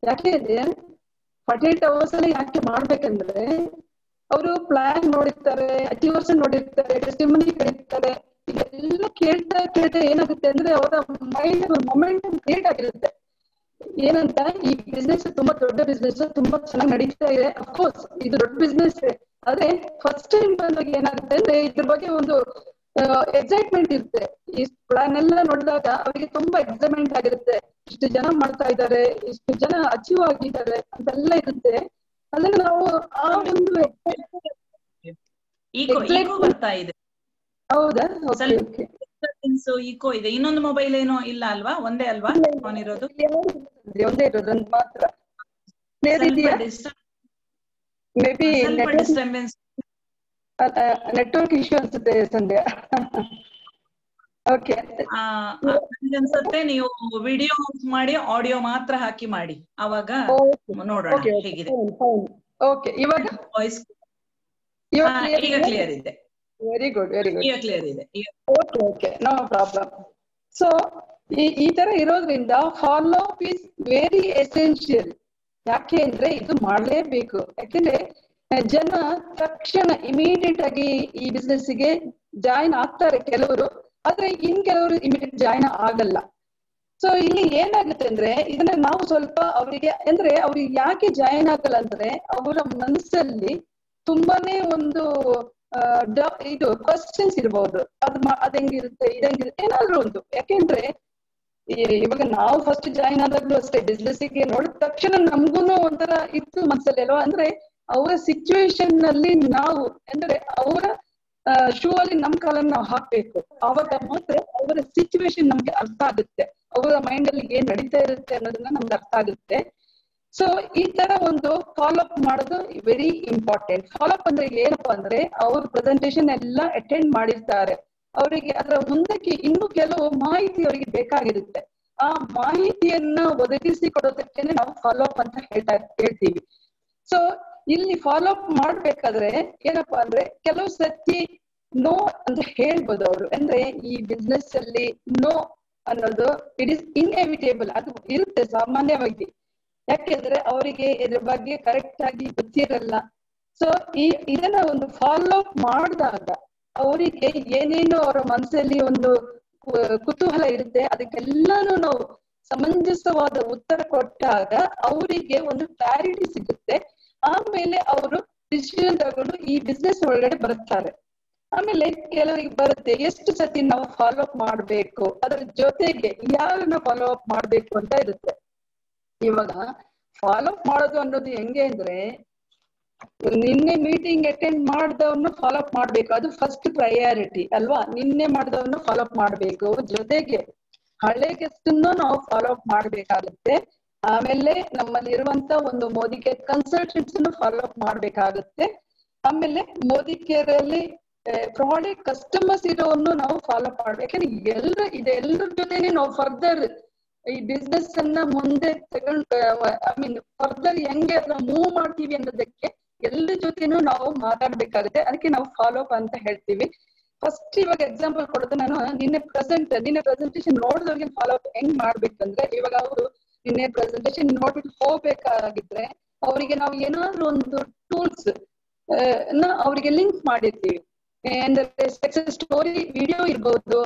ಯಾಕೆ 48 hours ಅಲ್ಲಿ ಯಾಕೆ ಮಾಡ್ಬೇಕಂದ್ರೆ ಅವರು ಪ್ಲಾನ್ ನೋಡಿರ್ತಾರೆ, ಅಚೀವರ್ಸ್ ನೋಡಿರ್ತಾರೆ, ಟೆಸ್ಟಿಮನಿ ಕರೀತಾರೆ. ಇದೆಲ್ಲ ಕೇಳ್ತಾ ಕೇಳ್ತಾ ಏನಾಗುತ್ತೆ ಅಂದ್ರೆ ಅವರ ಮೈಂಡ್ ಮೊಮೆಂಟಮ್ ಕ್ರಿಯೇಟ್ ಆಗಿರುತ್ತೆ. ಏನಂತ, ಈ ಬಿಸ್ನೆಸ್ ತುಂಬಾ ದೊಡ್ಡ ಬಿಸ್ನೆಸ್, ತುಂಬಾ ಚೆನ್ನಾಗಿ ನಡೀತಾ ಇದೆ. ಅಫ್ಕೋರ್ಸ್ ಇದು ದೊಡ್ಡ ಬಿಸ್ನೆಸ್, ಆದ್ರೆ ಫಸ್ಟ್ ಟೈಮ್ ಬಂದಾಗ ಏನಾಗುತ್ತೆ ಅಂದ್ರೆ ಇದ್ರ ಬಗ್ಗೆ ಒಂದು ಎಕ್ಸೈಟ್ಮೆಂಟ್ ಇರುತ್ತೆ. ಈ ಪ್ಲಾನ್ ಎಲ್ಲ ನೋಡಿದಾಗ ಅವರಿಗೆ ತುಂಬಾ ಎಕ್ಸೈಟ್ಮೆಂಟ್ ಆಗಿರುತ್ತೆ. ಇಷ್ಟು ಜನ ಮಾಡ್ತಾ ಇದ್ದಾರೆ, ಇಷ್ಟು ಜನ ಅಚೀವ್ ಆಗಿದ್ದಾರೆ ಅಂತೆಲ್ಲ ಇರುತ್ತೆ. ಅದನ್ನ ನಾವು ಆ ಒಂದು ಈಕೋ ಬರ್ತಾ ಇದೆ. ಹೌದಾ? ಈಕೋ ಇದೆ. ಇನ್ನೊಂದು ಮೊಬೈಲ್ ಏನೋ ಇಲ್ಲ ಅಲ್ವಾ? ಒಂದೇ ಅಲ್ವಾ ಫೋನ್ ಇರೋದು? ಒಂದೇ ಇರೋದು ಮಾತ್ರ. May be disturbance, network issue ಅನ್ಸುತ್ತೆ ಸಂಧ್ಯಾ. ಓಕೆ, ಅನ್ಸುತ್ತೆ ನೀವು ವಿಡಿಯೋ ಮಾಡಿ ಆಡಿಯೋ ಮಾತ್ರ ಹಾಕಿ ಮಾಡಿ, ಅವಾಗ ನೋಡೋಣ ಹೇಗಿದೆ. ಓಕೆ, ಇವಾಗ ವಾಯ್ಸ್ ಈಗ ಕ್ಲಿಯರ್ ಇದೆ. Very good, very good. ಈಗ ಕ್ಲಿಯರ್ ಇದೆ. Okay okay, no problem. So ಈ ತರ ಇರೋದ್ರಿಂದ follow up is very essential. ಯಾಕೆ ಅಂದ್ರೆ ಇದು ಮಾಡಲೇಬೇಕು. ಯಾಕೆಂದ್ರೆ ಜನ ತಕ್ಷಣ ಇಮಿಡಿಯೇಟ್ ಆಗಿ ಈ ಬಿಸ್ನೆಸ್ ಗೆ ಜಾಯಿನ್ ಆಗ್ತಾರೆ ಕೆಲವರು, ಆದ್ರೆ ಇನ್ ಕೆಲವರು ಇಮಿಡಿಯೇಟ್ ಜಾಯಿನ್ ಆಗಲ್ಲ. ಸೊ ಇಲ್ಲಿ ಏನಾಗುತ್ತೆ ಅಂದ್ರೆ ಇದನ್ನ ನಾವು ಸ್ವಲ್ಪ ಅವರಿಗೆ ಅಂದ್ರೆ ಅವ್ರಿಗೆ ಯಾಕೆ ಜಾಯಿನ್ ಆಗಲ್ಲ ಅಂದ್ರೆ ಅವರ ಮನಸ್ಸಲ್ಲಿ ತುಂಬಾನೇ ಒಂದು ಇದು ಕ್ವಶನ್ಸ್ ಇರ್ಬೋದು. ಅದಂಗಿರುತ್ತೆ, ಇದಂಗಿರುತ್ತೆ, ಏನಾದ್ರು ಒಂದು. ಯಾಕೆಂದ್ರೆ ಇವಾಗ ನಾವು ಫಸ್ಟ್ ಜಾಯಿನ್ ಆದಾಗ್ಲೂ ಅಷ್ಟೇ ಬಿಸ್ನೆಸ್ಗೆ ನೋಡಿದ ತಕ್ಷಣ ನಮ್ಗೂನು ಒಂಥರ ಇತ್ತು ಮನ್ಸಲ್ಲಿ ಅಲ್ವಾ. ಅಂದ್ರೆ ಅವರ ಸಿಚುವೇಶನ್ ನಲ್ಲಿ ನಾವು ಅಂದ್ರೆ ಅವರ ಶೂ ಅಲ್ಲಿ ನಮ್ ಕಾಲನ್ನು ನಾವು ಹಾಕ್ಬೇಕು. ಆವಾಗ ಮಾತ್ರ ಅವರ ಸಿಚುವೇಶನ್ ನಮ್ಗೆ ಅರ್ಥ ಆಗುತ್ತೆ, ಅವರ ಮೈಂಡ್ ಅಲ್ಲಿ ಏನ್ ನಡೀತಾ ಇರುತ್ತೆ ಅನ್ನೋದನ್ನ ನಮ್ಗೆ ಅರ್ಥ ಆಗುತ್ತೆ. ಸೊ ಈ ತರ ಒಂದು ಫಾಲೋ ಅಪ್ ಮಾಡೋದು ವೆರಿ ಇಂಪಾರ್ಟೆಂಟ್. ಫಾಲೋ ಅಪ್ ಅಂದ್ರೆ ಏನಪ್ಪಾ ಅಂದ್ರೆ ಅವ್ರ ಪ್ರೆಸೆಂಟೇಶನ್ ಎಲ್ಲ ಅಟೆಂಡ್ ಮಾಡಿರ್ತಾರೆ, ಅವರಿಗೆ ಅದರ ಮುಂದಕ್ಕೆ ಇನ್ನು ಕೆಲವು ಮಾಹಿತಿ ಅವರಿಗೆ ಬೇಕಾಗಿರುತ್ತೆ. ಆ ಮಾಹಿತಿಯನ್ನ ಒದಗಿಸಿ ಕೊಡೋದಕ್ಕೇನೆ ನಾವು ಫಾಲೋ ಅಪ್ ಅಂತ ಹೇಳ್ತೀವಿ. ಸೊ ಇಲ್ಲಿ ಫಾಲೋ ಅಪ್ ಮಾಡ್ಬೇಕಾದ್ರೆ ಏನಪ್ಪಾ ಅಂದ್ರೆ ಕೆಲವು ಸತಿ ನೋ ಅಂತ ಹೇಳ್ಬೋದು ಅವರು. ಅಂದ್ರೆ ಈ ಬಿಸ್ನೆಸ್ ಅಲ್ಲಿ ನೋ ಅನ್ನೋದು ಇಟ್ ಇಸ್ ಇನ್ಎವಿಟೇಬಲ್, ಅದು ಇರುತ್ತೆ ಸಾಮಾನ್ಯವಾಗಿ. ಯಾಕೆಂದ್ರೆ ಅವರಿಗೆ ಇದ್ರ ಬಗ್ಗೆ ಕರೆಕ್ಟ್ ಆಗಿ ಗೊತ್ತಿರಲ್ಲ. ಸೊ ಇದನ್ನ ಒಂದು ಫಾಲೋ ಅಪ್ ಮಾಡಿದಾಗ ಅವರಿಗೆ ಏನೇನು ಅವರ ಮನಸ್ಸಲ್ಲಿ ಒಂದು ಕುತೂಹಲ ಇರುತ್ತೆ, ಅದಕ್ಕೆಲ್ಲಾನು ನಾವು ಸಮಂಜಸವಾದ ಉತ್ತರ ಕೊಟ್ಟಾಗ ಅವರಿಗೆ ಒಂದು ಕ್ಲಾರಿಟಿ ಸಿಗುತ್ತೆ. ಆಮೇಲೆ ಅವರು ಡಿಸಿಷನ್ ತಗೊಂಡು ಈ ಬಿಸ್ನೆಸ್ ಒಳಗಡೆ ಬರುತ್ತಾರೆ. ಆಮೇಲೆ ಕೆಲವರಿಗೆ ಬರುತ್ತೆ ಎಷ್ಟು ಸತಿ ನಾವು ಫಾಲೋ ಅಪ್ ಮಾಡ್ಬೇಕು, ಅದರ ಜೊತೆಗೆ ಯಾರನ್ನ ಫಾಲೋ ಅಪ್ ಮಾಡ್ಬೇಕು ಅಂತ ಇರುತ್ತೆ. ಇವಾಗ ಫಾಲೋ ಅಪ್ ಮಾಡೋದು ಅನ್ನೋದು ಹೆಂಗೆ ಅಂದ್ರೆ ನಿನ್ನೆ ಮೀಟಿಂಗ್ ಅಟೆಂಡ್ ಮಾಡಿದವ್ರನ್ನ ಫಾಲೋ ಅಪ್ ಮಾಡ್ಬೇಕು, ಅದು ಫಸ್ಟ್ ಪ್ರಯಾರಿಟಿ ಅಲ್ವಾ. ನಿನ್ನೆ ಮಾಡಿದವ್ರನ್ನ ಫಾಲೋ ಅಪ್ ಮಾಡ್ಬೇಕು, ಜೊತೆಗೆ ಹಳೆ ಗೆಸ್ಟ್ ನಾವು ಫಾಲೋ ಅಪ್ ಮಾಡ್ಬೇಕಾಗುತ್ತೆ. ಆಮೇಲೆ ನಮ್ಮಲ್ಲಿ ಇರುವಂತ ಒಂದು Modi care consultants follow up ಮಾಡ್ಬೇಕಾಗುತ್ತೆ. ಆಮೇಲೆ ಮೋದಿ ಕೇರ್ ಅಲ್ಲಿ ಪ್ರಾಡಕ್ಟ್ ಕಸ್ಟಮರ್ಸ್ ಇರೋವನ್ನು ನಾವು ಫಾಲೋ ಅಪ್ ಮಾಡ್ಬೇಕು. ಯಾಕಂದ್ರೆ ಇದೆಲ್ಲರ ಜೊತೆನೆ ನಾವು ಫರ್ದರ್ ಈ ಬಿಸ್ನೆಸ್ ಅನ್ನ ಮುಂದೆ ತಗೊಂಡ್ ಫರ್ದರ್ ಹೆಂಗೆ ಅದನ್ನ ಮೂವ್ ಮಾಡ್ತೀವಿ ಅನ್ನೋದಕ್ಕೆ ಎಲ್ಲರ ಜೊತೆನೂ ನಾವು ಮಾತಾಡ್ಬೇಕಾಗುತ್ತೆ. ಅದಕ್ಕೆ ನಾವು ಫಾಲೋ ಅಪ್ ಅಂತ ಹೇಳ್ತೀವಿ. ಫಸ್ಟ್ ಇವಾಗ ಎಕ್ಸಾಂಪಲ್ ಕೊಡೋದು, ನಾನು ನಿನ್ನೆ ಪ್ರೆಸೆಂಟೇಶನ್ ನೋಡಿದವ್ರಿಗೆ ಫಾಲೋ ಅಪ್ ಹೆಂಗ್ ಮಾಡ್ಬೇಕಂದ್ರೆ, ಇವಾಗ ಅವರು ನಿನ್ನೆ ಪ್ರೆಸೆಂಟೇಶನ್ ನೋಡ್ಬಿಟ್ಟು ಹೋಗ್ಬೇಕಾಗಿದ್ರೆ ಅವರಿಗೆ ನಾವು ಏನಾದ್ರು ಒಂದು ಟೂಲ್ಸ್ ಅವರಿಗೆ ಲಿಂಕ್ ಮಾಡಿರ್ತೀವಿ. ಅಂದ್ರೆ ಸಕ್ಸಸ್ ಸ್ಟೋರಿ ವಿಡಿಯೋ ಇರ್ಬೋದು,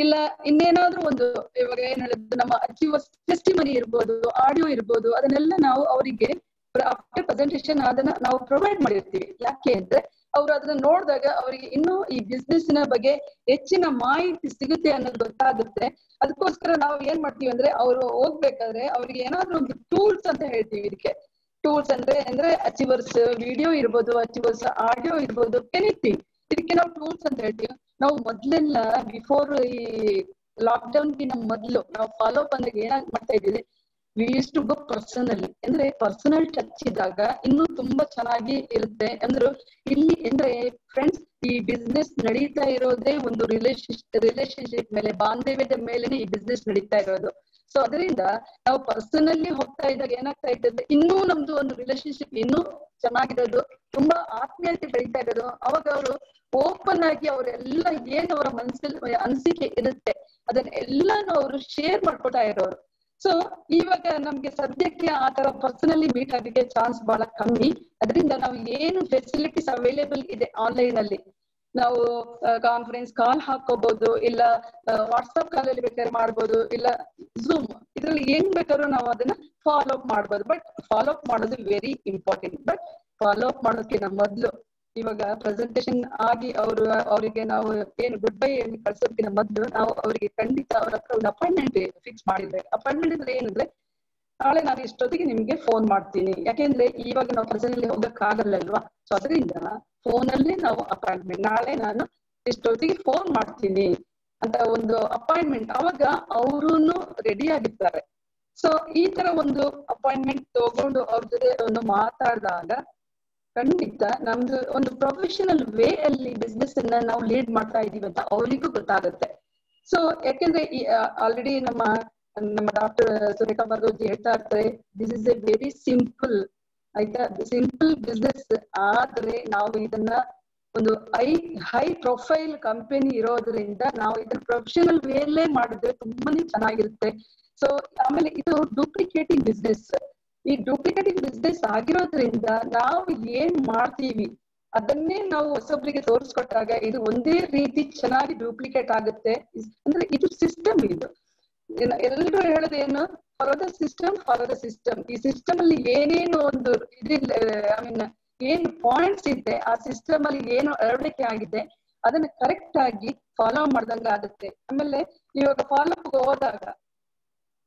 ಇಲ್ಲ ಇನ್ನೇನಾದ್ರೂ ಒಂದು ಇವಾಗ ಏನ್ ಹೇಳಿದ್ರು ನಮ್ಮ ಅಚೀವರ್ಸ್ ಟೆಸ್ಟಿಮನಿ ಇರ್ಬೋದು, ಆಡಿಯೋ ಇರ್ಬೋದು, ಅದನ್ನೆಲ್ಲ ನಾವು ಅವರಿಗೆ ಆಫ್ಟರ್ ಪ್ರೆಸೆಂಟೇಶನ್ ಅದನ್ನ ನಾವು ಪ್ರೊವೈಡ್ ಮಾಡಿರ್ತೀವಿ. ಯಾಕೆ ಅಂದ್ರೆ ಅವ್ರು ಅದನ್ನ ನೋಡಿದಾಗ ಅವರಿಗೆ ಇನ್ನೂ ಈ ಬಿಸ್ನೆಸ್ ನ ಬಗ್ಗೆ ಹೆಚ್ಚಿನ ಮಾಹಿತಿ ಸಿಗುತ್ತೆ ಅನ್ನೋದು ಗೊತ್ತಾಗುತ್ತೆ. ಅದಕ್ಕೋಸ್ಕರ ನಾವು ಏನ್ ಮಾಡ್ತೀವಿ ಅಂದ್ರೆ ಅವ್ರು ಹೋಗ್ಬೇಕಾದ್ರೆ ಅವ್ರಿಗೆ ಏನಾದ್ರೂ ಒಂದು ಟೂಲ್ಸ್ ಅಂತ ಹೇಳ್ತೀವಿ. ಇದಕ್ಕೆ ಟೂಲ್ಸ್ ಅಂದ್ರೆ ಅಚೀವರ್ಸ್ ವಿಡಿಯೋ ಇರ್ಬೋದು, ಅಚೀವರ್ಸ್ ಆಡಿಯೋ ಇರ್ಬೋದು, ಎನಿಥಿಂಗ್. ಇದಕ್ಕೆ ನಾವು ಟೂಲ್ಸ್ ಅಂತ ಹೇಳ್ತೀವಿ. ನಾವು ಮೊದ್ಲೆಲ್ಲ ಬಿಫೋರ್ ಈ ಲಾಕ್ ಡೌನ್ ಗಿನ ಮೊದ್ಲು ನಾವು ಫಾಲೋ ಅಪ್ ಅಂದ್ರೆ ಏನಾಗ್ ಮಾಡ್ತಾ ಇದ್ದೀವಿ, we use to go personally. ಅಂದ್ರೆ ಪರ್ಸನಲ್ ಟಚ್ ಇದ್ದಾಗ ಇನ್ನೂ ತುಂಬಾ ಚೆನ್ನಾಗಿ ಇರುತ್ತೆ. ಅಂದ್ರೆ ಇಲ್ಲಿ ಅಂದ್ರೆ ಫ್ರೆಂಡ್ಸ್, ಈ ಬಿಸ್ನೆಸ್ ನಡೀತಾ ಇರೋದೇ ಒಂದು ರಿಲೇಶನ್ಶಿಪ್ ಮೇಲೆ, ಬಾಂಧವ್ಯದ ಮೇಲೆನೆ ಈ ಬಿಸ್ನೆಸ್ ನಡೀತಾ ಇರೋದು. ಸೊ ಅದರಿಂದ ನಾವು ಪರ್ಸನಲಿ ಹೋಗ್ತಾ ಇದ್ದಾಗ ಏನಾಗ್ತಾ ಇರ್ತದೆ, ಇನ್ನೂ ನಮ್ದು ಒಂದು ರಿಲೇಶನ್ಶಿಪ್ ಇನ್ನೂ ಚೆನ್ನಾಗಿರೋದು, ತುಂಬಾ ಆತ್ಮೀಯತೆ ಬೆಳೀತಾ ಇರೋದು. ಅವಾಗ ಅವರು ಓಪನ್ ಆಗಿ ಅವರೆಲ್ಲ ಏನ್ ಅವರ ಮನಸ್ಸಲ್ಲಿ ಅನಿಸಿಕೆ ಇರುತ್ತೆ ಅದನ್ನ ಎಲ್ಲಾನು ಅವರು ಶೇರ್ ಮಾಡ್ಕೊತಾ ಇರೋರು. ಸೊ ಇವಾಗ ನಮ್ಗೆ ಸದ್ಯಕ್ಕೆ ಆ ತರ ಪರ್ಸನಲಿ ಮೀಟ್ ಆಗಕ್ಕೆ ಚಾನ್ಸ್ ಬಹಳ ಕಮ್ಮಿ. ಅದರಿಂದ ನಾವು ಏನು ಫೆಸಿಲಿಟೀಸ್ ಅವೈಲೇಬಲ್ ಇದೆ ಆನ್ಲೈನ್ ಅಲ್ಲಿ, ನಾವು ಕಾನ್ಫರೆನ್ಸ್ ಕಾಲ್ ಹಾಕೋಬಹುದು, ಇಲ್ಲ ವಾಟ್ಸ್ಆಪ್ ಕಾಲ್ ಅಲ್ಲಿ ಬೇಕಾದ್ರೆ ಮಾಡ್ಬೋದು, ಇಲ್ಲ ಝೂಮ್, ಇದ್ರಲ್ಲಿ ಏನ್ ಬೇಕಾದ್ರೂ ನಾವು ಅದನ್ನ ಫಾಲೋ ಅಪ್ ಮಾಡ್ಬೋದು. ಬಟ್ ಫಾಲೋ ಅಪ್ ಮಾಡೋದು very important. But follow up ಮಾಡೋದಕ್ಕಿಂತ ಮೊದ್ಲು ಇವಾಗ ಪ್ರೆಸೆಂಟೇಶನ್ ಆಗಿ ಅವರಿಗೆ ನಾವು ಏನು ಗುಡ್ ಬೈ ಕಳ್ಸೋದಕ್ಕಿಂತ ಮೊದ್ಲು ನಾವು ಅವರಿಗೆ ಖಂಡಿತ ಅವ್ರ ಹತ್ರ ಒಂದು ಅಪಾಯಿಂಟ್ಮೆಂಟ್ ಫಿಕ್ಸ್ ಮಾಡಿರ್ಬೇಕು. ಅಪಾಯಿಂಟ್ಮೆಂಟ್ ಅಂದ್ರೆ ಏನಂದ್ರೆ, ನಾಳೆ ನಾನು ಇಷ್ಟೊತ್ತಿಗೆ ನಿಮ್ಗೆ ಫೋನ್ ಮಾಡ್ತೀನಿ, ಯಾಕೆಂದ್ರೆ ಇವಾಗ ನಾವು ಪರ್ಸನಲಿ ಹೋಗಕ್ ಆಗಲ್ಲಲ್ವಾ. ಸೊ ಅದರಿಂದ ಫೋನ್ ಅಲ್ಲಿ ನಾವು ಅಪಾಯಿಂಟ್ಮೆಂಟ್, ನಾಳೆ ನಾನು ಇಷ್ಟೊತ್ತಿಗೆ ಫೋನ್ ಮಾಡ್ತೀನಿ ಅಂತ ಒಂದು ಅಪಾಯಿಂಟ್ಮೆಂಟ್, ಅವಾಗ ಅವರುನು ರೆಡಿ ಆಗಿರ್ತಾರೆ. ಸೊ ಈ ತರ ಒಂದು ಅಪಾಯಿಂಟ್ಮೆಂಟ್ ತಗೊಂಡು ಅವ್ರ ಜೊತೆ ಒಂದು ಮಾತಾಡಿದಾಗ ಖಂಡಿತ ನಮ್ದು ಒಂದು ಪ್ರೊಫೆಷನಲ್ ವೇ ಅಲ್ಲಿ ಬಿಸ್ನೆಸ್ ಅನ್ನ ನಾವು ಲೀಡ್ ಮಾಡ್ತಾ ಇದೀವಿ ಅಂತ ಅವರಿಗೂ ಗೊತ್ತಾಗುತ್ತೆ. ಸೊ ಯಾಕೆಂದ್ರೆ ಆಲ್ರೆಡಿ ನಮ್ಮ ಡಾಕ್ಟರ್ ಸುರೇಖಾ ಬರ್ದೋಜಿ ಹೇಳ್ತಾ ಇರ್ತಾರೆ, this is A very simple, ಆಯ್ತಾ, ಸಿಂಪಲ್ ಬಿಸ್ನೆಸ್. ಆದ್ರೆ ನಾವು ಇದನ್ನ ಒಂದು ಹೈ ಪ್ರೊಫೈಲ್ ಕಂಪನಿ ಇರೋದ್ರಿಂದ ನಾವು ಇದನ್ನ ಪ್ರೊಫೆಷನಲ್ ವೇಲೇ ಮಾಡಿದ್ರೆ ತುಂಬಾನೇ ಚೆನ್ನಾಗಿರುತ್ತೆ. ಸೊ ಆಮೇಲೆ ಇದು ಡೂಪ್ಲಿಕೇಟಿಂಗ್ ಬಿಸ್ನೆಸ್. ಈ ಡೂಪ್ಲಿಕೇಟಿಂಗ್ ಬಿಸ್ನೆಸ್ ಆಗಿರೋದ್ರಿಂದ ನಾವು ಏನ್ ಮಾಡ್ತೀವಿ ಅದನ್ನೇ ನಾವು ಹೊಸೊಬ್ರಿಗೆ ತೋರಿಸ್ಕೊಟ್ಟಾಗ ಇದು ಒಂದೇ ರೀತಿ ಚೆನ್ನಾಗಿ ಡೂಪ್ಲಿಕೇಟ್ ಆಗುತ್ತೆ. ಅಂದ್ರೆ ಇದು ಸಿಸ್ಟಮ್. ಇದು ಎಲ್ಲರೂ ಹೇಳೋದೇನು, ಫಾಲೋ ದ ಸಿಸ್ಟಮ್. ಈ ಸಿಸ್ಟಮ್ ಅಲ್ಲಿ ಏನೇನು ಒಂದು ಇದಿಲ್ಲ, ಐ ಮೀನ್ ಏನು ಪಾಯಿಂಟ್ಸ್ ಇದೆ ಆ ಸಿಸ್ಟಮ್ ಅಲ್ಲಿ ಏನು ಅಳವಡಿಕೆ ಆಗಿದೆ ಅದನ್ನ ಕರೆಕ್ಟ್ ಆಗಿ ಫಾಲೋ ಮಾಡ್ದಂಗ ಆಗುತ್ತೆ. ಆಮೇಲೆ ಇವಾಗ ಫಾಲೋ ಅಪ್ ಹೋದಾಗ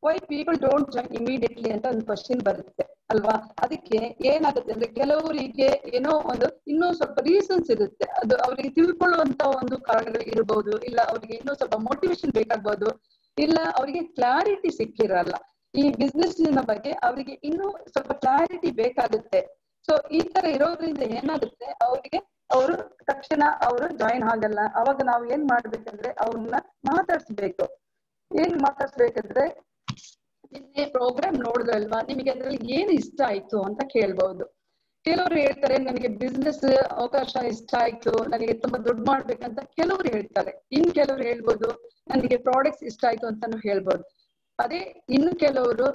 why people don't join immediately ಅಂತ ಒಂದು ಕ್ವಶನ್ ಬರುತ್ತೆ ಅಲ್ವಾ. ಅದಕ್ಕೆ ಏನಾಗುತ್ತೆ ಅಂದ್ರೆ, ಕೆಲವರಿಗೆ ಏನೋ ಒಂದು ಇನ್ನೂ ಸ್ವಲ್ಪ ರೀಸನ್ಸ್ ಇರುತ್ತೆ, ಅದು ಅವರಿಗೆ ತಿಳ್ಕೊಳ್ಳುವಂತ ಒಂದು ಕಾರಣಗಳು ಇರಬಹುದು, ಇಲ್ಲ ಅವರಿಗೆ ಇನ್ನೂ ಸ್ವಲ್ಪ ಮೋಟಿವೇಶನ್ ಬೇಕಾಗ್ಬೋದು, ಇಲ್ಲ ಅವರಿಗೆ ಕ್ಲಾರಿಟಿ ಸಿಕ್ಕಿರಲ್ಲ ಈ ಬಿಸ್ನೆಸ್ ಬಗ್ಗೆ, ಅವರಿಗೆ ಇನ್ನೂ ಸ್ವಲ್ಪ ಕ್ಲಾರಿಟಿ ಬೇಕಾಗುತ್ತೆ. ಸೊ ಈ ತರ ಇರೋದ್ರಿಂದ ಏನಾಗುತ್ತೆ, ಅವರು ತಕ್ಷಣ ಅವರು ಜಾಯಿನ್ ಆಗಲ್ಲ. ಅವಾಗ ನಾವು ಏನ್ ಮಾಡ್ಬೇಕಂದ್ರೆ ಅವ್ರನ್ನ ಮಾತಾಡ್ಸ್ಬೇಕು. ಏನ್ ಮಾತಾಡ್ಸ್ಬೇಕಂದ್ರೆ, ನಿನ್ನೆ ಪ್ರೋಗ್ರಾಮ್ ನೋಡಿದ್ರಲ್ವಾ, ನಿಮಗೆ ಅದ್ರಲ್ಲಿ ಏನು ಇಷ್ಟ ಆಯ್ತು ಅಂತ ಕೇಳ್ಬಹುದು. ಕೆಲವರು ಹೇಳ್ತಾರೆ ನನಗೆ ಬಿಸ್ನೆಸ್ ಅವಕಾಶ ಇಷ್ಟ ಆಯ್ತು, ನನಗೆ ತುಂಬಾ ದುಡ್ಡು ಮಾಡ್ಬೇಕಂತ ಕೆಲವರು ಹೇಳ್ತಾರೆ. ಇನ್ ಕೆಲವರು ಹೇಳ್ಬೋದು ನನಗೆ ಪ್ರಾಡಕ್ಟ್ಸ್ ಇಷ್ಟ ಆಯ್ತು ಅಂತಾನು ಹೇಳ್ಬೋದು. ಅದೇ ಇನ್ನು ಕೆಲವರು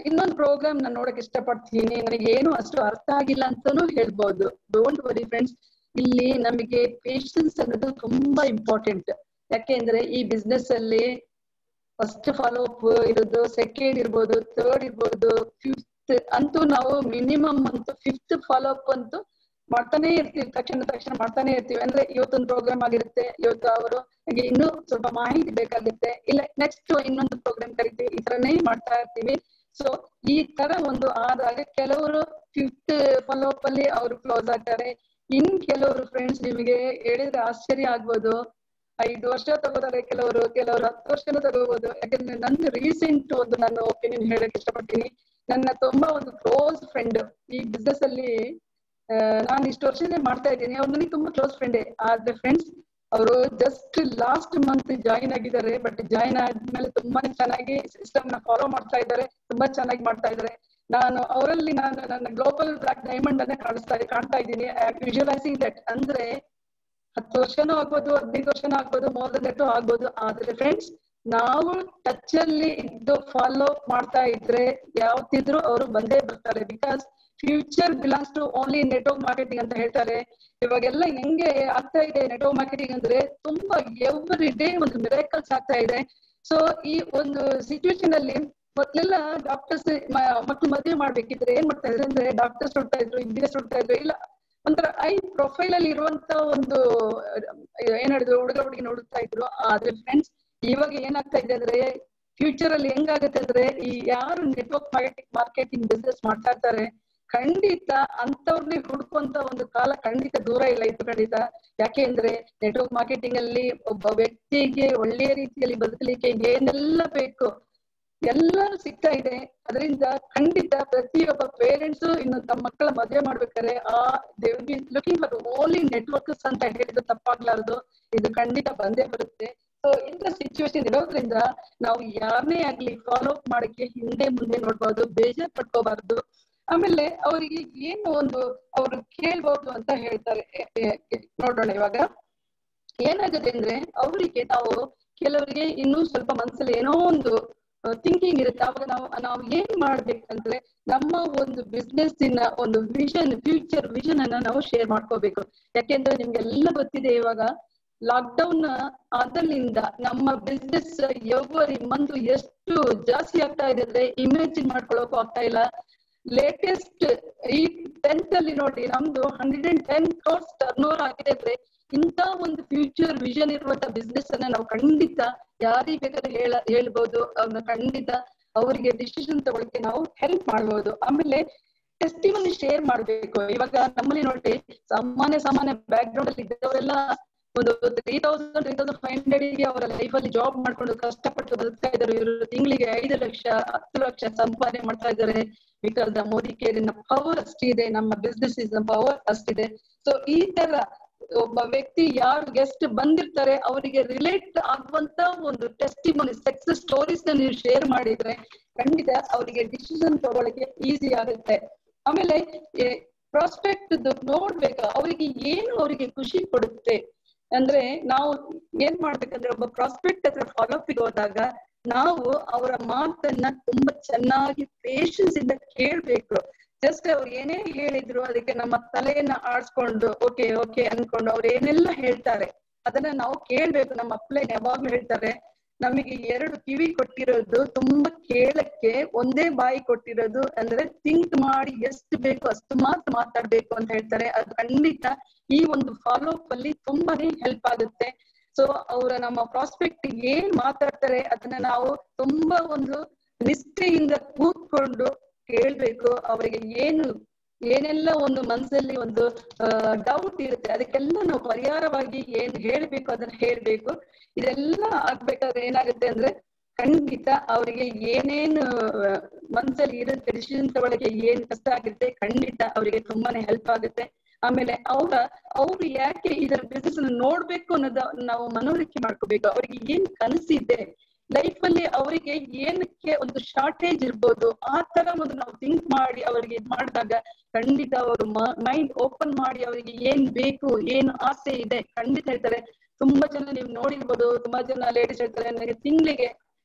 ಇನ್ನೊಂದು ಪ್ರೋಗ್ರಾಮ್ ನಾನು ನೋಡಕ್ ಇಷ್ಟಪಡ್ತೀನಿ, ನನಗೆ ಏನು ಅಷ್ಟು ಅರ್ಥ ಆಗಿಲ್ಲ ಅಂತಾನು ಹೇಳ್ಬೋದು. ಡೋಂಟ್ ವರಿ ಫ್ರೆಂಡ್ಸ್, ಇಲ್ಲಿ ನಮಗೆ ಪೇಷನ್ಸ್ ಅನ್ನೋದು ತುಂಬಾ ಇಂಪಾರ್ಟೆಂಟ್. ಯಾಕೆಂದ್ರೆ ಈ ಬಿಸ್ನೆಸ್ ಅಲ್ಲಿ ಫಸ್ಟ್ ಫಾಲೋ ಅಪ್ ಇರೋದು, ಸೆಕೆಂಡ್ ಇರ್ಬೋದು, ಥರ್ಡ್ ಇರ್ಬೋದು, ಫಿಫ್ತ್ ಅಂತೂ ನಾವು ಮಿನಿಮಮ್ ಅಂತೂ ಫಿಫ್ತ್ ಫಾಲೋ ಅಪ್ ಅಂತೂ ಮಾಡ್ತಾನೆ ಇರ್ತೀವಿ. ತಕ್ಷಣ ಮಾಡ್ತಾನೆ ಇರ್ತೀವಿ. ಅಂದ್ರೆ ಇವತ್ತೊಂದು ಪ್ರೋಗ್ರಾಮ್ ಆಗಿರುತ್ತೆ, ಇವತ್ತು ಅವರು ಇನ್ನೂ ಸ್ವಲ್ಪ ಮಾಹಿತಿ ಬೇಕಾಗುತ್ತೆ, ಇಲ್ಲ ನೆಕ್ಸ್ಟ್ ಇನ್ನೊಂದು ಪ್ರೋಗ್ರಾಮ್ ಕರಿತೀವಿ, ಈ ತರನೇ ಮಾಡ್ತಾ ಇರ್ತೀವಿ. ಸೊ ಈ ತರ ಒಂದು ಆದಾಗ ಕೆಲವರು ಫಿಫ್ತ್ ಫಾಲೋ ಅಪ್ ಅಲ್ಲಿ ಅವರು ಕ್ಲೋಸ್ ಆಗ್ತಾರೆ. ಇನ್ ಕೆಲವರು ಫ್ರೆಂಡ್ಸ್ ನಿಮಗೆ ಹೇಳಿದ್ರೆ ಆಶ್ಚರ್ಯ ಆಗ್ಬೋದು, 5 ವರ್ಷ ತಗೋತಾರೆ, ಕೆಲವರು 10 ವರ್ಷನೂ ತಗೋಬಹುದು. ಯಾಕಂದ್ರೆ ನಂದು ರೀಸೆಂಟ್ ಒಂದು ನಾನು ಒಪಿನಿಯನ್ ಹೇಳಕ್ ಇಷ್ಟಪಡ್ತೀನಿ. ನನ್ನ ತುಂಬಾ ಒಂದು ಕ್ಲೋಸ್ ಫ್ರೆಂಡ್ ಈ ಬಿಸ್ನೆಸ್ ಅಲ್ಲಿ ನಾನು ಇಷ್ಟು ವರ್ಷನೇ ಮಾಡ್ತಾ ಇದ್ದೀನಿ, ಅವ್ರು ನನಗೆ ತುಂಬಾ ಕ್ಲೋಸ್ ಫ್ರೆಂಡೇ. ಆದ್ರೆ ಫ್ರೆಂಡ್ಸ್, ಅವರು ಜಸ್ಟ್ ಲಾಸ್ಟ್ ಮಂತ್ ಜಾಯಿನ್ ಆಗಿದ್ದಾರೆ. ಬಟ್ ಜಾಯಿನ್ ಆದ್ಮೇಲೆ ತುಂಬಾನೇ ಚೆನ್ನಾಗಿ ಸಿಸ್ಟಮ್ ನ ಫಾಲೋ ಮಾಡ್ತಾ ಇದ್ದಾರೆ, ತುಂಬಾ ಚೆನ್ನಾಗಿ ಮಾಡ್ತಾ ಇದ್ದಾರೆ. ನಾನು ಅವರಲ್ಲಿ ನನ್ನ ಗ್ಲೋಬಲ್ ಬ್ಲಾಕ್ ಡೈಮಂಡ್ ಅನ್ನೇ ಕಾಣ್ತಾ ಇದ್ದೀನಿ. Visualising that. ಅಂದ್ರೆ 10 ವರ್ಷನೂ ಆಗ್ಬೋದು, 15 ವರ್ಷನೂ ಆಗ್ಬೋದು, ಮೋರ್ ದನ್ ದಟ್ ಆಗ್ಬೋದು. ಆದ್ರೆ ಫ್ರೆಂಡ್ಸ್, ನಾವು ಟಚ್ ಅಲ್ಲಿ ಇದ್ದು ಫಾಲೋ ಮಾಡ್ತಾ ಇದ್ರೆ ಯಾವತ್ತಿದ್ರು ಅವರು ಬಂದೇ ಬರ್ತಾರೆ. Because future belongs to only network marketing ಅಂತ ಹೇಳ್ತಾರೆ. ಇವಾಗೆಲ್ಲ ಹೆಂಗೆ ಆಗ್ತಾ ಇದೆ ನೆಟ್ವರ್ಕ್ ಮಾರ್ಕೆಟಿಂಗ್ ಅಂದ್ರೆ, ತುಂಬಾ ಎವ್ರಿ ಡೇ ಒಂದು ಮಿರಾಕಲ್ಸ್ ಆಗ್ತಾ ಇದೆ. ಸೊ ಈ ಒಂದು ಸಿಚುವೇಶನ್ ಅಲ್ಲಿ ಮೊದ್ಲೆಲ್ಲ ಡಾಕ್ಟರ್ಸ್ ಮಕ್ಳು ಮದುವೆ ಮಾಡ್ಬೇಕಿದ್ರೆ ಏನ್ ಮಾಡ್ತಾ ಇದ್ರು ಅಂದ್ರೆ, ಡಾಕ್ಟರ್ಸ್ ಹುಡ್ತಾ ಇದ್ರು, ಇಂಜಿನಿಯರ್ಸ್ ಹುಡ್ತಾ ಇದ್ರು, ಇಲ್ಲ ಒಂಥರ ಐ ಪ್ರೊಫೈಲ್ ಅಲ್ಲಿ ಇರುವಂತ ಒಂದು ಏನ್ ಹೇಳಿದ್ರು ಹುಡುಗ ಹುಡುಗಿ ನೋಡ್ತಾ ಇದ್ರು. ಆದ್ರೆ ಫ್ರೆಂಡ್ಸ್, ಇವಾಗ ಏನಾಗ್ತಾ ಇದೆ ಅಂದ್ರೆ, ಫ್ಯೂಚರ್ ಅಲ್ಲಿ ಹೆಂಗಾಗುತ್ತೆ ಅಂದ್ರೆ, ಈ ಯಾರು ನೆಟ್ವರ್ಕ್ ಮಾರ್ಕೆಟಿಂಗ್ ಬಿಸ್ನೆಸ್ ಮಾಡ್ತಾ ಇರ್ತಾರೆ, ಖಂಡಿತ ಅಂತವ್ರನ್ನೇ ಹುಡ್ಕುವಂತ ಒಂದು ಕಾಲ ಖಂಡಿತ ದೂರ ಇಲ್ಲ. ಇತ್ತು ಖಂಡಿತ. ಯಾಕೆ ಅಂದ್ರೆ ನೆಟ್ವರ್ಕ್ ಮಾರ್ಕೆಟಿಂಗ್ ಅಲ್ಲಿ ಒಬ್ಬ ವ್ಯಕ್ತಿಗೆ ಒಳ್ಳೆಯ ರೀತಿಯಲ್ಲಿ ಬದುಕಲಿಕ್ಕೆ ಏನೆಲ್ಲ ಬೇಕು ಎಲ್ಲರೂ ಸಿಗ್ತಾ ಇದೆ. ಅದರಿಂದ ಖಂಡಿತ ಪ್ರತಿಯೊಬ್ಬ ಪೇರೆಂಟ್ಸ್ ಇನ್ನು ತಮ್ಮ ಮಕ್ಕಳ ಮದುವೆ ಮಾಡ್ಬೇಕಾದ್ರೆ they will be looking for only networks ಅಂತ ಹೇಳಿದ್ರೆ ತಪ್ಪಾಗ್ಲಾರ್ದು. ಇದು ಖಂಡಿತ ಬಂದೇ ಬರುತ್ತೆ. ಸೊ ಇಂಥ ಸಿಚುವೇಶನ್ ಇರೋದ್ರಿಂದ ನಾವು ಯಾರನ್ನೇ ಆಗ್ಲಿ ಫಾಲೋ ಅಪ್ ಮಾಡಕ್ಕೆ ಹಿಂದೆ ಮುಂದೆ ನೋಡ್ಬೋದು, ಬೇಜಾರ್ ಪಡ್ಕೋಬಾರ್ದು. ಆಮೇಲೆ ಅವರಿಗೆ ಏನು ಒಂದು ಅವರು ಕೇಳ್ಬೋದು ಅಂತ ಹೇಳ್ತಾರೆ. ನೋಡೋಣ, ಇವಾಗ ಏನಾಗುತ್ತೆ ಅಂದ್ರೆ, ಅವರಿಗೆ ನಾವು ಕೆಲವರಿಗೆ ಇನ್ನೂ ಸ್ವಲ್ಪ ಮನಸ್ಸಲ್ಲಿ ಏನೋ ಒಂದು ಥಿಂಕಿಂಗ್ ಇರುತ್ತೆ. ಅವಾಗ ನಾವು ಏನ್ ಮಾಡ್ಬೇಕಂದ್ರೆ ನಮ್ಮ ಒಂದು ಬಿಸ್ನೆಸ್ ಒಂದು ವಿಷನ್, ಫ್ಯೂಚರ್ ವಿಷನ್ ಅನ್ನ ನಾವು ಶೇರ್ ಮಾಡ್ಕೋಬೇಕು. ಯಾಕೆಂದ್ರೆ ನಿಮ್ಗೆಲ್ಲ ಗೊತ್ತಿದೆ, ಇವಾಗ ಲಾಕ್ಡೌನ್ ಆದಲ್ಲಿಂದ ನಮ್ಮ ಬಿಸ್ನೆಸ್ ಎವರಿ ಮಂತ್ ಎಷ್ಟು ಜಾಸ್ತಿ ಆಗ್ತಾ ಇದೆ ಅಂದ್ರೆ ಇಮ್ಯಾಜಿನ್ ಮಾಡ್ಕೊಳ್ಳೋಕು ಆಗ್ತಾ ಇಲ್ಲ. ಲೇಟೆಸ್ಟ್ ಈ 10th ಅಲ್ಲಿ ನೋಡಿ, ನಮ್ದು 110 crores ಟರ್ನ್ಓವರ್ ಆಗಿದೆ ಅಂದ್ರೆ ಇಂತ ಒಂದು ಫ್ಯೂಚರ್ ವಿಷನ್ ಇರುವಂತ ಬಿಸ್ನೆಸ್ ಅನ್ನ ನಾವು ಖಂಡಿತ ಯಾರಿಗೆ ಬೇಕಾದ್ರೆ ಹೇಳ್ಬೋದು. ಅವ್ರನ್ನ ಖಂಡಿತ ಅವರಿಗೆ ಡಿಸಿಷನ್ ತಗೊಳಕ್ಕೆ ನಾವು ಹೆಲ್ಪ್ ಮಾಡ್ಬೋದು. ಆಮೇಲೆ ಟೆಸ್ಟಿಮನಿ ಶೇರ್ ಮಾಡ್ಬೇಕು. ಇವಾಗ ನಮ್ಮಲ್ಲಿ ನೋಡಿ, ಸಾಮಾನ್ಯ ಬ್ಯಾಕ್ ಗ್ರೌಂಡ್ ಅಲ್ಲಿ ಇದ್ದವರೆಲ್ಲ ಒಂದು 3,000-3,500 ಅವರ ಲೈಫ್ ಅಲ್ಲಿ ಜಾಬ್ ಮಾಡ್ಕೊಂಡು ಕಷ್ಟಪಟ್ಟು ಬದುಕ್ತಾ ಇದ್ದಾರೆ. ಇವರು ತಿಂಗಳಿಗೆ 5 ಲಕ್ಷ 10 ಲಕ್ಷ ಸಂಪಾದನೆ ಮಾಡ್ತಾ ಇದ್ದಾರೆ. ಬಿಕಾಸ್ ದ ಮೋದಿ ಕೇರಿನ ಪವರ್ ಅಷ್ಟಿದೆ, ನಮ್ಮ ಬಿಸ್ನೆಸ್ ಇಸ್ ಪವರ್ ಅಷ್ಟಿದೆ. ಸೊ ಈ ತರ ಒಬ್ಬ ವ್ಯಕ್ತಿ ಯಾರು ಗೆಸ್ಟ್ ಬಂದಿರ್ತಾರೆ ಅವರಿಗೆ ರಿಲೇಟ್ ಆಗುವಂತ ಒಂದು ಟೆಸ್ಟಿಮನಿ, ಸಕ್ಸಸ್ ಸ್ಟೋರೀಸ್ ನ ನೀವು ಶೇರ್ ಮಾಡಿದ್ರೆ ಖಂಡಿತ ಅವರಿಗೆ ಡಿಸಿಷನ್ ತಗೊಳ್ಳಕ್ಕೆ ಈಸಿ ಆಗುತ್ತೆ. ಆಮೇಲೆ ಪ್ರಾಸ್ಪೆಕ್ಟ್ ನೋಡ್ಬೇಕು, ಅವರಿಗೆ ಖುಷಿ ಕೊಡುತ್ತೆ ಅಂದ್ರೆ ನಾವು ಏನ್ ಮಾಡ್ಬೇಕಂದ್ರೆ, ಒಬ್ಬ ಪ್ರಾಸ್ಪೆಕ್ಟ್ ಹತ್ರ ಫಾಲೋಅಪ್ ಹೋದಾಗ ನಾವು ಅವರ ಮಾತನ್ನ ತುಂಬಾ ಚೆನ್ನಾಗಿ ಪೇಷನ್ಸ್ ಇಂದ ಕೇಳ್ಬೇಕು. ಜಸ್ಟ್ ಅವ್ರು ಏನೇ ಹೇಳಿದ್ರು ಅದಕ್ಕೆ ನಮ್ಮ ತಲೆಯನ್ನ ಆಡ್ಸ್ಕೊಂಡು ಓಕೆ ಓಕೆ ಅನ್ಕೊಂಡು ಅವ್ರು ಏನೆಲ್ಲ ಹೇಳ್ತಾರೆ ಅದನ್ನ ನಾವು ಕೇಳ್ಬೇಕು. ನಮ್ಮ ಅಪ್ಲೈನ್ ಯಾವಾಗ್ಲೂ ಹೇಳ್ತಾರೆ, ನಮಗೆ 2 ಕಿವಿ ಕೊಟ್ಟಿರೋದು ತುಂಬಾ ಕೇಳಕ್ಕೆ, ಒಂದೇ ಬಾಯಿ ಕೊಟ್ಟಿರೋದು ಅಂದ್ರೆ ಥಿಂಕ್ ಮಾಡಿ ಎಷ್ಟು ಬೇಕು ಅಷ್ಟು ಮಾತ್ರ ಮಾತಾಡ್ಬೇಕು ಅಂತ ಹೇಳ್ತಾರೆ. ಅದು ಖಂಡಿತ ಈ ಒಂದು ಫಾಲೋ ಅಪ್ ಅಲ್ಲಿ ತುಂಬಾನೇ ಹೆಲ್ಪ್ ಆಗುತ್ತೆ. ಸೊ ನಮ್ಮ ಪ್ರಾಸ್ಪೆಕ್ಟ್ ಏನ್ ಮಾತಾಡ್ತಾರೆ ಅದನ್ನ ನಾವು ತುಂಬಾ ಒಂದು ನಿಷ್ಠೆಯಿಂದ ಕೂತ್ಕೊಂಡು ಕೇಳ್ಬೇಕು. ಅವರಿಗೆ ಏನೆಲ್ಲ ಒಂದು ಮನಸ್ಸಲ್ಲಿ ಒಂದು ಡೌಟ್ ಇರುತ್ತೆ ಅದಕ್ಕೆಲ್ಲ ನಾವು ಪರಿಹಾರವಾಗಿ ಏನ್ ಹೇಳ್ಬೇಕು ಅದನ್ನ ಹೇಳ್ಬೇಕು. ಇದೆಲ್ಲ ಆಗ್ಬೇಕಾದ್ರೆ ಏನಾಗುತ್ತೆ ಅಂದ್ರೆ ಖಂಡಿತ ಅವರಿಗೆ ಏನೇನು ಮನಸ್ಸಲ್ಲಿ ಇರುತ್ತೆ, ಡಿಸಿಷನ್ ತಗೊಳ್ಳಕ್ಕೆ ಏನ್ ಕಷ್ಟ ಆಗುತ್ತೆ, ಖಂಡಿತ ಅವರಿಗೆ ತುಂಬಾನೇ ಹೆಲ್ಪ್ ಆಗುತ್ತೆ. ಆಮೇಲೆ ಅವ್ರು ಯಾಕೆ ಇದರ ಬಿಸ್ನೆಸ್ ನೋಡ್ಬೇಕು ಅನ್ನೋದ ನಾವು ಮನವರಿಕೆ ಮಾಡ್ಕೋಬೇಕು. ಅವರಿಗೆ ಏನ್ ಕನಸಿದೆ ಲೈಫ್ ಅಲ್ಲಿ, ಅವರಿಗೆ ಏನಕ್ಕೆ ಒಂದು ಶಾರ್ಟೇಜ್ ಇರ್ಬೋದು, ಆ ತರ ಒಂದು ನಾವು ಥಿಂಕ್ ಮಾಡಿ ಅವರಿಗೆ ಮಾಡಿದಾಗ ಖಂಡಿತ ಅವರು ಮೈಂಡ್ ಓಪನ್ ಮಾಡಿ ಅವರಿಗೆ ಏನ್ ಬೇಕು, ಏನ್ ಆಸೆ ಇದೆ ಖಂಡಿತ ಹೇಳ್ತಾರೆ. ತುಂಬಾ ಜನ ನೀವು ನೋಡಿರ್ಬೋದು, ತುಂಬಾ ಜನ ಲೇಡೀಸ್ ಹೇಳ್ತಾರೆ ನನಗೆ ತಿಂಗಳಿಗೆ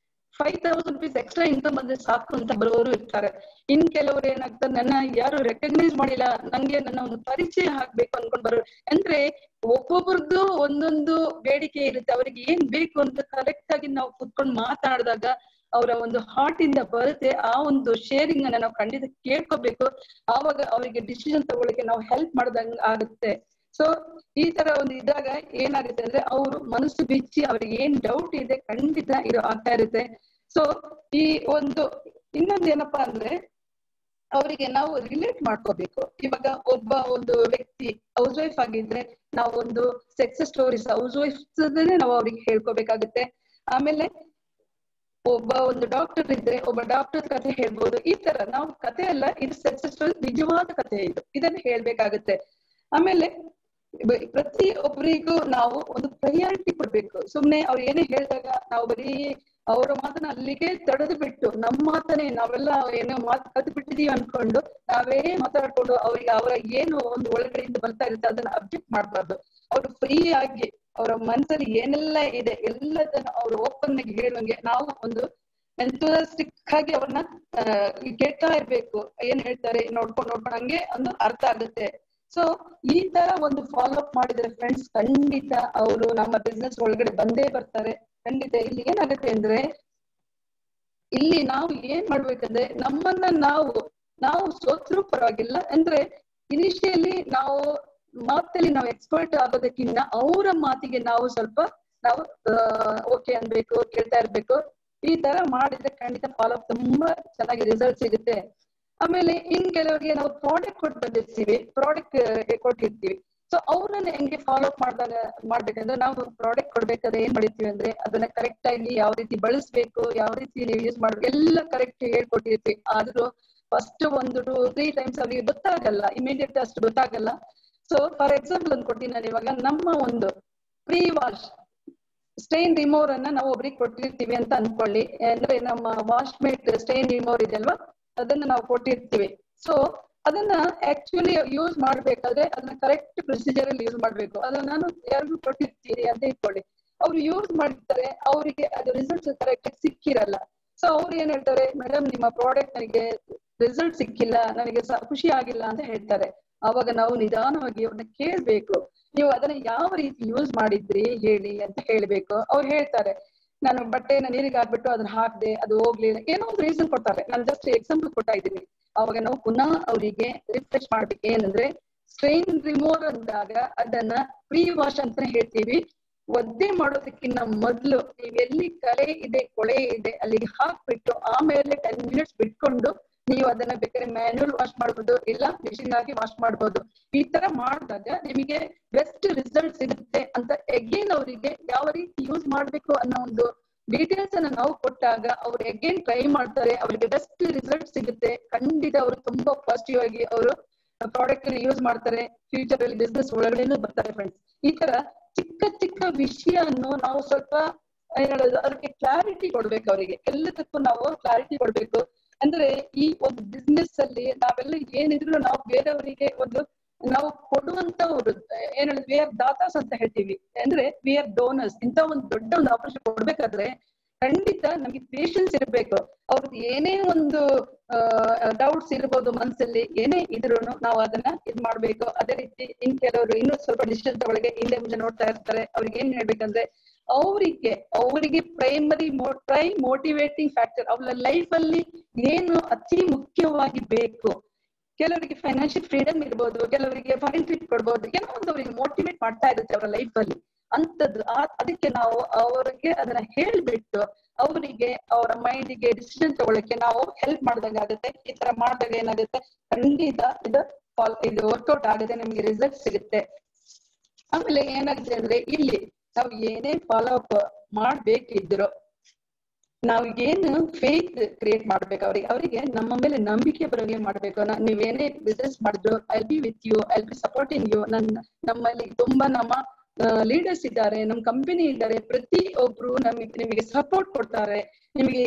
5,000 rupees ಎಕ್ಸ್ಟ್ರಾ ಇನ್ಕಮ್ ಬಂದ್ರೆ ಸಾಕು ಅಂತ ಬರೋರು ಇರ್ತಾರೆ. ಇನ್ ಕೆಲವರು ಏನಾಗ್ತಾರೆ, ನನ್ನ ಯಾರು ರೆಕಗ್ನೈಸ್ ಮಾಡಿಲ್ಲ, ನಂಗೆ ನನ್ನ ಒಂದು ಪರಿಚಯ ಆಗ್ಬೇಕು ಅನ್ಕೊಂಡ್ ಬರೋರು. ಅಂದ್ರೆ ಒಬ್ಬೊಬ್ರದ್ದು ಒಂದೊಂದು ಬೇಡಿಕೆ ಇರುತ್ತೆ, ಅವ್ರಿಗೆ ಏನ್ ಬೇಕು ಅಂತ ಕರೆಕ್ಟ್ ಆಗಿ ನಾವು ಕುತ್ಕೊಂಡು ಮಾತಾಡಿದಾಗ ಅವರ ಒಂದು ಹಾರ್ಟ್ ಇಂದ ಬರುತ್ತೆ. ಆ ಒಂದು ಶೇರಿಂಗ್ ಅನ್ನ ನಾವು ಖಂಡಿತ ಕೇಳ್ಕೋಬೇಕು. ಆವಾಗ ಅವರಿಗೆ ಡಿಸಿಷನ್ ತಗೊಳ್ಳಕ್ಕೆ ನಾವು ಹೆಲ್ಪ್ ಮಾಡ್ದಂಗ ಆಗುತ್ತೆ. ಸೊ ಈ ತರ ಒಂದು ಇದ್ದಾಗ ಏನಾಗುತ್ತೆ ಅಂದ್ರೆ ಅವರು ಮನಸ್ಸು ಬಿಚ್ಚಿ ಅವ್ರಿಗೆ ಏನ್ ಡೌಟ್ ಇದೆ ಖಂಡಿತ ಇದು ಆಗ್ತಾ ಇರುತ್ತೆ. ಸೊ ಈ ಒಂದು ಇನ್ನೊಂದು ಏನಪ್ಪಾ ಅಂದ್ರೆ ಅವರಿಗೆ ನಾವು ರಿಲೇಟ್ ಮಾಡ್ಕೋಬೇಕು. ಇವಾಗ ಒಂದು ವ್ಯಕ್ತಿ ಹೌಸ್ ವೈಫ್ ಆಗಿದ್ರೆ ನಾವು ಒಂದು ಸಕ್ಸಸ್ ಸ್ಟೋರೀಸ್ ಹೌಸ್ ವೈಫ್ ನಾವು ಅವ್ರಿಗೆ ಹೇಳ್ಕೋಬೇಕಾಗುತ್ತೆ. ಆಮೇಲೆ ಒಂದು ಡಾಕ್ಟರ್ ಇದ್ರೆ ಒಬ್ಬ ಡಾಕ್ಟರ್ ಕಥೆ ಹೇಳ್ಬೋದು. ಈ ತರ ನಾವು ಕಥೆ ಅಲ್ಲ, ಇದು ಸಕ್ಸಸ್ ಸ್ಟೋರಿ, ನಿಜವಾದ ಕಥೆ ಇದನ್ನ ಹೇಳ್ಬೇಕಾಗುತ್ತೆ. ಆಮೇಲೆ ಪ್ರತಿಯೊಬ್ಬರಿಗೂ ನಾವು ಒಂದು ಪ್ರಯಾರಿಟಿ ಕೊಡ್ಬೇಕು. ಸುಮ್ನೆ ಅವ್ರು ಏನೇ ಹೇಳಿದಾಗ ನಾವು ಬರೀ ಅವರ ಮಾತನ್ನ ಅಲ್ಲಿಗೆ ತಡೆದು ಬಿಟ್ಟು ನಮ್ಮ ಮಾತನ್ನೇ ನಾವೆಲ್ಲ ಏನೋ ಮಾತು ಕದ್ದು ಬಿಟ್ಟಿದೀವಿ ಅನ್ಕೊಂಡು ನಾವೇ ಮಾತಾಡ್ಕೊಂಡು ಅವ್ರಿಗೆ ಅವರ ಏನು ಒಂದು ಒಳಗಡೆಯಿಂದ ಬರ್ತಾ ಇರುತ್ತೆ ಅದನ್ನ ಅಬ್ಜೆಕ್ಟ್ ಮಾಡ್ಬಾರ್ದು. ಅವ್ರು ಫ್ರೀ ಆಗಿ ಅವರ ಮನಸ್ಸಲ್ಲಿ ಏನೆಲ್ಲ ಇದೆ ಎಲ್ಲದನ್ನ ಅವ್ರು ಓಪನ್ ಆಗಿ ಹೇಳುವಂಗೆ ನಾವು ಒಂದು ಎಂಥೂಸಿಯಾಸ್ಟಿಕ್ ಆಗಿ ಅವ್ರನ್ನ ಕೇಳ್ತಾ ಇರ್ಬೇಕು. ಏನ್ ಹೇಳ್ತಾರೆ ನೋಡ್ಕೊಂಡು ಹಂಗೆ ಒಂದು ಅರ್ಥ ಆಗುತ್ತೆ. ಸೊ ಈ ತರ ಒಂದು ಫಾಲೋ ಅಪ್ ಮಾಡಿದ್ರೆ ಫ್ರೆಂಡ್ಸ್ ಖಂಡಿತ ಅವರು ನಮ್ಮ ಬಿಸ್ನೆಸ್ ಒಳಗಡೆ ಬಂದೇ ಬರ್ತಾರೆ. ಖಂಡಿತ ಇಲ್ಲಿ ಏನಾಗುತ್ತೆ ಅಂದ್ರೆ ಇಲ್ಲಿ ನಾವು ಏನ್ ಮಾಡ್ಬೇಕಂದ್ರೆ ನಮ್ಮನ್ನ ನಾವು ಸೋತ್ರೂ ಪರವಾಗಿಲ್ಲ. ಅಂದ್ರೆ ಇನಿಷಿಯಲಿ ನಾವು ಮಾತಲ್ಲಿ ನಾವು ಎಕ್ಸ್ಪರ್ಟ್ ಆಗೋದಕ್ಕಿಂತ ಅವರ ಮಾತಿಗೆ ನಾವು ಸ್ವಲ್ಪ ಓಕೆ ಅನ್ಬೇಕು, ಕೇಳ್ತಾ ಇರ್ಬೇಕು. ಈ ತರ ಮಾಡಿದ್ರೆ ಖಂಡಿತ ಫಾಲೋ ಅಪ್ ತುಂಬಾ ಚೆನ್ನಾಗಿ ರಿಸಲ್ಟ್ ಸಿಗುತ್ತೆ. ಆಮೇಲೆ ಇನ್ ಕೆಲವರಿಗೆ ನಾವು ಪ್ರಾಡಕ್ಟ್ ಕೊಟ್ಟಿರ್ತೀವಿ. ಸೊ ಅವ್ರನ್ನ ಹೆಂಗೆ ಫಾಲೋ ಅಪ್ ಮಾಡ್ಬೇಕಂದ್ರೆ ನಾವು ಪ್ರಾಡಕ್ಟ್ ಕೊಡ್ಬೇಕಾದ್ರೆ ಏನ್ ಮಾಡಿರ್ತೀವಿ ಅಂದ್ರೆ ಅದನ್ನ ಕರೆಕ್ಟ್ ಆಗಿ ಯಾವ ರೀತಿ ಬಳಸ್ಬೇಕು, ಯಾವ ರೀತಿ ನೀವು ಯೂಸ್ ಮಾಡ್ಬೇಕು ಎಲ್ಲ ಕರೆಕ್ಟ್ ಹೇಳ್ಕೊಟ್ಟಿರ್ತೀವಿ. ಆದ್ರೂ ಫಸ್ಟ್ 1-2-3 ಟೈಮ್ಸ್ ಅವ್ರಿಗೆ ಗೊತ್ತಾಗಲ್ಲ, ಇಮಿಡಿಯೇಟ್ ಅಷ್ಟು ಗೊತ್ತಾಗಲ್ಲ. ಸೊ ಫಾರ್ ಎಕ್ಸಾಂಪಲ್ ಒಂದು ಕೊಡ್ತೀನಿ ನಾನು. ಇವಾಗ ನಮ್ಮ ಒಂದು ಪ್ರೀ ವಾಶ್ ಸ್ಟೈನ್ ರಿಮೂವರ್ ಅನ್ನ ನಾವು ಒಬ್ರಿಗೆ ಕೊಟ್ಟಿರ್ತೀವಿ ಅಂತ ಅನ್ಕೊಳ್ಳಿ. ಅಂದ್ರೆ ನಮ್ಮ ವಾಶ್ ಮೇಟ್ ಸ್ಟೈನ್ ರಿಮೂವರ್ ಇದೆ ಅಲ್ವಾ, ಅದನ್ನ ನಾವು ಕೊಟ್ಟಿರ್ತೀವಿ. ಸೊ ಅದನ್ನ ಆಕ್ಚುಲಿ ಯೂಸ್ ಮಾಡ್ಬೇಕಾದ್ರೆ ಅದನ್ನ ಕರೆಕ್ಟ್ ಪ್ರೊಸೀಜರ್ ಅಲ್ಲಿ ಯೂಸ್ ಮಾಡ್ಬೇಕು. ಅದನ್ನ ನಾನು ಯಾರಿಗೂ ಕೊಟ್ಟಿರ್ತೀನಿ ಅಂತ ಇಟ್ಕೊಳ್ಳಿ, ಅವ್ರು ಯೂಸ್ ಮಾಡಿರ್ತಾರೆ, ಅವರಿಗೆ ಅದು ರಿಸಲ್ಟ್ಸ್ ಕರೆಕ್ಟ್ ಆಗಿ ಸಿಕ್ಕಿರಲ್ಲ. ಸೊ ಅವ್ರು ಏನ್ ಹೇಳ್ತಾರೆ, ಮೇಡಮ್ ನಿಮ್ಮ ಪ್ರಾಡಕ್ಟ್ ನನಗೆ ರಿಸಲ್ಟ್ ಸಿಕ್ಕಿಲ್ಲ, ನನಗೆ ಖುಷಿ ಆಗಿಲ್ಲ ಅಂತ ಹೇಳ್ತಾರೆ. ಅವಾಗ ನಾವು ನಿಧಾನವಾಗಿ ಅವ್ರನ್ನ ಕೇಳ್ಬೇಕು, ನೀವು ಅದನ್ನ ಯಾವ ರೀತಿ ಯೂಸ್ ಮಾಡಿದ್ರಿ ಹೇಳಿ ಅಂತ ಹೇಳ್ಬೇಕು. ಅವ್ರು ಹೇಳ್ತಾರೆ, ನಾನು ಬಟ್ಟೆನ ನೀರಿಗೆ ಹಾಕ್ಬಿಟ್ಟು ಅದನ್ನ ಹಾಕ್ದೆ, ಅದು ಹೋಗ್ಲಿಲ್ಲ, ಏನೋ ಒಂದು ರೀಸನ್ ಕೊಡ್ತಾರೆ. ನಾನು ಜಸ್ಟ್ ಎಕ್ಸಾಂಪಲ್ ಕೊಡ್ತಾ ಇದ್ದೀನಿ. ಅವಾಗ ನಾವು ಪುನಃ ಅವರಿಗೆ ರಿಫ್ರೆಶ್ ಮಾಡ್ಬೇಕು. ಏನಂದ್ರೆ ಸ್ಟ್ರೈನ್ ರಿಮೂವರ್ ಅಂದಾಗ ಅದನ್ನ ಪ್ರೀ ವಾಶ್ ಅಂತ ಹೇಳ್ತೀವಿ. ಒದ್ದೆ ಮಾಡೋದಕ್ಕಿಂತ ಮೊದ್ಲು ನೀವ್ ಎಲ್ಲಿ ಕಲೆ ಇದೆ, ಕೊಳೆ ಇದೆ ಅಲ್ಲಿಗೆ ಹಾಕ್ಬಿಟ್ಟು ಆಮೇಲೆ 10 minutes ಬಿಟ್ಕೊಂಡು ನೀವು ಅದನ್ನ ಬೇಕಾದ್ರೆ ಮ್ಯಾನ್ಯುಯಲ್ ವಾಶ್ ಮಾಡ್ಬೋದು, ಇಲ್ಲ ಮಿಷಿನ್ ಆಗಿ ವಾಶ್ ಮಾಡ್ಬೋದು. ಈ ತರ ಮಾಡಿದಾಗ ನಿಮಗೆ ಬೆಸ್ಟ್ ರಿಸಲ್ಟ್ ಸಿಗುತ್ತೆ ಅಂತ ಅಗೇನ್ ಅವರಿಗೆ ಯಾವ ರೀತಿ ಯೂಸ್ ಮಾಡ್ಬೇಕು ಅನ್ನೋ ಒಂದು ಡೀಟೇಲ್ಸ್ ಅನ್ನ ನಾವು ಕೊಟ್ಟಾಗ ಅವ್ರು ಅಗೇನ್ ಟ್ರೈ ಮಾಡ್ತಾರೆ, ಅವ್ರಿಗೆ ಬೆಸ್ಟ್ ರಿಸಲ್ಟ್ ಸಿಗುತ್ತೆ. ಖಂಡಿತ ಅವರು ತುಂಬಾ ಪಾಸಿಟಿವ್ ಆಗಿ ಅವರು ಪ್ರಾಡಕ್ಟ್ ಯೂಸ್ ಮಾಡ್ತಾರೆ, ಫ್ಯೂಚರ್ ಅಲ್ಲಿ ಬಿಸ್ನೆಸ್ ಒಳಗಡೆನೂ ಬರ್ತಾರೆ. ಫ್ರೆಂಡ್ಸ್, ಈ ತರ ಚಿಕ್ಕ ಚಿಕ್ಕ ವಿಷಯನ್ನು ನಾವು ಸ್ವಲ್ಪ ಹೇಳೋದು, ಅದಕ್ಕೆ ಕ್ಲಾರಿಟಿ ಕೊಡ್ಬೇಕು. ಅವರಿಗೆ ಎಲ್ಲದಕ್ಕೂ ನಾವು ಕ್ಲಾರಿಟಿ ಕೊಡ್ಬೇಕು. ಅಂದ್ರೆ ಈ ಒಂದು ಬಿಸ್ನೆಸ್ ಅಲ್ಲಿ ನಾವೆಲ್ಲ ಏನಿದ್ರು ನಾವು ಬೇರೆಯವರಿಗೆ ನಾವು ಕೊಡುವಂತವ್ರು ಏನ್ ಹೇಳಿದ್ವಿ, ವಿ ಆರ್ ದಾತಾಸ್ ಅಂತ ಹೇಳ್ತೀವಿ. ಅಂದ್ರೆ ವಿ ಆರ್ ಡೋನರ್ಸ್. ಇಂತ ಒಂದು ದೊಡ್ಡ ಒಂದು ಆಪರೇಷನ್ ಕೊಡ್ಬೇಕಾದ್ರೆ ಖಂಡಿತ ನಮ್ಗೆ ಪೇಷನ್ಸ್ ಇರ್ಬೇಕು. ಅವ್ರದ್ದು ಏನೇ ಒಂದು ಡೌಟ್ಸ್ ಇರ್ಬೋದು ಮನಸ್ಸಲ್ಲಿ, ಏನೇ ಇದ್ರು ನಾವು ಅದನ್ನ ಇದ್ ಮಾಡ್ಬೇಕು. ಅದೇ ರೀತಿ ಕೆಲವರು ಇನ್ನೂ ಸ್ವಲ್ಪ ಡಿಸ್ಟೆನ್ಸ್ ಒಳಗೆ ಹಿಂದೆ ಮುಂದೆ ನೋಡ್ತಾ ಇರ್ತಾರೆ. ಅವ್ರಿಗೆ ಏನ್ ಹೇಳ್ಬೇಕಂದ್ರೆ, ಅವರಿಗೆ ಪ್ರೈಮರಿ ಮೋಟಿವೇಟಿಂಗ್ ಫ್ಯಾಕ್ಟರ್ ಅವರ ಲೈಫ್ ಅಲ್ಲಿ ಏನು ಅತಿ ಮುಖ್ಯವಾಗಿ ಬೇಕು. ಕೆಲವರಿಗೆ ಫೈನಾನ್ಷಿಯಲ್ ಫ್ರೀಡಮ್ ಇರ್ಬೋದು, ಕೆಲವರಿಗೆ ಫಾರಿನ್ ಟ್ರಿಪ್ ಕೊಡ್ಬೋದು, ಏನೋ ಒಂದು ಅವರಿಗೆ ಮೋಟಿವೇಟ್ ಮಾಡ್ತಾ ಇರುತ್ತೆ ಅವರ ಲೈಫ್ ಅಲ್ಲಿ ಅಂತದ್ದು. ಅದಕ್ಕೆ ನಾವು ಅವರಿಗೆ ಅದನ್ನ ಹೇಳ್ಬಿಟ್ಟು ಅವರಿಗೆ ಅವರ ಮೈಂಡಿಗೆ ಡಿಸಿಷನ್ ತಗೊಳಕ್ಕೆ ನಾವು ಹೆಲ್ಪ್ ಮಾಡ್ದಂಗ ಆಗುತ್ತೆ. ಈ ತರ ಮಾಡಿದಾಗ ಏನಾಗುತ್ತೆ, ಖಂಡಿತ ಇದು ವರ್ಕೌಟ್ ಆಗುತ್ತೆ, ನಮ್ಗೆ ರಿಸಲ್ಟ್ ಸಿಗುತ್ತೆ. ಆಮೇಲೆ ಏನಾಗುತ್ತೆ ಅಂದ್ರೆ, ಇಲ್ಲಿ ನಾವು ಏನೇ ಫಾಲೋ ಅಪ್ ಮಾಡ್ಬೇಕಿದ್ರು ನಾವು ಏನು ಫೇತ್ ಕ್ರಿಯೇಟ್ ಮಾಡ್ಬೇಕು. ಅವರಿಗೆ ನಮ್ಮ ಮೇಲೆ ನಂಬಿಕೆ ಬರೋಗೆ ಮಾಡ್ಬೇಕು. ನೀವೇನೇ ಬಿಸ್ನೆಸ್ ಮಾಡಿದ್ರು, I be with you, I be supporting you. ನಮ್ಮಲ್ಲಿ ತುಂಬಾ ನಮ್ಮ ಲೀಡರ್ಸ್ ಇದ್ದಾರೆ, ನಮ್ ಕಂಪನಿ ಇದ್ದಾರೆ, ಪ್ರತಿಯೊಬ್ರು ನಿಮಗೆ ಸಪೋರ್ಟ್ ಕೊಡ್ತಾರೆ. ನಿಮಗೆ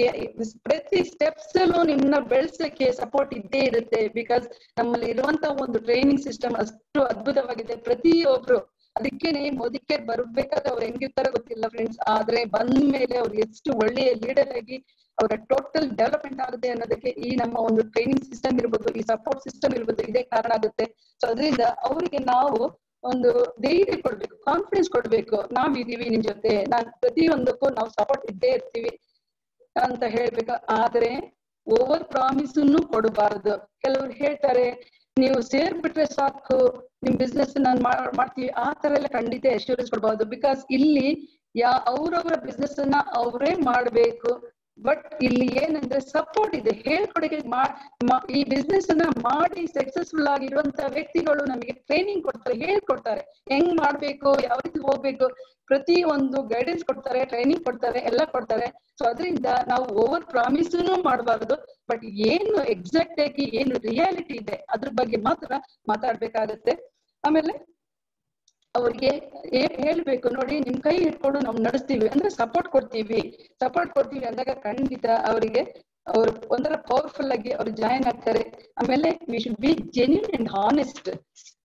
ಪ್ರತಿ ಸ್ಟೆಪ್ಸ್ ಅಲ್ಲೂ ನಿಮ್ನ ಬೆಳೆಸಕ್ಕೆ ಸಪೋರ್ಟ್ ಇದ್ದೇ ಇರುತ್ತೆ. ಬಿಕಾಸ್ ನಮ್ಮಲ್ಲಿ ಇರುವಂತ ಒಂದು ಟ್ರೈನಿಂಗ್ ಸಿಸ್ಟಮ್ ಅಷ್ಟು ಅದ್ಭುತವಾಗಿದೆ. ಪ್ರತಿಯೊಬ್ರು ಅದಕ್ಕೇನೆ ಮೋದಿಗೆ ಬರ್ಬೇಕಾದ್ರೆ ಅವ್ರು ಹೆಂಗಿರ್ತಾರೋ ಗೊತ್ತಿಲ್ಲ ಫ್ರೆಂಡ್ಸ್, ಆದ್ರೆ ಬಂದ ಮೇಲೆ ಅವ್ರು ಎಷ್ಟು ಒಳ್ಳೆಯ ಲೀಡರ್ ಆಗಿ ಅವರ ಟೋಟಲ್ ಡೆವಲಪ್ಮೆಂಟ್ ಆಗುತ್ತೆ ಅನ್ನೋದಕ್ಕೆ ಈ ನಮ್ಮ ಒಂದು ಟ್ರೈನಿಂಗ್ ಸಿಸ್ಟಮ್ ಇರ್ಬೋದು, ಈ ಸಪೋರ್ಟ್ ಸಿಸ್ಟಮ್ ಇರ್ಬೋದು, ಇದೇ ಕಾರಣ ಆಗುತ್ತೆ. ಸೊ ಅದರಿಂದ ಅವರಿಗೆ ನಾವು ಒಂದು ಧೈರ್ಯ ಕೊಡ್ಬೇಕು, ಕಾನ್ಫಿಡೆನ್ಸ್ ಕೊಡ್ಬೇಕು. ನಾವಿದೀವಿ ನಿಮ್ ಜೊತೆ, ಪ್ರತಿಯೊಂದಕ್ಕೂ ನಾವು ಸಪೋರ್ಟ್ ಇದ್ದೇ ಇರ್ತೀವಿ ಅಂತ ಹೇಳ್ಬೇಕು. ಆದ್ರೆ ಓವರ್ ಪ್ರಾಮಿಸನ್ನು ಕೊಡಬಾರದು. ಕೆಲವರು ಹೇಳ್ತಾರೆ, ನೀವು ಸೇರ್ಬಿಟ್ರೆ ಸಾಕು ನಿಮ್ ಬಿಸ್ನೆಸ್ ನಾನು ಮಾಡ್ತೀವಿ, ಆ ತರ ಎಲ್ಲ ಖಂಡಿತ ಅಶ್ಯೂರೆನ್ಸ್ ಕೊಡಬಹುದು. ಬಿಕಾಸ್ ಇಲ್ಲಿ ಅವ್ರವರ ಬಿಸ್ನೆಸ್ ಅನ್ನ ಅವರೇ ಮಾಡ್ಬೇಕು. ಬಟ್ ಇಲ್ಲಿ ಏನಂದ್ರೆ ಸಪೋರ್ಟ್ ಇದೆ, ಹೇಳ್ಕೊಡಕ್ಕೆ ಈ ಬಿಸ್ನೆಸ್ ಅನ್ನ ಮಾಡಿ ಸಕ್ಸಸ್ಫುಲ್ ಆಗಿರುವಂತ ವ್ಯಕ್ತಿಗಳು ನಮಗೆ ಟ್ರೈನಿಂಗ್ ಕೊಡ್ತಾರೆ, ಹೇಳ್ಕೊಡ್ತಾರೆ ಹೆಂಗ್ ಮಾಡ್ಬೇಕು, ಯಾವ ರೀತಿ ಹೋಗ್ಬೇಕು, ಪ್ರತಿ ಒಂದು ಗೈಡೆನ್ಸ್ ಕೊಡ್ತಾರೆ, ಟ್ರೈನಿಂಗ್ ಕೊಡ್ತಾರೆ, ಎಲ್ಲ ಕೊಡ್ತಾರೆ. ಸೊ ಅದರಿಂದ ನಾವು ಓವರ್ ಪ್ರಾಮಿಸನ್ನು ಮಾಡಬಾರದು. ಬಟ್ ಏನು ಎಕ್ಸಾಕ್ಟ್ ಆಗಿ ಏನು ರಿಯಾಲಿಟಿ ಇದೆ ಅದ್ರ ಬಗ್ಗೆ ಮಾತ್ರ ಮಾತಾಡ್ಬೇಕಾಗತ್ತೆ. ಆಮೇಲೆ ಅವ್ರಿಗೆ ಹೇಳ್ಬೇಕು, ನೋಡಿ ನಿಮ್ ಕೈ ಹಿಡ್ಕೊಂಡು ನಾವು ನಡೆಸ್ತೀವಿ ಅಂದ್ರೆ ಸಪೋರ್ಟ್ ಕೊಡ್ತೀವಿ ಅಂದಾಗ ಖಂಡಿತ ಅವರಿಗೆ ಅವ್ರು ಒಂಥರ ಪವರ್ಫುಲ್ ಆಗಿ ಅವ್ರು ಜಾಯಿನ್ ಆಗ್ತಾರೆ. ಆಮೇಲೆ V should be genuine and honest.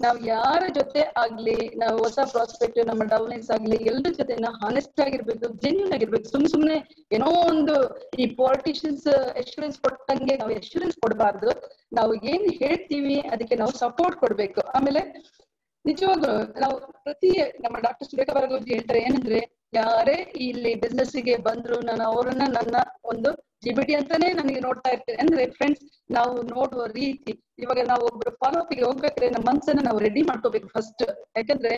ನಾವು ಯಾರ ಜೊತೆ ಆಗ್ಲಿ, ನಾವು ಹೊಸ ಪ್ರಾಸ್ಪೆಕ್ಟ್, ನಮ್ಮ ಡೌನ್ಲೈನ್ಸ್ ಆಗ್ಲಿ, ಎಲ್ಲರ ಜೊತೆ ನಾವು ಹಾನೆಸ್ಟ್ ಆಗಿರ್ಬೇಕು, ಜೆನ್ಯೂನ್ ಆಗಿರ್ಬೇಕು. ಸುಮ್ನೆ ಏನೋ ಒಂದು ಈ ಪೊಲಿಟಿಷಿಯನ್ಸ್ ಎಶ್ಯೂರೆನ್ಸ್ ಕೊಟ್ಟಂಗೆ ನಾವು ಎಶ್ಯೂರೆನ್ಸ್ ಕೊಡಬಾರ್ದು. ನಾವು ಏನ್ ಹೇಳ್ತೀವಿ ಅದಕ್ಕೆ ನಾವು ಸಪೋರ್ಟ್ ಕೊಡ್ಬೇಕು. ಆಮೇಲೆ ನಿಜವಾಗ್ಲು ನಾವು ನಮ್ಮ ಡಾಕ್ಟರ್ ಸುರೇಖಾ ಭಾರ್ಗವಜಿ ಹೇಳ್ತಾರೆ, ಏನಂದ್ರೆ ಯಾರೇ ಇಲ್ಲಿ ಬಿಸ್ನೆಸ್ ಗೆ ಬಂದ್ರು ನಾನು ಅವರನ್ನ ನನ್ನ ಒಂದು ಜಿಬಿಟಿ ಅಂತಾನೆ ನನಗೆ ನೋಡ್ತಾ ಇರ್ತೇನೆ. ಅಂದ್ರೆ ಫ್ರೆಂಡ್ಸ್, ನಾವು ನೋಡುವ ರೀತಿ, ಇವಾಗ ನಾವು ಒಬ್ರು ಫಾಲೋ ಅಪ್ ಗೆ ಹೋಗ್ಬೇಕಾದ್ರೆ ನಮ್ಮ ಮನ್ಸನ್ನ ನಾವು ರೆಡಿ ಮಾಡ್ಕೋಬೇಕು ಫಸ್ಟ್. ಯಾಕಂದ್ರೆ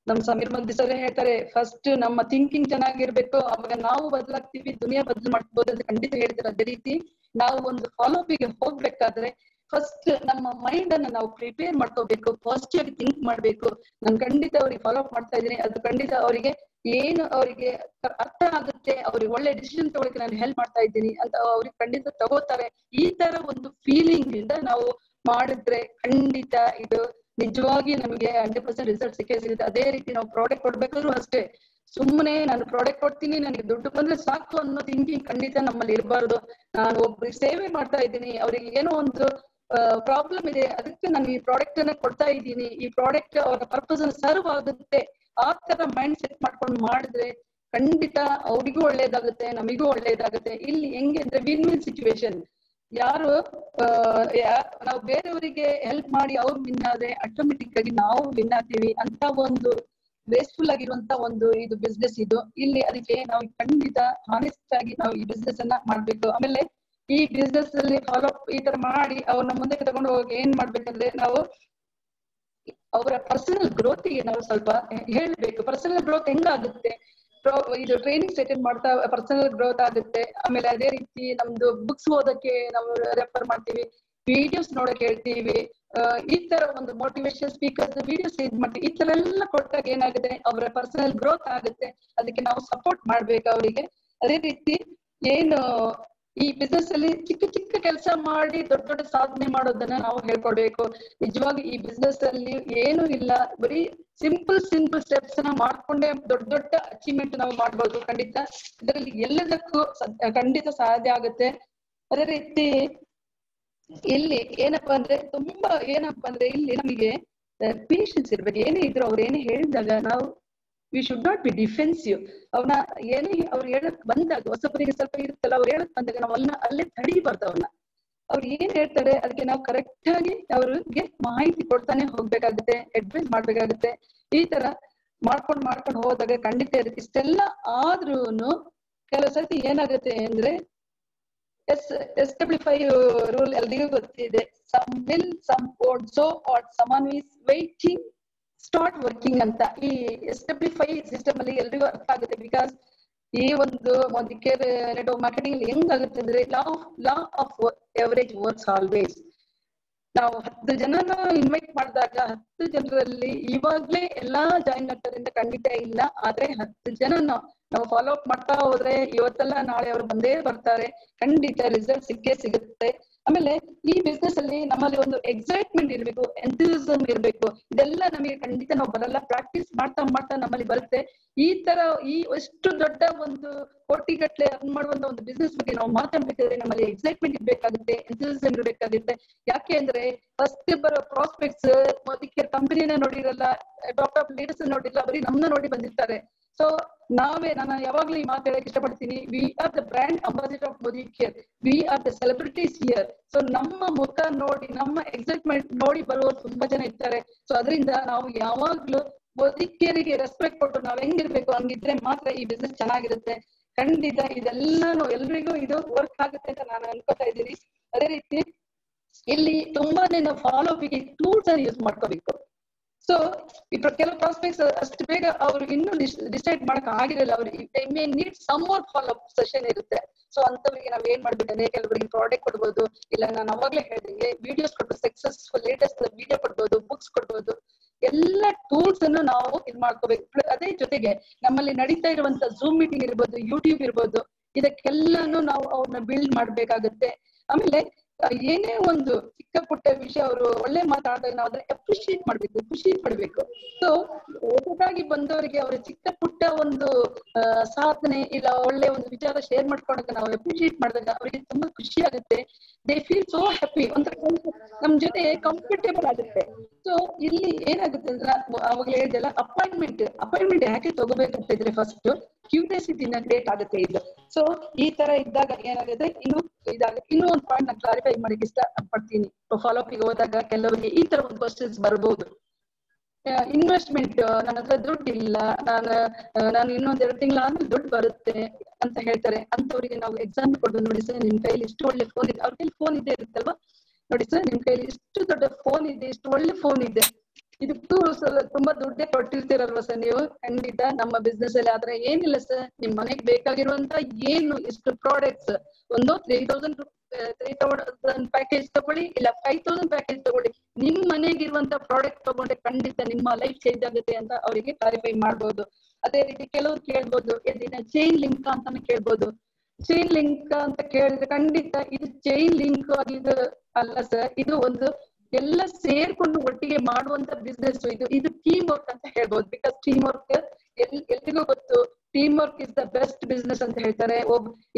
ನಮ್ ಸಮೀರ್ ಮಂದಿ ಸರ್ ಹೇಳ್ತಾರೆ, ಫಸ್ಟ್ ನಮ್ಮ ಥಿಂಕಿಂಗ್ ಚೆನ್ನಾಗಿರ್ಬೇಕು, ಅವಾಗ ನಾವು ಬದಲಾಗ್ತೀವಿ, ದುನಿಯಾ ಬದಲು ಮಾಡ್ಬೋದು ಅಂತ ಖಂಡಿತ ಹೇಳ್ತಾರೆ. ಅದೇ ರೀತಿ ನಾವು ಒಂದು ಫಾಲೋ ಅಪ್ ಗೆ ಹೋಗ್ಬೇಕಾದ್ರೆ ಫಸ್ಟ್ ನಮ್ಮ ಮೈಂಡ್ ಅನ್ನ ನಾವು ಪ್ರಿಪೇರ್ ಮಾಡ್ಕೋಬೇಕು, ಪಾಸಿಟಿವ್ ಆಗಿ ಥಿಂಕ್ ಮಾಡ್ಬೇಕು. ನಾನು ಖಂಡಿತ ಅವ್ರಿಗೆ ಫಾಲೋ ಅಪ್ ಮಾಡ್ತಾ ಇದ್ದೀನಿ, ಅದು ಖಂಡಿತ ಅವರಿಗೆ ಏನು ಅವರಿಗೆ ಅರ್ಥ ಆಗುತ್ತೆ, ಅವ್ರಿಗೆ ಒಳ್ಳೆ ಡಿಸಿಷನ್ ತಗೊಳಕ್ಕೆ ನಾನು ಹೆಲ್ಪ್ ಮಾಡ್ತಾ ಇದ್ದೀನಿ ಅಂತ ಅವ್ರಿಗೆ ಖಂಡಿತ ತಗೋತಾರೆ. ಈ ತರ ಒಂದು ಫೀಲಿಂಗ್ ಇಂದ ನಾವು ಮಾಡಿದ್ರೆ ಖಂಡಿತ ಇದು ನಿಜವಾಗಿ ನಮಗೆ 100% ರಿಸಲ್ಟ್ ಸಿಗುತ್ತೆ. ಅದೇ ರೀತಿ ನಾವು ಪ್ರಾಡಕ್ಟ್ ಕೊಡ್ಬೇಕಾದ್ರೂ ಅಷ್ಟೇ, ಸುಮ್ಮನೆ ನಾನು ಪ್ರಾಡಕ್ಟ್ ಕೊಡ್ತೀನಿ ನನಗೆ ದುಡ್ಡು ಬಂದ್ರೆ ಸಾಕು ಅನ್ನೋ ಥಿಂಕಿಂಗ್ ಖಂಡಿತ ನಮ್ಮಲ್ಲಿ ಇರಬಾರ್ದು. ನಾನು ಒಬ್ರಿಗೆ ಸೇವೆ ಮಾಡ್ತಾ ಇದ್ದೀನಿ, ಅವ್ರಿಗೆ ಏನೋ ಒಂದು ಪ್ರಾಬ್ಲಮ್ ಇದೆ, ಅದಕ್ಕೆ ನಾನು ಈ ಪ್ರಾಡಕ್ಟ್ ಅನ್ನ ಕೊಡ್ತಾ ಇದ್ದೀನಿ, ಈ ಪ್ರಾಡಕ್ಟ್ ಅವರ ಪರ್ಪಸ್ ಅನ್ನು ಸರ್ವ್ ಆಗುತ್ತೆ, ಆ ತರ ಮೈಂಡ್ ಸೆಟ್ ಮಾಡ್ಕೊಂಡು ಮಾಡಿದ್ರೆ ಖಂಡಿತ ಅವ್ರಿಗೂ ಒಳ್ಳೇದಾಗುತ್ತೆ, ನಮಿಗೂ ಒಳ್ಳೇದಾಗುತ್ತೆ. ಇಲ್ಲಿ ಹೆಂಗೆ ಅಂದ್ರೆ ವಿನ್ ವಿನ್ ಸಿಚುವೇಶನ್. ಯಾರು ನಾವು ಬೇರೆಯವರಿಗೆ ಹೆಲ್ಪ್ ಮಾಡಿ ಅವ್ರು ವಿನ್ ಆದ್ರೆ ಆಟೋಮೆಟಿಕ್ ಆಗಿ ನಾವು ವಿನ್ ಆಗ್ತೀವಿ ಅಂತ ಒಂದು ವೇಸ್ಟ್ಫುಲ್ ಆಗಿರುವಂತ ಒಂದು ಇದು ಬಿಸ್ನೆಸ್ ಇದು. ಇಲ್ಲಿ ಅದಕ್ಕೆ ನಾವು ಖಂಡಿತ ಹಾನೆಸ್ಟ್ ಆಗಿ ನಾವು ಈ ಬಿಸ್ನೆಸ್ ಅನ್ನ ಮಾಡ್ಬೇಕು. ಆಮೇಲೆ ಈ ಬಿಸ್ನೆಸ್ ಅಲ್ಲಿ ಫಾಲೋ ಈ ತರ ಮಾಡಿ ಅವ್ರನ್ನ ಮುಂದಕ್ಕೆ ತಗೊಂಡು ಹೋಗಿ ಏನ್ ಮಾಡ್ಬೇಕಂದ್ರೆ ನಾವು ಅವರ ಪರ್ಸನಲ್ ಗ್ರೋತಿಗೆ ನಾವು ಸ್ವಲ್ಪ ಹೇಳ್ಬೇಕು. ಪರ್ಸನಲ್ ಗ್ರೋತ್ ಹೆಂಗಾಗುತ್ತೆ, ಇದು ಟ್ರೈನಿಂಗ್ಸ್ ಅಟೆಂಡ್ ಮಾಡ್ತಾ ಪರ್ಸನಲ್ ಗ್ರೋತ್ ಆಗುತ್ತೆ. ಆಮೇಲೆ ಅದೇ ರೀತಿ ನಮ್ದು ಬುಕ್ಸ್ ಓದಕ್ಕೆ ನಾವು ರೆಫರ್ ಮಾಡ್ತೀವಿ, ವಿಡಿಯೋಸ್ ನೋಡಕ್ ಹೇಳ್ತೀವಿ, ಈ ತರ ಒಂದು ಮೋಟಿವೇಶನ್ ಸ್ಪೀಕರ್ಸ್ ವಿಡಿಯೋಸ್ ಇದ್ ಮಾಡ್ತೀವಿ. ಈ ತರ ಎಲ್ಲ ಕೊಟ್ಟಾಗ ಏನಾಗುತ್ತೆ, ಅವರ ಪರ್ಸನಲ್ ಗ್ರೋತ್ ಆಗುತ್ತೆ. ಅದಕ್ಕೆ ನಾವು ಸಪೋರ್ಟ್ ಮಾಡ್ಬೇಕು ಅವರಿಗೆ. ಅದೇ ರೀತಿ ಏನು ಈ ಬಿಸ್ನೆಸ್ ಅಲ್ಲಿ ಚಿಕ್ಕ ಚಿಕ್ಕ ಕೆಲಸ ಮಾಡಿ ದೊಡ್ಡ ದೊಡ್ಡ ಸಾಧನೆ ಮಾಡೋದನ್ನ ನಾವು ಹೇಳ್ಕೊಡ್ಬೇಕು. ನಿಜವಾಗಿ ಈ ಬಿಸ್ನೆಸ್ ಅಲ್ಲಿ ಏನು ಇಲ್ಲ, ಬರೀ ಸಿಂಪಲ್ ಸ್ಟೆಪ್ಸ್ ನ ಮಾಡ್ಕೊಂಡೆ ದೊಡ್ಡ ದೊಡ್ಡ ಅಚೀವ್ಮೆಂಟ್ ನಾವು ಮಾಡ್ಬೋದು. ಖಂಡಿತ ಇದರಲ್ಲಿ ಎಲ್ಲದಕ್ಕೂ ಖಂಡಿತ ಸಾಧ್ಯ ಆಗುತ್ತೆ. ಅದೇ ರೀತಿ ಇಲ್ಲಿ ಏನಪ್ಪಾ ಅಂದ್ರೆ ಇಲ್ಲಿ ನಮಗೆ ಪೇಷನ್ಸ್ ಇರ್ಬೇಕು. ಏನೇ ಇದ್ರು ಅವ್ರು ಏನೇ ಹೇಳಿದಾಗ ನಾವು we should not be defensive. ಅವ್ನ ಏನೇ ಅವ್ರು ಹೇಳಕ್ ಬಂದಾಗ ಹೊಸಬರಿಗೆ ಸ್ವಲ್ಪ ಇರುತ್ತಲ್ಲ, ಅವ್ರು ಹೇಳಕ್ ಬಂದಾಗ ನಾವು ಅಲ್ಲೇ ತಡೀಬಾರ್ದು. ಅವ್ರು ಏನ್ ಹೇಳ್ತಾರೆ ಅದಕ್ಕೆ ನಾವು ಕರೆಕ್ಟ್ ಆಗಿ ಅವ್ರಿಗೆ ಮಾಹಿತಿ ಕೊಡ್ತಾನೆ ಹೋಗ್ಬೇಕಾಗುತ್ತೆ, ಅಡ್ವೈಸ್ ಮಾಡ್ಬೇಕಾಗುತ್ತೆ. ಈ ತರ ಮಾಡ್ಕೊಂಡು ಹೋದಾಗ ಖಂಡಿತ ಇರುತ್ತೆ. ಇಷ್ಟೆಲ್ಲ ಆದ್ರೂನು ಕೆಲವು ಸರ್ತಿ ಏನಾಗುತ್ತೆ ಅಂದ್ರೆ SW5 ರೂಲ್ ಎಲ್ರಿಗೂ ಗೊತ್ತಿದೆ. Some will, some won't, so what, someone is waiting, start working ಅಂತ. ಈ SW5 ಸಿಸ್ಟಮ್ ಅಲ್ಲಿ ಎಲ್ರಿಗೂ ಅರ್ಥ ಆಗುತ್ತೆ. ಬಿಕಾಸ್ ಈ ಒಂದು ನೆಟ್ವರ್ಕ್ ಮಾರ್ಕೆಟಿಂಗ್ ಅಲ್ಲಿ ಹೆಂಗಾಗುತ್ತೆ ಅಂದ್ರೆ law of average works always. ನಾವು 10 ಜನನ ಇನ್ವೈಟ್ ಮಾಡಿದಾಗ 10 ಜನರಲ್ಲಿ ಇವಾಗ್ಲೇ ಎಲ್ಲಾ ಜಾಯಿನ್ ಆಗ್ತಾರಿಂದ ಖಂಡಿತ ಇಲ್ಲ. ಆದ್ರೆ 10 ಜನ ನಾವು ಫಾಲೋ ಅಪ್ ಮಾಡ್ತಾ ಹೋದ್ರೆ ಇವತ್ತಲ್ಲ ನಾಳೆ ಅವ್ರು ಬಂದೇ ಬರ್ತಾರೆ. ಖಂಡಿತ ರಿಸಲ್ಟ್ ಸಿಕ್ಕೇ ಸಿಗುತ್ತೆ. ಆಮೇಲೆ ಈ ಬಿಸ್ನೆಸ್ ಅಲ್ಲಿ ನಮ್ಮಲ್ಲಿ ಒಂದು ಎಕ್ಸೈಟ್ಮೆಂಟ್ ಇರ್ಬೇಕು, ಎಂಥೂಸಿಸಮ್ ಇರ್ಬೇಕು. ಇದೆಲ್ಲ ನಮಗೆ ಖಂಡಿತ ನಾವು ಬರಲ್ಲ, ಪ್ರಾಕ್ಟೀಸ್ ಮಾಡ್ತಾ ನಮ್ಮಲ್ಲಿ ಬರುತ್ತೆ. ಈ ತರ ಎಷ್ಟು ದೊಡ್ಡ ಒಂದು ಕೋಟಿಗಟ್ಟಲೆ ಅರ್ನ್ ಮಾಡುವಂತ ಒಂದು ಬಿಸ್ನೆಸ್ ಬಗ್ಗೆ ನಾವು ಮಾತಾಡ್ಬೇಕಾದ್ರೆ ನಮ್ಮಲ್ಲಿ ಎಕ್ಸೈಟ್ಮೆಂಟ್ ಇರ್ಬೇಕಾಗುತ್ತೆ, ಎಂಥೂಸಿಸಮ್ ಇರ್ಬೇಕಾಗುತ್ತೆ. ಯಾಕೆ ಅಂದ್ರೆ ಫಸ್ಟ್ ಬರೋ ಪ್ರಾಸ್ಪೆಕ್ಟ್ಸ್ ಮೋದಿಕೇರ್ ಕಂಪನಿನ ನೋಡಿರಲ್ಲ, ಟಾಪ್ ಲೀಡರ್ಸ್ ನೋಡಿರಲ್ಲ, ಬರೀ ನಮ್ಮನ್ನ ನೋಡಿ ಬಂದಿರ್ತಾರೆ. ಸೊ ನಾನು ಯಾವಾಗ್ಲೂ ಈ ಮಾತು ಹೇಳಕ್ ಇಷ್ಟಪಡ್ತೀನಿ, we are the brand ambassador of Modicare, we are the celebrities here. So ನಮ್ಮ ಮುಖ ನೋಡಿ, ನಮ್ಮ ಎಕ್ಸೈಟ್ಮೆಂಟ್ ನೋಡಿ ಬರುವವರು ತುಂಬಾ ಜನ ಇರ್ತಾರೆ. ಸೊ ಅದರಿಂದ ನಾವು ಯಾವಾಗ್ಲೂ ಮೋದಿಕೇರಿಗೆ ರೆಸ್ಪೆಕ್ಟ್ ಕೊಟ್ಟು ನಾವ್ ಹೆಂಗಿರ್ಬೇಕು ಹಂಗಿದ್ರೆ ಮಾತ್ರ ಈ ಬಿಸ್ನೆಸ್ ಚೆನ್ನಾಗಿರುತ್ತೆ. ಖಂಡಿತ ಇದೆಲ್ಲಾನು ಎಲ್ರಿಗೂ ಇದು ವರ್ಕ್ ಆಗುತ್ತೆ ಅಂತ ನಾನು ಅನ್ಕೋತಾ ಇದ್ದೀನಿ. ಅದೇ ರೀತಿ ಇಲ್ಲಿ ತುಂಬಾನೇ ನಾವು ಫಾಲೋ ಅಪ್ ಟೂಲ್ಸ್ ಅನ್ನು ಯೂಸ್ ಮಾಡ್ಕೋಬೇಕು. ಸೊ ಕೆಲವು ಪ್ರಾಸ್ಪೆಕ್ಟ್ಸ್ ಅಷ್ಟು ಬೇಗ ಅವ್ರು ಇನ್ನೂ ಡಿಸೈಡ್ ಮಾಡಕ್ ಆಗಿರಲ್ಲ, ಅವ್ರಿಗೆ may need some more follow up session ಇರುತ್ತೆ. ಸೊ ಅಂತವರಿಗೆ ನಾವ್ ಏನ್ ಮಾಡ್ಬೇಕಂದ್ರೆ ಕೆಲವರಿಗೆ ಪ್ರಾಡಕ್ಟ್ ಕೊಡ್ಬೋದು, ಇಲ್ಲ ನಾನು ಅವಾಗ್ಲೇ ಹೇಳಿದಂಗೆ ವಿಡಿಯೋಸ್ ಕೊಡ್ಬೋದು, ಸಕ್ಸಸ್ಫುಲ್ ಲೇಟೆಸ್ಟ್ ವಿಡಿಯೋ ಕೊಡ್ಬೋದು, ಬುಕ್ಸ್ ಕೊಡ್ಬೋದು. ಎಲ್ಲ ಟೂಲ್ಸ್ ಅನ್ನು ನಾವು ಇದ್ ಮಾಡ್ಕೋಬೇಕು. ಅದೇ ಜೊತೆಗೆ ನಮ್ಮಲ್ಲಿ ನಡೀತಾ ಇರುವಂತ ಝೂಮ್ ಮೀಟಿಂಗ್ ಇರ್ಬೋದು, ಯೂಟ್ಯೂಬ್ ಇರ್ಬೋದು, ಇದಕ್ಕೆಲ್ಲಾನು ನಾವು ಅವ್ರನ್ನ ಬಿಲ್ಡ್ ಮಾಡ್ಬೇಕಾಗುತ್ತೆ. ಆಮೇಲೆ ಏನೇ ಒಂದು ಚಿಕ್ಕ ಪುಟ್ಟ ವಿಷಯ ಅವರು ಒಳ್ಳೆ ಮಾತಾಡಿದಾಗ ನಾವು ಅದನ್ನ ಅಪ್ರಿಶಿಯೇಟ್ ಮಾಡ್ಬೇಕು, ಖುಷಿ ಪಡ್ಬೇಕು. ಸೊ ಹೊಸದಾಗಿ ಬಂದವರಿಗೆ ಅವರ ಚಿಕ್ಕ ಪುಟ್ಟ ಒಂದು ಸಾಧನೆ ಇಲ್ಲ ಒಳ್ಳೆ ಒಂದು ವಿಚಾರ ಶೇರ್ ಮಾಡ್ಕೊಂಡಾಗ ನಾವು ಅಪ್ರಿಶಿಯೇಟ್ ಮಾಡಿದಾಗ ಅವರಿಗೆ ತುಂಬಾ ಖುಷಿ ಆಗುತ್ತೆ. ದೇ ಫೀಲ್ ಸೋ ಹ್ಯಾಪಿ, ಒಂಥರ ನಮ್ ಜೊತೆ ಕಂಫರ್ಟೇಬಲ್ ಆಗುತ್ತೆ. ಸೊ ಇಲ್ಲಿ ಏನಾಗುತ್ತೆ ಅಂದ್ರೆ ಅವಾಗಲೇ ಹೇಳಿದೆಲ್ಲ ಅಪಾಯಿಂಟ್ಮೆಂಟ್ ಯಾಕೆ ತಗೋಬೇಕಂತ ಇದ್ರೆ ಫಸ್ಟ್ ಕ್ಯೂರಿಯಾಸಿಟಿನ ಕ್ರಿಯೇಟ್ ಆಗುತ್ತೆ ಇದು. ಸೊ ಈ ತರ ಇದ್ದಾಗ ಏನಾಗುತ್ತೆ, ಇನ್ನೂ ಒಂದು ಪಾಯಿಂಟ್ ನಾನು ಕ್ಲಾರಿಫೈ ಮಾಡಕ್ಕೆ ಇಷ್ಟ ಪಡ್ತೀನಿ. ಫಾಲೋ ಅಪ್ ಗೆ ಹೋದಾಗ ಕೆಲವರಿಗೆ ಈ ತರ ಒಂದು ಕ್ವಶನ್ಸ್ ಬರ್ಬೋದು. ಇನ್ವೆಸ್ಟ್ಮೆಂಟ್ ನನ್ನ ಹತ್ರ ದುಡ್ಡು ಇಲ್ಲ, ನಾನು ಇನ್ನೊಂದ್ 2 ತಿಂಗಳ ಆದ್ಮೇಲೆ ದುಡ್ಡು ಬರುತ್ತೆ ಅಂತ ಹೇಳ್ತಾರೆ. ಅಂತವ್ರಿಗೆ ನಾವು ಎಕ್ಸಾಂಪಲ್ ಕೊಡ್ಬೋದು. ನೋಡಿ ಸರ್, ನಿಮ್ ಕೈಲಿ ಇಷ್ಟು ಒಳ್ಳೆ ಫೋನ್ ಇದೆ, ಅವ್ರ ಕೈಲಿ ಫೋನ್ ಇದ್ದೇ ಇರುತ್ತಲ್ವಾ. ನೋಡಿ ಸರ್, ನಿಮ್ ಕೈಲಿ ಇಷ್ಟು ದೊಡ್ಡ ಫೋನ್ ಇದೆ, ಇಷ್ಟು ಒಳ್ಳೆ ಫೋನ್ ಇದೆ, ಇದಕ್ಕೂ ತುಂಬಾ ದುಡ್ಡೇ ಕೊಟ್ಟಿರ್ತೀರಲ್ವಾ ಸರ್ ನೀವು. ಖಂಡಿತ ನಮ್ಮ ಬಿಸ್ನೆಸ್ ಅಲ್ಲಿ ಆದ್ರೆ ಏನಿಲ್ಲ ಸರ್, ನಿಮ್ ಮನೆಗೆ ಬೇಕಾಗಿರುವಂತ ಏನು ಇಷ್ಟು ಪ್ರಾಡಕ್ಟ್ಸ್, ಒಂದು 3000 ಪ್ಯಾಕೇಜ್ ತಗೊಳ್ಳಿ, ಇಲ್ಲ 5000 ಪ್ಯಾಕೇಜ್ ತಗೊಳ್ಳಿ, ನಿಮ್ ಮನೆಗಿರುವಂತ ಪ್ರಾಡಕ್ಟ್ ತಗೊಂಡ್ರೆ ಖಂಡಿತ ನಿಮ್ಮ ಲೈಫ್ ಚೇಂಜ್ ಆಗುತ್ತೆ ಅಂತ ಅವರಿಗೆ ಕ್ಲಾರಿಫೈ ಮಾಡ್ಬೋದು. ಅದೇ ರೀತಿ ಕೆಲವ್ರು ಕೇಳ್ಬೋದು, ಚೈನ್ ಲಿಂಕ್ ಅಂತಾನೆ ಕೇಳ್ಬೋದು. ಚೈನ್ ಲಿಂಕ್ ಅಂತ ಕೇಳಿದ್ರೆ ಖಂಡಿತ ಇದು ಚೈನ್ ಲಿಂಕ್ ಆಗಿದ್ದು ಅಲ್ಲ ಸರ್, ಇದು ಒಂದು ಎಲ್ಲ ಸೇರ್ಕೊಂಡು ಒಟ್ಟಿಗೆ ಮಾಡುವಂತ ಬಿಸ್ನೆಸ್. ಇದು ಟೀಮ್ ವರ್ಕ್ ಅಂತ ಹೇಳ್ಬೋದು. ಬಿಕಾಸ್ ಟೀಮ್ ವರ್ಕ್ ಎಲ್ರಿಗೂ ಗೊತ್ತು, team work is the best business ಅಂತ ಹೇಳ್ತಾರೆ.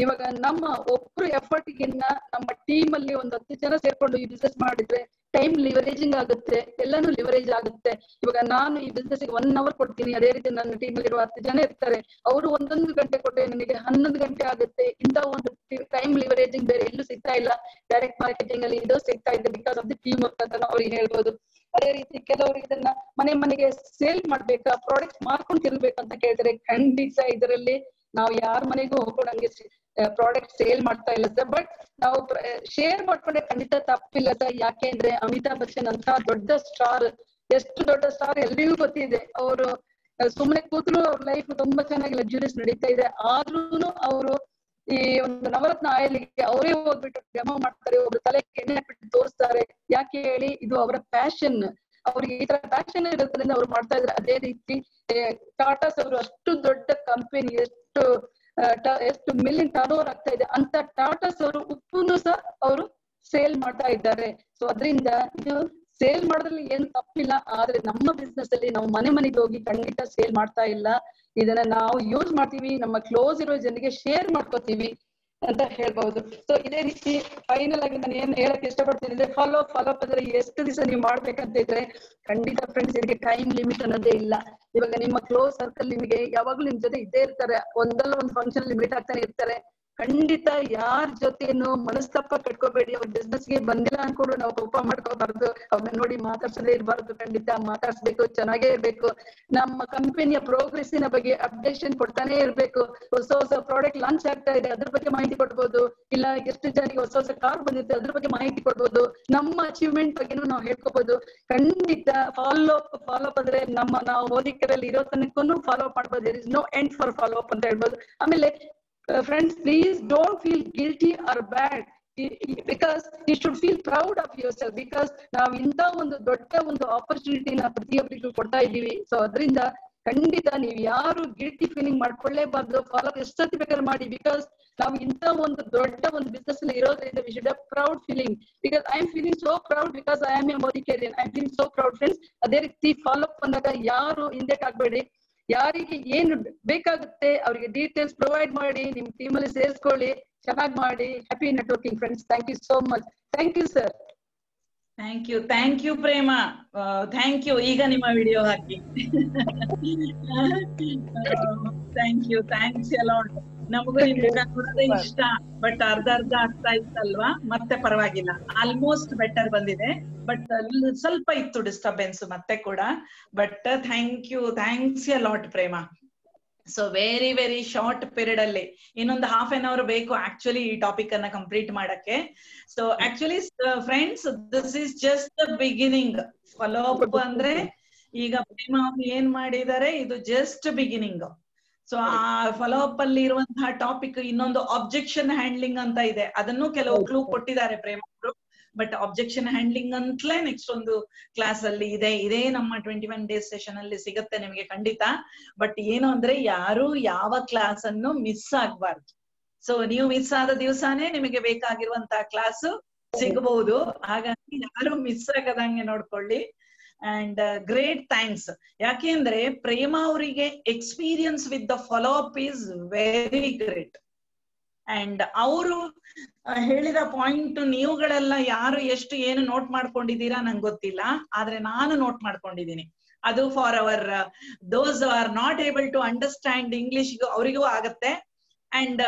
ಇವಾಗ ನಮ್ಮ ಒಬ್ರು ಎಫರ್ಟ್ ಗಿನ್ನ ನಮ್ಮ ಟೀಮ್ ಅಲ್ಲಿ ಒಂದು 10 ಜನ ಸೇರ್ಕೊಂಡು ಈ ಬಿಸ್ನೆಸ್ ಮಾಡಿದ್ರೆ ಟೈಮ್ ಲಿವರೇಜಿಂಗ್ ಆಗುತ್ತೆ, ಎಲ್ಲಾನು ಲಿವರೇಜ್ ಆಗುತ್ತೆ. ಇವಾಗ ನಾನು ಈ ಬಿಸ್ನೆಸ್ 1 hour ಕೊಡ್ತೀನಿ, ಅದೇ ರೀತಿ ನನ್ನ ಟೀಮ್ ಅಲ್ಲಿ ಇರುವ 10 ಜನ ಇರ್ತಾರೆ, ಅವರು 1 ಗಂಟೆ ಕೊಟ್ಟರೆ ನನಗೆ 11 ಗಂಟೆ ಆಗುತ್ತೆ. ಇಂತ ಒಂದು ಟೈಮ್ ಲಿವರೇಜಿಂಗ್ ಬೇರೆ ಎಲ್ಲೂ ಸಿಗ್ತಾ ಇಲ್ಲ. ಡೈರೆಕ್ಟ್ ಮಾರ್ಕೆಟಿಂಗ್ ಅಲ್ಲಿ ಇದು ಸಿಗ್ತಾ ಇದೆ because of the team work ಅಂತ ಅವ್ರಿಗೆ ಹೇಳ್ಬೋದು. ಅದೇ ರೀತಿ ಕೆಲವರು ಇದನ್ನ ಮನೆಗೆ ಸೇಲ್ ಮಾಡ್ಬೇಕಾ, ಪ್ರಾಡಕ್ಟ್ ಮಾರ್ಕೊಂಡು ತಿರ್ಬೇಕಂತ ಕೇಳ್ತಾರೆ. ಖಂಡಿತ ಇದರಲ್ಲಿ ನಾವು ಯಾರ ಮನೆಗೂ ಹೋಗೋಣಂಗೆ ಪ್ರಾಡಕ್ಟ್ ಸೇಲ್ ಮಾಡ್ತಾ ಇಲ್ಲ ಸರ್. ಬಟ್ ನಾವು ಶೇರ್ ಮಾಡ್ಕೊಂಡ್ರೆ ಖಂಡಿತ ತಪ್ಪಿಲ್ಲ ಸರ್. ಯಾಕೆ ಅಂದ್ರೆ ಅಮಿತಾಬ್ ಬಚ್ಚನ್ ಅಂತ ದೊಡ್ಡ ಸ್ಟಾರ್, ಎಷ್ಟು ದೊಡ್ಡ ಸ್ಟಾರ್ ಎಲ್ರಿಗೂ ಗೊತ್ತಿದೆ. ಅವರು ಸುಮ್ಮನೆ ಕೂತ್ರು ಅವ್ರ ಲೈಫ್ ತುಂಬಾ ಚೆನ್ನಾಗಿ ಲಕ್ಸುರಿಯಸ್ ನಡೀತಾ ಇದೆ. ಆದ್ರೂನು ಅವರು ಈ ಒಂದು ನವರತ್ನ ಆಯಿಲ್ಗೆ ಅವರೇ ಹೋಗ್ಬಿಟ್ಟು ಡೆಮೋ ಮಾಡ್ತಾರೆ, ಒಬ್ರು ತಲೆ ಎಣ್ಣೆ ಹಾಕ್ಬಿಟ್ಟು ತೋರಿಸ್ತಾರೆ. ಯಾಕೆ ಹೇಳಿ, ಇದು ಅವರ ಪ್ಯಾಷನ್. ಅವ್ರಿಗೆ ಈ ತರ ಪ್ಯಾಷನ್ ಇರೋದ್ರಿಂದ ಅವ್ರು ಮಾಡ್ತಾ ಇದ್ದಾರೆ. ಅದೇ ರೀತಿ ಟಾಟಾಸ್ ಅವರು ಅಷ್ಟು ದೊಡ್ಡ ಕಂಪನಿ, ಎಷ್ಟು ಮಿಲಿಯನ್ ಟರ್ನ್ ಓವರ್ ಆಗ್ತಾ ಇದೆ ಅಂತ ಟಾಟಾಸ್ ಅವರು ಉಪ್ಪುನು ಸಹ ಅವರು ಸೇಲ್ ಮಾಡ್ತಾ ಇದ್ದಾರೆ. ಸೊ ಅದರಿಂದ ಇದು ಸೇಲ್ ಮಾಡೋದ್ರಲ್ಲಿ ಏನು ತಪ್ಪಿಲ್ಲ. ಆದ್ರೆ ನಮ್ಮ ಬಿಸ್ನೆಸ್ ಅಲ್ಲಿ ನಾವು ಮನೆಗೆ ಹೋಗಿ ಖಂಡಿತ ಸೇಲ್ ಮಾಡ್ತಾ ಇಲ್ಲ. ಇದನ್ನ ನಾವು ಯೂಸ್ ಮಾಡ್ತೀವಿ, ನಮ್ಮ ಕ್ಲೋಸ್ ಇರೋ ಜನರಿಗೆ ಶೇರ್ ಮಾಡ್ಕೋತೀವಿ ಅಂತ ಹೇಳ್ಬಹುದು. ಸೊ ಇದೇ ರೀತಿ ಫೈನಲ್ ಆಗಿ ನಾನು ಏನ್ ಹೇಳಕ್ ಇಷ್ಟಪಡ್ತೀನಿ ಅಂದ್ರೆ, ಫಾಲೋ ಅಪ್ ಅಂದ್ರೆ ಎಷ್ಟು ದಿವಸ ನೀವು ಮಾಡ್ಬೇಕಂತ ಇದ್ರೆ ಖಂಡಿತ ಫ್ರೆಂಡ್ಸ್ ಇದಕ್ಕೆ ಟೈಮ್ ಲಿಮಿಟ್ ಅನ್ನೋದೇ ಇಲ್ಲ. ಇವಾಗ ನಿಮ್ಮ ಕ್ಲೋಸ್ ಸರ್ಕಲ್ ನಿಮಗೆ ಯಾವಾಗ್ಲೂ ನಿಮ್ ಜೊತೆ ಇದ್ದೇ ಇರ್ತಾರೆ. ಒಂದಲ್ಲ ಒಂದು ಫಂಕ್ಷನ್ ಮೀಟ್ ಆಗ್ತಾನೆ ಇರ್ತಾರೆ. ಖಂಡಿತ ಯಾರ ಜೊತೆನು ಮನಸ್ತಾಪ ಕಟ್ಕೋಬೇಡಿ. ಅವ್ರ ಬಿಸ್ನೆಸ್ ಗೆ ಬಂದಿಲ್ಲ ಅನ್ಕೊಂಡು ನಾವು ಕೋಪ ಮಾಡ್ಕೋಬಾರ್ದು, ಅವ್ರನ್ನ ನೋಡಿ ಮಾತಾಡ್ಸದೇ ಇರಬಾರ್ದು. ಖಂಡಿತ ಮಾತಾಡ್ಸ್ಬೇಕು, ಚೆನ್ನಾಗೇ ಇರ್ಬೇಕು. ನಮ್ಮ ಕಂಪನಿಯ ಪ್ರೋಗ್ರೆಸ್ಸಿನ ಬಗ್ಗೆ ಅಪ್ಡೇಷನ್ ಕೊಡ್ತಾನೆ ಇರ್ಬೇಕು. ಹೊಸ ಪ್ರಾಡಕ್ಟ್ ಲಾಂಚ್ ಆಗ್ತಾ ಇದೆ, ಅದ್ರ ಬಗ್ಗೆ ಮಾಹಿತಿ ಕೊಡ್ಬೋದು. ಇಲ್ಲ ಎಷ್ಟು ಜನರಿಗೆ ಹೊಸ ಕಾರ್ ಬಂದಿರುತ್ತೆ, ಅದ್ರ ಬಗ್ಗೆ ಮಾಹಿತಿ ಕೊಡ್ಬೋದು. ನಮ್ಮ ಅಚೀವ್ಮೆಂಟ್ ಬಗ್ಗೆನೂ ನಾವು ಹೇಳ್ಕೋಬಹುದು. ಖಂಡಿತ ಫಾಲೋ ಅಪ್ ಅಂದ್ರೆ ನಾವು ಓದಿಕರಲ್ಲಿ ಇರೋ ತನಕನು ಫಾಲೋ ಅಪ್ ಮಾಡ್ಬೋದು. There is no end for follow up ಅಂತ ಹೇಳ್ಬೋದು. ಆಮೇಲೆ friends, please don't feel guilty or bad, because you should feel proud of yourself, because ನಾವು ಇಂತ ಒಂದು ದೊಡ್ಡ ಒಂದು ಆಪರ್ಚುನಿಟಿನ ಪ್ರತಿಯೊಬ್ಬರಿಗೂ ಕೊಡ್ತಾ ಇದ್ದೀವಿ. ಸೊ ಅದರಿಂದ ಖಂಡಿತ ನೀವು ಯಾರು ಗಿಲ್ಟಿ ಫೀಲಿಂಗ್ ಮಾಡ್ಕೊಳ್ಳೇಬಾರ್ದು. ಫಾಲೋ ಎಷ್ಟು ಸತಿ ಬೇಕಾದ್ರೆ ಮಾಡಿ, ಬಿಕಾಸ್ ನಾವು ಇಂತ ಒಂದು ದೊಡ್ಡ ಒಂದು ಬಿಸ್ನೆಸ್ ಅಲ್ಲಿ ಇರೋದ್ರಿಂದ we should have proud feeling, because I am feeling so proud because I am a Modikarian. I am feeling so proud friends. ಅದೇ ರೀತಿ ಫಾಲೋ ಅಪ್ ಅಂದಾಗ ಯಾರು ಹಿಂದಕ್ಕೆ ಆಗ್ಬೇಡಿ. ಯಾರಿಗೆ ಏನು ಬೇಕಾಗುತ್ತೆ ಅವರಿಗೆ ಡೀಟೇಲ್ಸ್ ಪ್ರೊವೈಡ್ ಮಾಡಿ, ನಿಮ್ ಟೀಮ್ ಅಲ್ಲಿ ಸೇರಿಸ್ಕೊಳ್ಳಿ, ಚೆನ್ನಾಗಿ ಮಾಡಿ. Happy networking friends. Thank you so much. Thank you sir. Thank you Prema. Thank you. ಈಗ ನಿಮ್ಮ ವಿಡಿಯೋ ಹಾಕಿ. Thanks a lot. ನಮಗೂ ನೋಡೋದೇ ಇಷ್ಟ, ಬಟ್ ಅರ್ಧ ಆಗ್ತಾ ಇತ್ತಲ್ವಾ, ಮತ್ತೆ ಪರವಾಗಿಲ್ಲ, ಆಲ್ಮೋಸ್ಟ್ ಬೆಟರ್ ಬಂದಿದೆ. ಬಟ್ ಸ್ವಲ್ಪ ಇತ್ತು ಡಿಸ್ಟರ್ಬೆನ್ಸ್ ಮತ್ತೆ ಕೂಡ. But thanks a lot Prema. So very short period ಅಲ್ಲಿ ಇನ್ನೊಂದು ಹಾಫ್ an hour ಬೇಕು ಆಕ್ಚುಲಿ ಈ ಟಾಪಿಕ್ ಅನ್ನ ಕಂಪ್ಲೀಟ್ ಮಾಡಕ್ಕೆ. So actually friends, this is just the beginning. Follow up ಅಂದ್ರೆ ಈಗ ಪ್ರೇಮ ಏನ್ ಮಾಡಿದ್ದಾರೆ, ಇದು ಜಸ್ಟ್ ಬಿಗಿನಿಂಗ್. ಸೊ ಆ ಫಾಲೋ ಅಪ್ ಅಲ್ಲಿ ಇರುವಂತಹ ಟಾಪಿಕ್ ಇನ್ನೊಂದು ಆಬ್ಜೆಕ್ಷನ್ ಹ್ಯಾಂಡ್ಲಿಂಗ್ ಅಂತ ಇದೆ. ಅದನ್ನು ಕೆಲವು ಕ್ಲೂ ಕೊಟ್ಟಿದ್ದಾರೆ ಪ್ರೇಮ ಅವರು. ಬಟ್ ಆಬ್ಜೆಕ್ಷನ್ ಹ್ಯಾಂಡ್ಲಿಂಗ್ ಅಂತಲೇ ನೆಕ್ಸ್ಟ್ ಒಂದು ಕ್ಲಾಸ್ ಅಲ್ಲಿ ಇದೇ ನಮ್ಮ 21 days ಸೆಷನ್ ಅಲ್ಲಿ ಸಿಗುತ್ತೆ ನಿಮಗೆ ಖಂಡಿತ. ಬಟ್ ಏನು ಅಂದ್ರೆ, ಯಾರು ಯಾವ ಕ್ಲಾಸ್ ಅನ್ನು ಮಿಸ್ ಆಗ್ಬಾರ್ದು. ಸೊ ನೀವು ಮಿಸ್ ಆದ ದಿವಸನೇ ನಿಮಗೆ ಬೇಕಾಗಿರುವಂತಹ ಕ್ಲಾಸ್ ಸಿಗಬಹುದು. ಹಾಗಾಗಿ ಯಾರು ಮಿಸ್ ಆಗದಂಗೆ ನೋಡ್ಕೊಳ್ಳಿ. And great thanks. ಯಾಕೆಂದ್ರೆ ಪ್ರೇಮ ಅವರಿಗೆ experience with the follow up is very great. And ಅವರು ಹೇಳಿದ ಪಾಯಿಂಟ್ ನೀವುಗಳೆಲ್ಲ ಯಾರು ಎಷ್ಟು ಏನು ನೋಟ್ ಮಾಡ್ಕೊಂಡಿದ್ದೀರಾ ನಂಗೆ ಗೊತ್ತಿಲ್ಲ, ಆದ್ರೆ ನಾನು ನೋಟ್ ಮಾಡ್ಕೊಂಡಿದ್ದೀನಿ. ಅದು for our those are not able to understand English ಅವರಿಗೂ ಆಗತ್ತೆ. ಅಂಡ್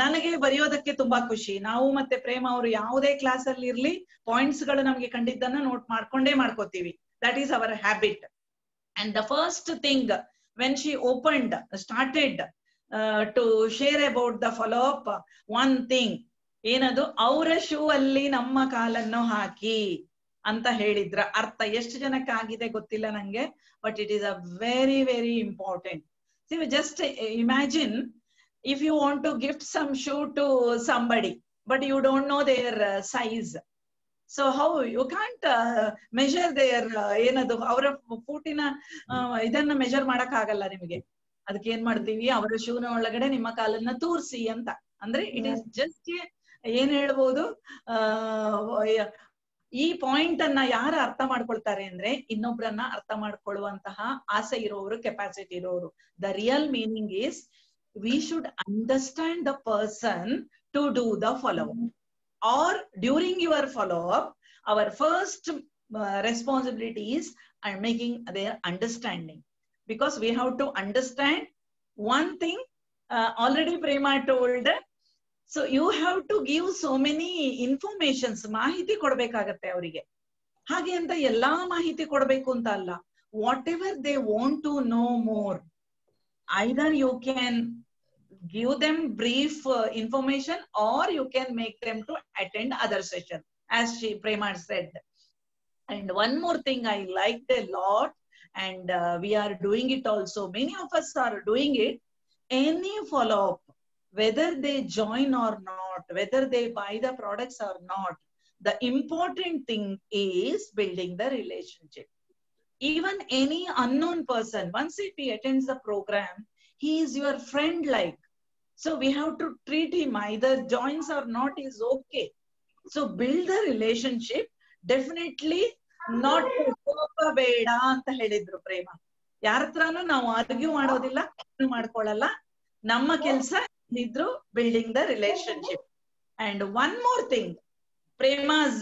ನನಗೆ ಬರೆಯೋದಕ್ಕೆ ತುಂಬಾ ಖುಷಿ. ನಾವು ಮತ್ತೆ ಪ್ರೇಮ ಅವರು ಯಾವುದೇ ಕ್ಲಾಸ್ ಅಲ್ಲಿ ಇರ್ಲಿ, ಪಾಯಿಂಟ್ಸ್ ಗಳು ನಮ್ಗೆ ಕಂಡಿದ್ದನ್ನ ನೋಟ್ ಮಾಡ್ಕೋತೀವಿ. That is our habit. And the first thing when she started to share about the follow-up, one thing ಏನದು, ಅವರ ಶೂ ಅಲ್ಲಿ ನಮ್ಮ ಕಾಲನ್ನು ಹಾಕಿ ಅಂತ ಹೇಳಿದ್ರ. ಅರ್ಥ ಎಷ್ಟು ಜನಕ್ಕೆ ಆಗಿದೆ ಗೊತ್ತಿಲ್ಲ ನಂಗೆ, but it is a very important. Just imagine if you want to gift some shoe to somebody but you don't know their size, so how you can't measure their ಏನದು ಅವರ ಫೂಟಿನ ಇದನ್ನ ಮೆಜರ್ ಮಾಡಕ್ ಆಗಲ್ಲ ನಿಮಗೆ. ಅದಕ್ಕೆ ಏನ್ ಮಾಡ್ತೀವಿ, ಅವರ ಶೂನ ಒಳಗಡೆ ನಿಮ್ಮ ಕಾಲನ್ನ ತೂರ್ಸಿ ಅಂತ. ಅಂದ್ರೆ ಇಟ್ ಈಸ್ ಜಸ್ಟ್ ಏನ್ ಹೇಳ್ಬೋದು, ಈ ಪಾಯಿಂಟ್ ಅನ್ನ ಯಾರು ಅರ್ಥ ಮಾಡ್ಕೊಳ್ತಾರೆ ಅಂದ್ರೆ, ಇನ್ನೊಬ್ರನ್ನ ಅರ್ಥ ಮಾಡ್ಕೊಳ್ಳುವಂತಹ ಆಸೆ ಇರೋರು, ಕೆಪಾಸಿಟಿ ಇರೋರು. The real meaning is we should understand the person to do the follow-up, or during your follow-up our first responsibility is making their understanding, because we have to understand one thing. Already Prema told, so you have to give so many informations, ಮಾಹಿತಿ ಕೊಡ್ಬೇಕಾಗತ್ತೆ ಅವರಿಗೆ. ಹಾಗೆ ಅಂತ ಎಲ್ಲಾ ಮಾಹಿತಿ ಕೊಡ್ಬೇಕು ಅಂತ ಅಲ್ಲ. Whatever they want to know more, either you can give them brief information, or you can make them to attend other session, as Prema said. And one more thing I liked a lot, and we are doing it also, many of us are doing it. Any follow-up, whether they join or not, whether they buy the products or not, the important thing is building the relationship. Even any unknown person, once if he attends the program, he is your friend like. So we have to treat him, either joins or not is okay. So build the relationship. Definitely not ಕೋಪ ಬೇಡ ಅಂತ ಹೇಳಿದ್ರು ಪ್ರೇಮ. ಯಾರ ಹತ್ರನೂ ನಾವು argue ಮಾಡೋದಿಲ್ಲ, ಮಾಡ್ಕೊಳ್ಳಲ್ಲ. ನಮ್ಮ ಕೆಲಸ ಇದ್ರು building the relationship. And one more thing, Prema's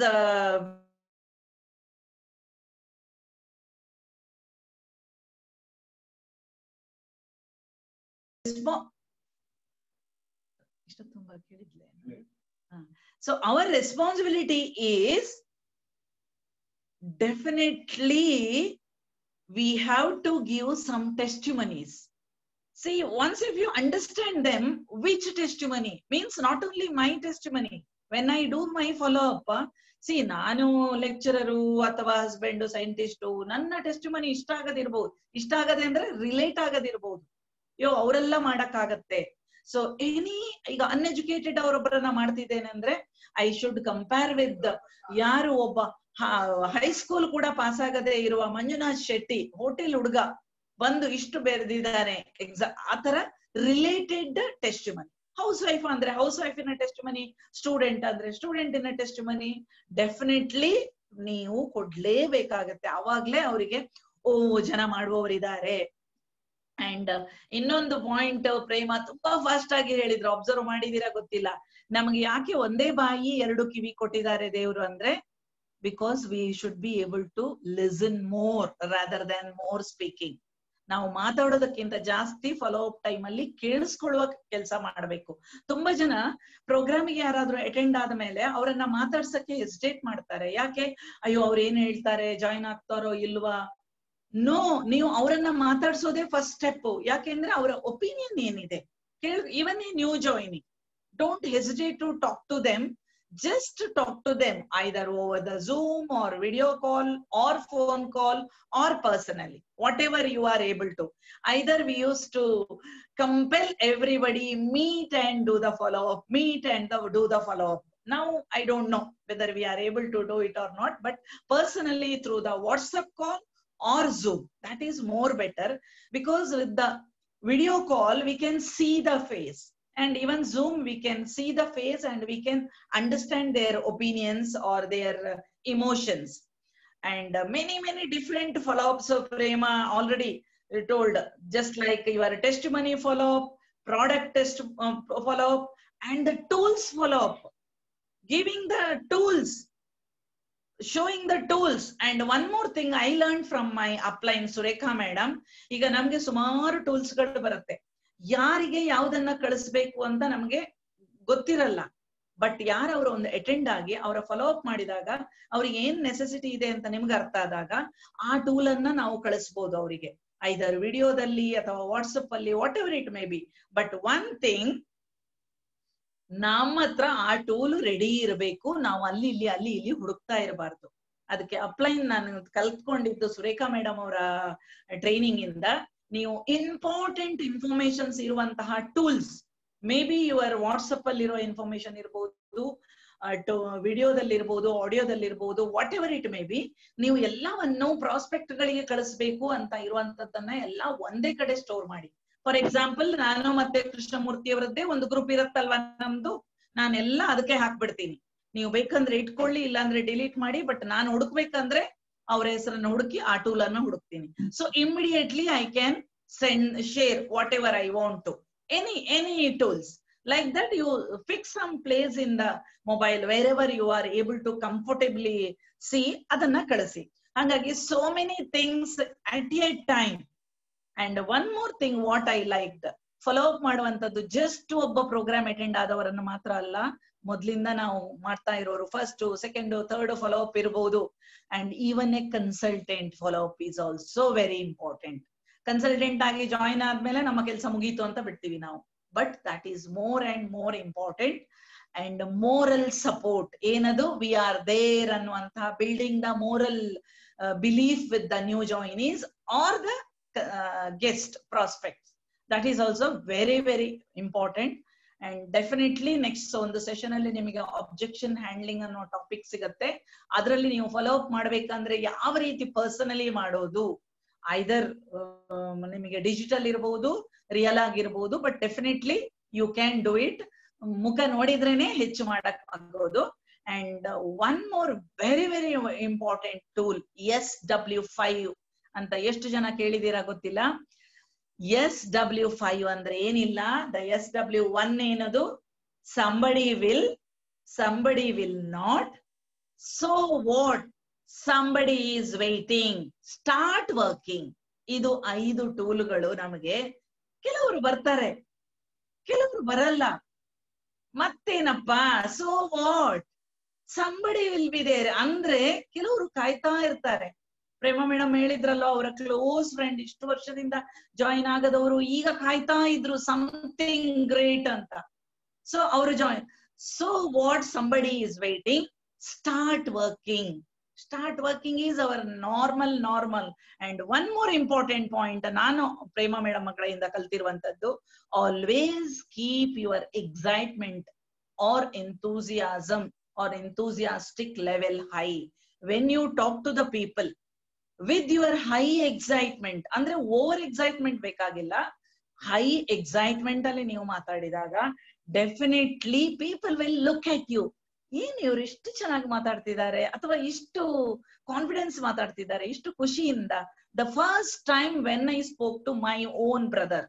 ತುಂಬಾ ಕೇಳಿದ್ಲೆ. So our responsibility is definitely we have to give some testimonies. See, once if you understand them, which testimony means not only my testimony. When I do my follow-up, see, ನಾನು lecturer ಅಥವಾ husband scientist, ನನ್ನ testimony ಇಷ್ಟ ಆಗದಿರ್ಬೋದು, ಇಷ್ಟ ಆಗದೆ ಅಂದ್ರೆ relate ಆಗದಿರ್ಬೋದು. ಅವರೆಲ್ಲ ಮಾಡಕ್ಕಾಗತ್ತೆ. So ಈಗ uneducated ಅವರೊಬ್ಬರನ್ನ ಮಾಡ್ತಿದ್ದೇನೆ ಅಂದ್ರೆ ಐ ಶುಡ್ ಕಂಪೇರ್ ವಿತ್ ಯಾರು ಒಬ್ಬ ಹೈಸ್ಕೂಲ್ ಕೂಡ ಪಾಸ್ ಆಗದೆ ಇರುವ ಮಂಜುನಾಥ್ ಶೆಟ್ಟಿ, ಹೋಟೆಲ್ ಹುಡುಗ ಬಂದು ಇಷ್ಟು ಬೆರೆದಿದ್ದಾನೆ ಎಕ್ಸಾಮ್, ಆತರ ರಿಲೇಟೆಡ್ ಟೆಸ್ಟಿಮನಿ. ಹೌಸ್ ವೈಫ್ ಅಂದ್ರೆ ಹೌಸ್ ವೈಫಿನ ಟೆಸ್ಟಿಮನಿ, ಸ್ಟೂಡೆಂಟ್ ಅಂದ್ರೆ ಸ್ಟೂಡೆಂಟಿನ ಟೆಸ್ಟಿಮನಿ ಡೆಫಿನೆಟ್ಲಿ ನೀವು ಕೊಡ್ಲೇಬೇಕಾಗತ್ತೆ. ಅವಾಗ್ಲೇ ಅವರಿಗೆ ಜನ ಮಾಡುವವರಿದ್ದಾರೆ. ಅಂಡ್ ಇನ್ನೊಂದು ಪಾಯಿಂಟ್ ಪ್ರೇಮ ತುಂಬಾ ಫಾಸ್ಟ್ ಆಗಿ ಹೇಳಿದ್ರು, ಅಬ್ಸರ್ವ್ ಮಾಡಿದೀರಾ ಗೊತ್ತಿಲ್ಲ. ನಮ್ಗೆ ಯಾಕೆ ಒಂದೇ ಬಾಯಿ ಎರಡು ಕಿವಿ ಕೊಟ್ಟಿದ್ದಾರೆ ದೇವ್ರು ಅಂದ್ರೆ, because we should be able to listen more rather than more speaking. ನಾವು ಮಾತಾಡೋದಕ್ಕಿಂತ ಜಾಸ್ತಿ ಫಾಲೋ ಅಪ್ ಟೈಮ್ ಅಲ್ಲಿ ಕೇಳಿಸ್ಕೊಳ್ಳುವ ಕೆಲಸ ಮಾಡ್ಬೇಕು. ತುಂಬಾ ಜನ ಪ್ರೋಗ್ರಾಮಿಗೆ ಯಾರಾದ್ರೂ ಅಟೆಂಡ್ ಆದ್ಮೇಲೆ ಅವರನ್ನ ಮಾತಾಡ್ಸಕ್ಕೆ ಹೆಸಿಟೇಟ್ ಮಾಡ್ತಾರೆ. ಯಾಕೆ? ಅಯ್ಯೋ ಅವ್ರ ಏನ್ ಹೇಳ್ತಾರೆ, ಜಾಯಿನ್ ಆಗ್ತಾರೋ ಇಲ್ವಾ. ನೋ, ನೀವು ಅವರನ್ನ ಮಾತಾಡ್ಸೋದೇ ಫಸ್ಟ್ ಸ್ಟೆಪ್. ಯಾಕೆಂದ್ರೆ ಅವರ ಒಪಿನಿಯನ್ ಏನಿದೆ even a new joining, don't hesitate to talk to them. Just talk to them either over the Zoom or video call or phone call or personally, whatever you are able to. Either we used to compel everybody meet and do the follow up, meet and do the follow up. Now I don't know whether we are able to do it or not, but personally through the WhatsApp call or Zoom, that is more better, because with the video call we can see the face, and even Zoom we can see the face and we can understand their opinions or their emotions. And many different follow-ups of Prema already told, just like your testimony follow-up, product test follow-up, and the tools follow-up, giving the tools, showing the tools. And one more thing I learned from my upline Surekha madam, ಈಗ ನಮ್ಗೆ ಸುಮಾರು tools ಗಳು ಬರುತ್ತೆ. ಯಾರಿಗೆ ಯಾವ್ದನ್ನ ಕಳಿಸ್ಬೇಕು ಅಂತ ನಮ್ಗೆ ಗೊತ್ತಿರಲ್ಲ, ಬಟ್ ಯಾರು ಅವರು ಒಂದು ಅಟೆಂಡ್ ಆಗಿ ಅವರ ಫಾಲೋ ಅಪ್ ಮಾಡಿದಾಗ ಅವ್ರಿಗೆ ಏನ್ ನೆಸೆಸಿಟಿ ಇದೆ ಅಂತ ನಿಮ್ಗೆ ಅರ್ಥ ಆದಾಗ ಆ ಟೂಲ್ ಅನ್ನ ನಾವು ಕಳಿಸ್ಬೋದು ಅವರಿಗೆ, ಐದರ್ ವಿಡಿಯೋದಲ್ಲಿ ಅಥವಾ ವಾಟ್ಸಪ್ ಅಲ್ಲಿ, what ever it may B. But one thing, ನಮ್ಮ ಹತ್ರ ಆ ಟೂಲ್ ರೆಡಿ ಇರಬೇಕು. ನಾವು ಅಲ್ಲಿ ಇಲ್ಲಿ ಹುಡುಕ್ತಾ ಇರಬಾರ್ದು. ಅದಕ್ಕೆ ಅಪ್ಲೈನ್ ನಾನು ಕಲ್ತ್ಕೊಂಡಿದ್ದು ಸುರೇಖಾ ಮೇಡಮ್ ಅವರ ಟ್ರೈನಿಂಗ್ ಇಂದ, ನೀವು ಇಂಪಾರ್ಟೆಂಟ್ ಇನ್ಫಾರ್ಮೇಶನ್ಸ್ ಇರುವಂತಹ tools, may be your WhatsApp ಅಲ್ಲಿರೋ ಇನ್ಫಾರ್ಮೇಶನ್ ಇರ್ಬೋದು, ವಿಡಿಯೋದಲ್ಲಿ ಇರ್ಬೋದು, ಆಡಿಯೋದಲ್ಲಿ ಇರ್ಬೋದು, what ever it may B, ನೀವು ಎಲ್ಲವನ್ನು ಪ್ರಾಸ್ಪೆಕ್ಟ್ ಗಳಿಗೆ ಕಳಿಸ್ಬೇಕು ಅಂತ ಇರುವಂತದ್ದನ್ನ ಎಲ್ಲ ಒಂದೇ ಕಡೆ ಸ್ಟೋರ್ ಮಾಡಿ. ಫಾರ್ ಎಕ್ಸಾಂಪಲ್, ನಾನು ಮತ್ತೆ ಕೃಷ್ಣಮೂರ್ತಿ ಅವರದ್ದೇ ಒಂದು ಗ್ರೂಪ್ ಇರತ್ತಲ್ವಾ ನಮ್ದು, ನಾನೆಲ್ಲ ಅದಕ್ಕೆ ಹಾಕ್ಬಿಡ್ತೀನಿ. ನೀವು ಬೇಕಂದ್ರೆ ಇಟ್ಕೊಳ್ಳಿ, ಇಲ್ಲಾಂದ್ರೆ ಡಿಲೀಟ್ ಮಾಡಿ. ಬಟ್ ನಾನು ಹುಡುಕ್ಬೇಕಂದ್ರೆ ಅವ್ರ ಹೆಸರನ್ನ ಹುಡುಕಿ ಆ ಟೂಲ್ ಅನ್ನ ಹುಡುಕ್ತೀನಿ. So immediately I can share whatever I want to, any tools. Like that, you fix some place in the mobile wherever you are able to comfortably see, adanna kalasi. Hangagi so many things at a time. And one more thing what I liked, follow up ಮಾಡುವಂತದ್ದು just ಒಬ್ಬ program attend ಆದವರನ್ನು ಮಾತ್ರ ಅಲ್ಲ, ಮೊದ್ಲಿಂದ ನಾವು ಮಾಡ್ತಾ ಇರೋರು first second third follow up ಇರಬಹುದು. And even a consultant follow up is also very important. Consultant ಆಗಿ ಜಾಯಿನ್ ಆದ್ಮೇಲೆ ನಮ್ಮ ಕೆಲಸ ಮುಗೀತು ಅಂತ ಬಿಡ್ತೀವಿ ನಾವು, but that is more and more important. And moral support ಏನದು, ವಿ ಆರ್ ದೇರ್ ಅನ್ನುವಂತಹ building the moral belief with the new joinees or the guest prospects, that is also very very important. And definitely next ಒಂದು session ಅಲ್ಲಿ ನಿಮಗೆ objection handling ಅನ್ನೋ topic ಸಿಗುತ್ತೆ. ಅದರಲ್ಲಿ ನೀವು follow up ಮಾಡ್ಬೇಕಂದ್ರೆ ಯಾವ ರೀತಿ ಪರ್ಸನಲಿ ಮಾಡೋದು, ಐದರ್ ನಿಮಗೆ ಡಿಜಿಟಲ್ ಇರಬಹುದು, ರಿಯಲ್ ಆಗಿರ್ಬಹುದು, but definitely you can do it. ಮುಖ ನೋಡಿದ್ರೇನೆ ಹೆಚ್ಚು ಮಾಡಕ್ ಆಗೋದು. And one more very very important tool, SW5 ಅಂತ ಎಷ್ಟು ಜನ ಕೇಳಿದೀರಾ ಗೊತ್ತಿಲ್ಲ. SW5 ಅಂದ್ರೆ ಏನಿಲ್ಲ, ದ SW1 ಏನದು, somebody will not, so what, somebody is waiting, start working. ಇದು 5 ಟೂಲ್ಗಳು ನಮಗೆ. ಕೆಲವರು ಬರ್ತಾರೆ, ಕೆಲವರು ಬರಲ್ಲ. ಮತ್ತೇನಪ್ಪಾ, so what, somebody will be there ಅಂದ್ರೆ ಕೆಲವರು ಕಾಯ್ತಾ ಇರ್ತಾರೆ. ಪ್ರೇಮಾ ಮೇಡಮ್ ಹೇಳಿದ್ರಲ್ಲ, ಅವರ ಕ್ಲೋಸ್ ಫ್ರೆಂಡ್ ಇಷ್ಟು ವರ್ಷದಿಂದ ಜಾಯಿನ್ ಆಗದವರು ಈಗ ಕಾಯ್ತಾ ಇದ್ರು ಸಮಥಿಂಗ್ ಗ್ರೇಟ್ ಅಂತ. ಸೊ ಅವರು join. So what, somebody is waiting, start working. Start working is our normal. And one more important point ನಾನು ಪ್ರೇಮಾ ಮೇಡಮ್ ಕಡೆಯಿಂದ ಕಲ್ತಿರುವಂತದ್ದು, always keep your excitement or enthusiasm or enthusiastic level high. When you talk to the people with your high excitement, ಅಂದ್ರೆ over excitement ಬೇಕಾಗಿಲ್ಲ, high excitement ಅಲ್ಲಿ ನೀವು ಮಾತಾಡಿದಾಗ definitely people will look at you. ಏನ್ ಇವ್ರು ಇಷ್ಟು ಚೆನ್ನಾಗಿ ಮಾತಾಡ್ತಿದ್ದಾರೆ, ಅಥವಾ ಇಷ್ಟು ಕಾನ್ಫಿಡೆನ್ಸ್ ಮಾತಾಡ್ತಿದ್ದಾರೆ, ಇಷ್ಟು ಖುಷಿಯಿಂದ. The first time when I spoke to my own brother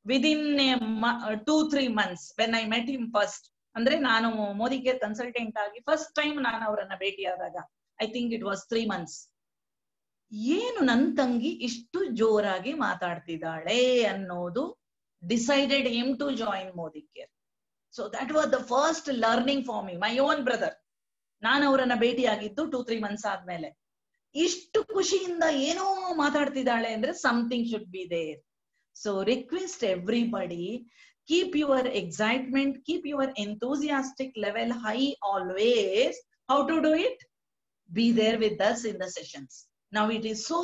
within 2-3 months when I met him first, ಅಂದ್ರೆ ನಾನು ಮೋದಿ ಕೇರ್ ಕನ್ಸಲ್ಟೆಂಟ್ ಆಗಿ ಫಸ್ಟ್ ಟೈಮ್ ನಾನು ಅವರನ್ನ ಭೇಟಿಯಾದಾಗ, I think it was 3 months. ಏನು ನನ್ ತಂಗಿ ಇಷ್ಟು ಜೋರಾಗಿ ಮಾತಾಡ್ತಿದ್ದಾಳೆ ಅನ್ನೋದು decided him to join Modicare. So that was the first learning for me, my own brother. ನಾನು ಅವರನ್ನ ಭೇಟಿಯಾಗಿದ್ದು 2-3 months ಆದ್ಮೇಲೆ. ಇಷ್ಟು ಖುಷಿಯಿಂದ ಏನೋ ಮಾತಾಡ್ತಿದ್ದಾಳೆ ಅಂದ್ರೆ something should be there. So request everybody, keep your excitement, keep your enthusiastic level high always. How to do it? Be there with us in the sessions. Now it is so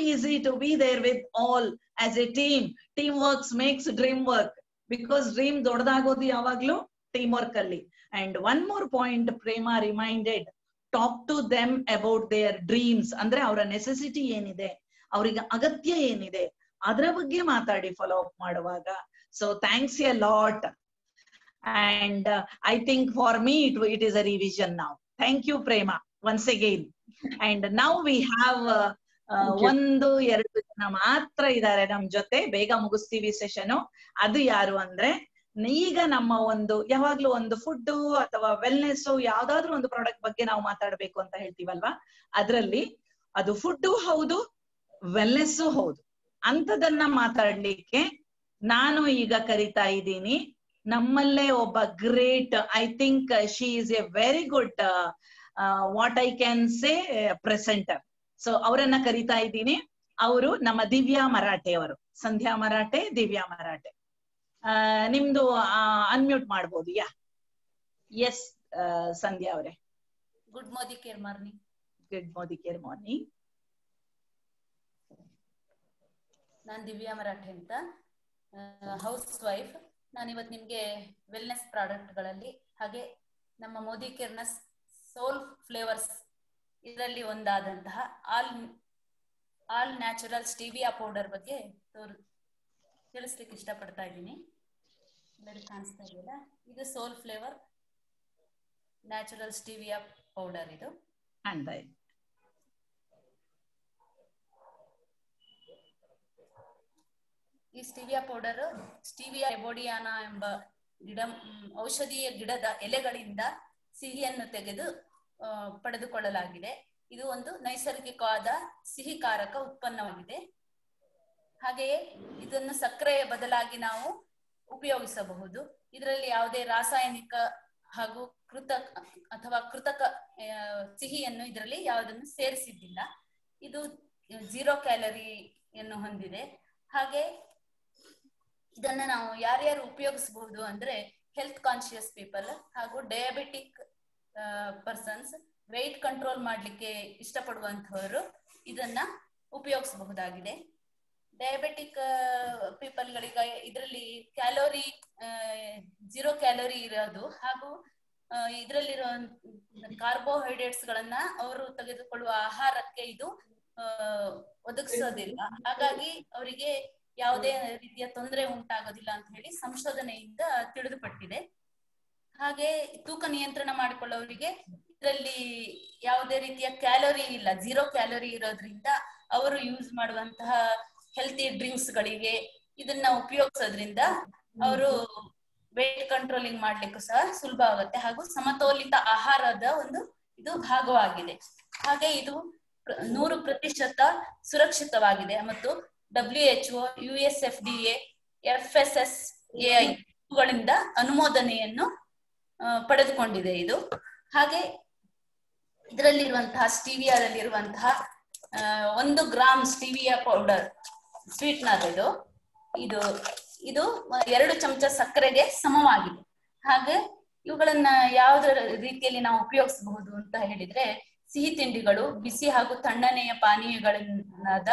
easy to be there with all as a team. Teamwork makes dream work, because dream ದೊಡ್ಡದಾಗೋದು ಯಾವಾಗ್ಲೂ team work ಅಲ್ಲಿ. And one more point Prema reminded, talk to them about their dreams. ಅಂದ್ರೆ ಅವರ necessity ಏನಿದೆ, ಅವರಿಗೆ ಅಗತ್ಯ ಏನಿದೆ, ಅದರ ಬಗ್ಗೆ ಮಾತಾಡಿ ಫಾಲೋ ಅಪ್ ಮಾಡುವಾಗ. So thanks a lot. And I think for me it is a revision now. Thank you Prema once again. And now we have 1-2 ಜನ ಮಾತ್ರ ಇದ್ದಾರೆ ನಮ್ ಜೊತೆ. ಬೇಗ ಮುಗಿಸ್ತೀವಿ ಸೆಷನ್. ಅದು ಯಾರು ಅಂದ್ರೆ, ಈಗ ನಮ್ಮ ಯಾವಾಗ್ಲೂ ಒಂದು ಫುಡ್ ಅಥವಾ ವೆಲ್ನೆಸ್ ಯಾವ್ದಾದ್ರು ಒಂದು ಪ್ರಾಡಕ್ಟ್ ಬಗ್ಗೆ ನಾವು ಮಾತಾಡ್ಬೇಕು ಅಂತ ಹೇಳ್ತೀವಲ್ವಾ, ಅದ್ರಲ್ಲಿ ಅದು ಫುಡ್ ಹೌದು, ವೆಲ್ನೆಸ್ ಹೌದು. ಅಂತದನ್ನ ಮಾತಾಡ್ಲಿಕ್ಕೆ ನಾನು ಈಗ ಕರಿತಾ ಇದ್ದೀನಿ ನಮ್ಮಲ್ಲೇ ಒಬ್ಬ great, I think she is A very good what I can say presenter. So ಅವರನ್ನ ಕರಿತಾ ಇದ್ದೀನಿ. ಅವರು ನಮ್ಮ ದಿವ್ಯಾ ಮರಾಠೆ ಅವರು, ಸಂಧ್ಯಾ ಮರಾಠೆ, ದಿವ್ಯಾ ಮರಾಠೆ. ನಿಮ್ದು ಅನ್ಮ್ಯೂಟ್ ಮಾಡ್ಬೋದು. ಎಸ್ ಸಂಧ್ಯಾ ಅವರೇ. Good Modicare morning. Good Modicare morning. ನಾನ್ ದಿವ್ಯಾ ಮರಾಠೆ ಅಂತ, ಹೌಸ್ ವೈಫ್. ನಾನಿವತ್ತು ನಿಮ್ಗೆ ವೆಲ್ನೆಸ್ ಪ್ರಾಡಕ್ಟ್ ಗಳಲ್ಲಿ ಹಾಗೆ ನಮ್ಮ ಮೋದಿ ಕೇರ್ನ ಸೋಲ್ ಫ್ಲೇವರ್ಸ್ ಇದರಲ್ಲಿ ಒಂದಾದಂತಹ ಆಲ್ ನ್ಯಾಚುರಲ್ ಸ್ಟೀವಿಯಾ ಪೌಡರ್ ಬಗ್ಗೆ ತಿಳಿಸ್ಲಿಕ್ಕೆ ಇಷ್ಟಪಡ್ತಾ ಇದ್ದೀನಿ. ಎಲ್ಲರಿಗೂ ಕಾಣಿಸ್ತಾ ಇದೆಯಲ್ಲ, ಇದು ಸೋಲ್ ಫ್ಲೇವರ್ ನ್ಯಾಚುರಲ್ ಸ್ಟೀವಿಯಾ ಪೌಡರ್. ಇದು ಈ ಸ್ಟೀವಿಯಾ ಪೌಡರ್ ಸ್ಟೀವಿಯಾ ಎಬೋಡಿಯಾನಾ ಎಂಬ ಔಷಧೀಯ ಗಿಡದ ಎಲೆಗಳಿಂದ ಸಿಹಿಯನ್ನು ತೆಗೆದು ಪಡೆದುಕೊಳ್ಳಲಾಗಿದೆ. ಇದು ಒಂದು ನೈಸರ್ಗಿಕವಾದ ಸಿಹಿಕಾರಕ ಉತ್ಪನ್ನವಾಗಿದೆ. ಹಾಗೆಯೇ ಇದನ್ನು ಸಕ್ಕರೆಯ ಬದಲಾಗಿ ನಾವು ಉಪಯೋಗಿಸಬಹುದು. ಇದರಲ್ಲಿ ಯಾವುದೇ ರಾಸಾಯನಿಕ ಹಾಗೂ ಕೃತಕ ಸಿಹಿಯನ್ನು ಇದರಲ್ಲಿ ಯಾವುದನ್ನು ಸೇರಿಸಿದ್ದಿಲ್ಲ. ಇದು 0 ಕ್ಯಾಲರಿಯನ್ನು ಹೊಂದಿದೆ. ಹಾಗೆ ಇದನ್ನ ನಾವು ಯಾರ್ಯಾರು ಉಪಯೋಗಿಸಬಹುದು ಅಂದ್ರೆ ಹೆಲ್ತ್ ಕಾನ್ಶಿಯಸ್ ಪೀಪಲ್ ಹಾಗೂ ಡಯಾಬಿಟಿಕ್ ಪರ್ಸನ್ಸ್, ವೆಯ್ಟ್ ಕಂಟ್ರೋಲ್ ಮಾಡ್ಲಿಕ್ಕೆ ಇಷ್ಟಪಡುವಂತಹವರು ಇದನ್ನ ಉಪಯೋಗಿಸಬಹುದಾಗಿದೆ. ಡಯಾಬಿಟಿಕ್ ಪೀಪಲ್ಗಳಿಗೆ ಇದರಲ್ಲಿ ಕ್ಯಾಲೋರಿ 0 ಕ್ಯಾಲೋರಿ ಇರೋದು ಹಾಗೂ ಇದರಲ್ಲಿರೋ ಕಾರ್ಬೋಹೈಡ್ರೇಟ್ಸ್ ಗಳನ್ನ ಅವರು ತೆಗೆದುಕೊಳ್ಳುವ ಆಹಾರಕ್ಕೆ ಇದು ಒದಗಿಸೋದಿಲ್ಲ. ಹಾಗಾಗಿ ಅವರಿಗೆ ಯಾವುದೇ ರೀತಿಯ ತೊಂದರೆ ಉಂಟಾಗೋದಿಲ್ಲ ಅಂತ ಹೇಳಿ ಸಂಶೋಧನೆಯಿಂದ ತಿಳಿದುಪಟ್ಟಿದೆ. ಹಾಗೆ ತೂಕ ನಿಯಂತ್ರಣ ಮಾಡಿಕೊಳ್ಳೋರಿಗೆ ಇದರಲ್ಲಿ ಯಾವುದೇ ರೀತಿಯ ಕ್ಯಾಲೋರಿ ಇಲ್ಲ, 0 ಕ್ಯಾಲೋರಿ ಇರೋದ್ರಿಂದ ಅವರು ಯೂಸ್ ಮಾಡುವಂತಹ ಹೆಲ್ತಿ ಡ್ರಿಂಕ್ಸ್ ಗಳಿಗೆ ಇದನ್ನ ಉಪಯೋಗಿಸೋದ್ರಿಂದ ಅವರು ವೇಟ್ ಕಂಟ್ರೋಲಿಂಗ್ ಮಾಡ್ಲಿಕ್ಕೂ ಸಹ ಸುಲಭ ಆಗುತ್ತೆ ಹಾಗೂ ಸಮತೋಲಿತ ಆಹಾರದ ಇದು ಭಾಗವಾಗಿದೆ. ಹಾಗೆ ಇದು 100% ಸುರಕ್ಷಿತವಾಗಿದೆ ಮತ್ತು WHO, USFDA, FSSAI ಗಳಿಂದ ಅನುಮೋದನೆಯನ್ನು ಪಡೆದುಕೊಂಡಿದೆ ಇದು. ಹಾಗೆ ಇದರಲ್ಲಿರುವಂತಹ ಸ್ಟೀವಿಯಾದಲ್ಲಿರುವಂತಹ 1 ಗ್ರಾಮ್ ಸ್ಟೀವಿಯಾ ಪೌಡರ್ ಸ್ವೀಟ್ನರ್ ಇದು 2 ಚಮಚ ಸಕ್ಕರೆಗೆ ಸಮವಾಗಿದೆ. ಹಾಗೆ ಇವುಗಳನ್ನ ಯಾವುದೇ ರೀತಿಯಲ್ಲಿ ನಾವು ಉಪಯೋಗಿಸಬಹುದು ಅಂತ ಹೇಳಿದ್ರೆ ಸಿಹಿ ತಿಂಡಿಗಳು, ಬಿಸಿ ಹಾಗೂ ತಣ್ಣನೆಯ ಪಾನೀಯಗಳಾದ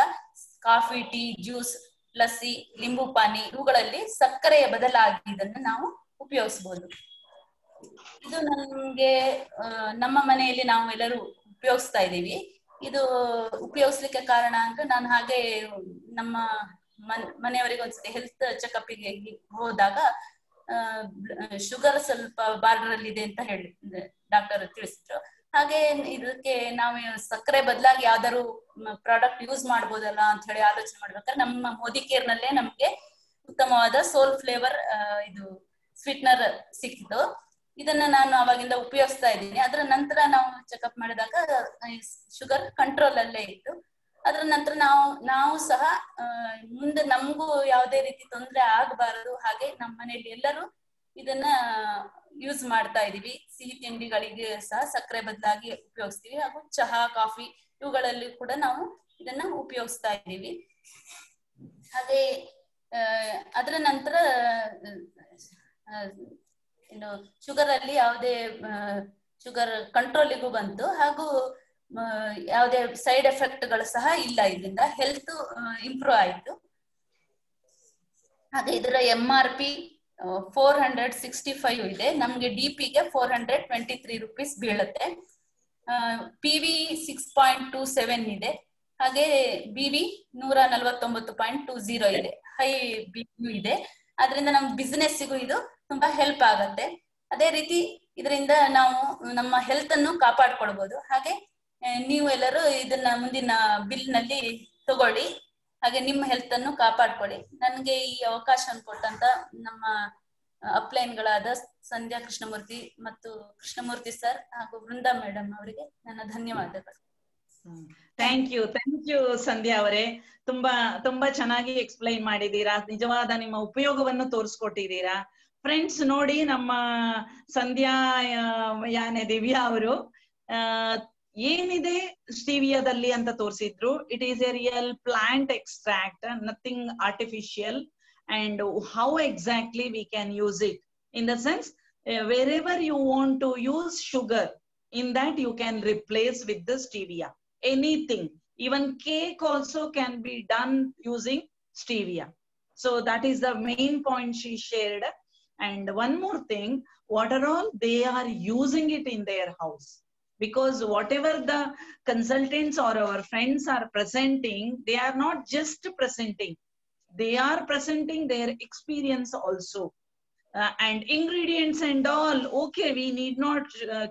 ಕಾಫಿ, ಟೀ, ಜ್ಯೂಸ್, ಲಸ್ಸಿ, ಲಿಂಬು ಪಾನಿ ಇವುಗಳಲ್ಲಿ ಸಕ್ಕರೆಯ ಬದಲಾಗಿ ಇದನ್ನು ನಾವು ಉಪಯೋಗಿಸಬಹುದು. ಇದು ನಮ್ಗೆ ನಮ್ಮ ಮನೆಯಲ್ಲಿ ನಾವು ಎಲ್ಲರೂ ಉಪಯೋಗಿಸ್ತಾ ಇದ್ದೀವಿ. ಇದು ಉಪಯೋಗಿಸ್ಲಿಕ್ಕೆ ಕಾರಣ ಅಂದ್ರೆ ನಾನು ಹಾಗೆ ನಮ್ಮ ಮನೆಯವರಿಗೆ ಒಂದ್ಸತಿ ಹೆಲ್ತ್ ಚೆಕಪ್ಗೆ ಹೋದಾಗ ಶುಗರ್ ಸ್ವಲ್ಪ ಬಾರ್ಡರ್ ಅಲ್ಲಿ ಇದೆ ಅಂತ ಹೇಳಿ ಡಾಕ್ಟರ್ ತಿಳಿಸಿದ್ರು. ಹಾಗೆ ಇದಕ್ಕೆ ನಾವು ಸಕ್ಕರೆ ಬದಲಾಗಿ ಯಾವ್ದಾದ್ರು ಪ್ರಾಡಕ್ಟ್ ಯೂಸ್ ಮಾಡ್ಬೋದಲ್ಲ ಅಂತ ಹೇಳಿ ಆಲೋಚನೆ ಮಾಡ್ಬೇಕಾದ್ರೆ ನಮ್ಮ ಮೋದಿ ಕೇರ್ ನಲ್ಲೇ ನಮ್ಗೆ ಉತ್ತಮವಾದ ಸೋಲ್ ಫ್ಲೇವರ್ ಇದು ಸ್ವೀಟ್ನರ್ ಸಿಕ್ಕಿತು. ಇದನ್ನ ನಾನು ಅವಾಗಿಂದ ಉಪಯೋಗಿಸ್ತಾ ಇದ್ದೀನಿ. ಅದರ ನಂತರ ನಾವು ಚೆಕಪ್ ಮಾಡಿದಾಗ ಶುಗರ್ ಕಂಟ್ರೋಲ್ ಅಲ್ಲೇ ಇತ್ತು. ಅದರ ನಂತರ ನಾವು ಸಹ ಮುಂದೆ ನಮಗೂ ಯಾವುದೇ ರೀತಿ ತೊಂದರೆ ಆಗಬಾರದು, ಹಾಗೆ ನಮ್ಮ ಮನೆಯಲ್ಲಿ ಎಲ್ಲರೂ ಇದನ್ನ ಯೂಸ್ ಮಾಡ್ತಾ ಇದೀವಿ. ಸಿಹಿ ತಿಂಡಿಗಳಿಗೆ ಸಹ ಸಕ್ಕರೆ ಬದಲಾಗಿ ಉಪಯೋಗಿಸ್ತೀವಿ ಹಾಗೂ ಚಹಾ, ಕಾಫಿ ಇವುಗಳಲ್ಲಿ ಕೂಡ ನಾವು ಇದನ್ನ ಉಪಯೋಗಿಸ್ತಾ ಇದ್ದೀವಿ. ಹಾಗೆ ಅದರ ನಂತರ ಏನು ಶುಗರ್ ಅಲ್ಲಿ ಯಾವುದೇ ಶುಗರ್ ಕಂಟ್ರೋಲಿಗೂ ಬಂತು ಹಾಗೂ ಯಾವುದೇ ಸೈಡ್ ಎಫೆಕ್ಟ್ ಗಳು ಸಹ ಇಲ್ಲ. ಇದರಿಂದ ಹೆಲ್ತ್ ಇಂಪ್ರೂವ್ ಆಯ್ತು. ಹಾಗೆ ಇದರ MRP 465 ಇದೆ. ನಮ್ಗೆ DPಗೆ 423 ರೂಪೀಸ್ ಬೀಳುತ್ತೆ. PV 6.27 ಇದೆ. ಹಾಗೆ BV 149.20 ಇದೆ. ಹೈ BV ಇದೆ. ಅದರಿಂದ ನಮ್ ಬಿಸ್ನೆಸ್ಸಿಗೂ ಇದು ತುಂಬಾ ಹೆಲ್ಪ್ ಆಗತ್ತೆ. ಅದೇ ರೀತಿ ಇದರಿಂದ ನಾವು ನಮ್ಮ ಹೆಲ್ತ್ ಅನ್ನು ಕಾಪಾಡ್ಕೊಳ್ಬಹುದು. ಹಾಗೆ ನೀವು ಎಲ್ಲರೂ ಇದನ್ನ ಮುಂದಿನ ಬಿಲ್ ನಲ್ಲಿ ತಗೊಳ್ಳಿ, ಹಾಗೆ ನಿಮ್ಮ ಹೆಲ್ತ್ ಅನ್ನು ಕಾಪಾಡ್ಕೊಳ್ಳಿ. ನನ್ಗೆ ಈ ಅವಕಾಶ ಕೊಟ್ಟಂತ ನಮ್ಮ ಅಪ್ಲೈನ್ ಗಳಾದ ಸಂಧ್ಯಾ ಕೃಷ್ಣಮೂರ್ತಿ ಮತ್ತು ಕೃಷ್ಣಮೂರ್ತಿ ಸರ್ ಹಾಗೂ ವೃಂದಾ ಮೇಡಮ್ ಅವರಿಗೆ ನನ್ನ ಧನ್ಯವಾದಗಳು. ಥ್ಯಾಂಕ್ ಯು ಸಂಧ್ಯಾ ಅವರೇ. ತುಂಬಾ ಚೆನ್ನಾಗಿ ಎಕ್ಸ್ಪ್ಲೈನ್ ಮಾಡಿದೀರಾ. ನಿಜವಾದ ನಿಮ್ಮ ಉಪಯೋಗವನ್ನು ತೋರಿಸ್ಕೊಟ್ಟಿದ್ದೀರಾ. ಫ್ರೆಂಡ್ಸ್ ನೋಡಿ, ನಮ್ಮ ಸಂಧ್ಯಾ ದಿವ್ಯಾ ಅವರು ಏನಿದೆ ಸ್ಟೀವಿಯಾದಲ್ಲಿ ಅಂತ ತೋರಿಸಿದ್ರು. It is a real plant extract, nothing artificial. And how exactly we can use it, in the sense wherever you want to use sugar, in that you can replace with the stevia anything. Even cake also can be done using stevia. So that is the main point she shared. And one more thing, what are all they are using it in their house, because whatever the consultants or our friends are presenting, they are not just presenting, they are presenting their experience also. And ingredients and all, okay, we need not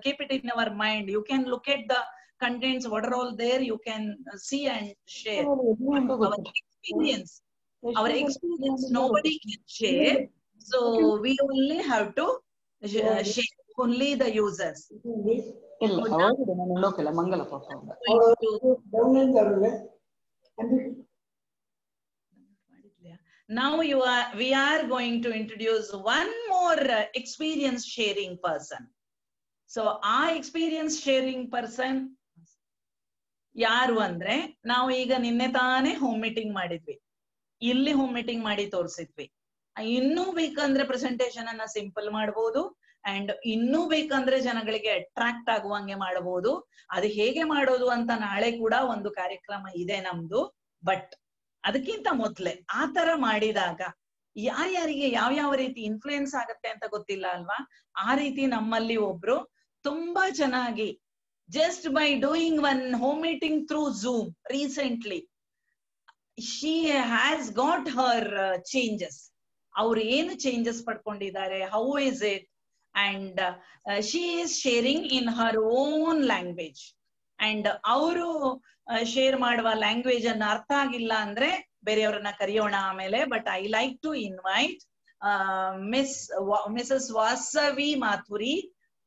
keep it in our mind. You can look at the contents, what are all there, you can see and share our experience. Our experience nobody can share, so we only have to share only the users. Now we are going to introduce one more experience sharing person. So our experience sharing person ಯಾರು ಅಂದ್ರೆ, ನಾವು ಈಗ ನಿನ್ನೆ ತಾನೇ home meeting ಮಾಡಿದ್ವಿ, ಇಲ್ಲಿ home meeting ಮಾಡಿ ತೋರಿಸಿದ್ವಿ. ಇನ್ನೂ ಬೇಕಂದ್ರೆ ಪ್ರೆಸೆಂಟೇಶನ್ ಅನ್ನ ಸಿಂಪಲ್ ಮಾಡಬಹುದು, ಅಂಡ್ ಇನ್ನೂ ಬೇಕಂದ್ರೆ ಜನಗಳಿಗೆ ಅಟ್ರಾಕ್ಟ್ ಆಗುವಂಗೆ ಮಾಡಬಹುದು. ಅದು ಹೇಗೆ ಮಾಡೋದು ಅಂತ ನಾಳೆ ಕೂಡ ಒಂದು ಕಾರ್ಯಕ್ರಮ ಇದೆ ನಮ್ದು. ಬಟ್ ಅದಕ್ಕಿಂತ ಮೊದ್ಲೇ ಆ ತರ ಮಾಡಿದಾಗ ಯಾರ್ಯಾರಿಗೆ ಯಾವ ರೀತಿ ಇನ್ಫ್ಲೂಯೆನ್ಸ್ ಆಗತ್ತೆ ಅಂತ ಗೊತ್ತಿಲ್ಲ ಅಲ್ವಾ. ಆ ರೀತಿ ನಮ್ಮಲ್ಲಿ ಒಬ್ರು ತುಂಬಾ ಚೆನ್ನಾಗಿ just by doing one home meeting through Zoom recently, she has got her changes. Our ಏನು changes ಪಡ್ಕೊಂಡಿದ್ದಾರೆ, how is it, and she is sharing in her own language. And ಅವರು ಶೇರ್ ಮಾಡುವ ಲ್ಯಾಂಗ್ವೇಜ್ ಅನ್ನ ಅರ್ಥ ಆಗಿಲ್ಲ ಅಂದ್ರೆ ಬೇರೆಯವ್ರನ್ನ ಕರೆಯೋಣ ಆಮೇಲೆ. But I like to invite Mrs. Vasavi Mathuri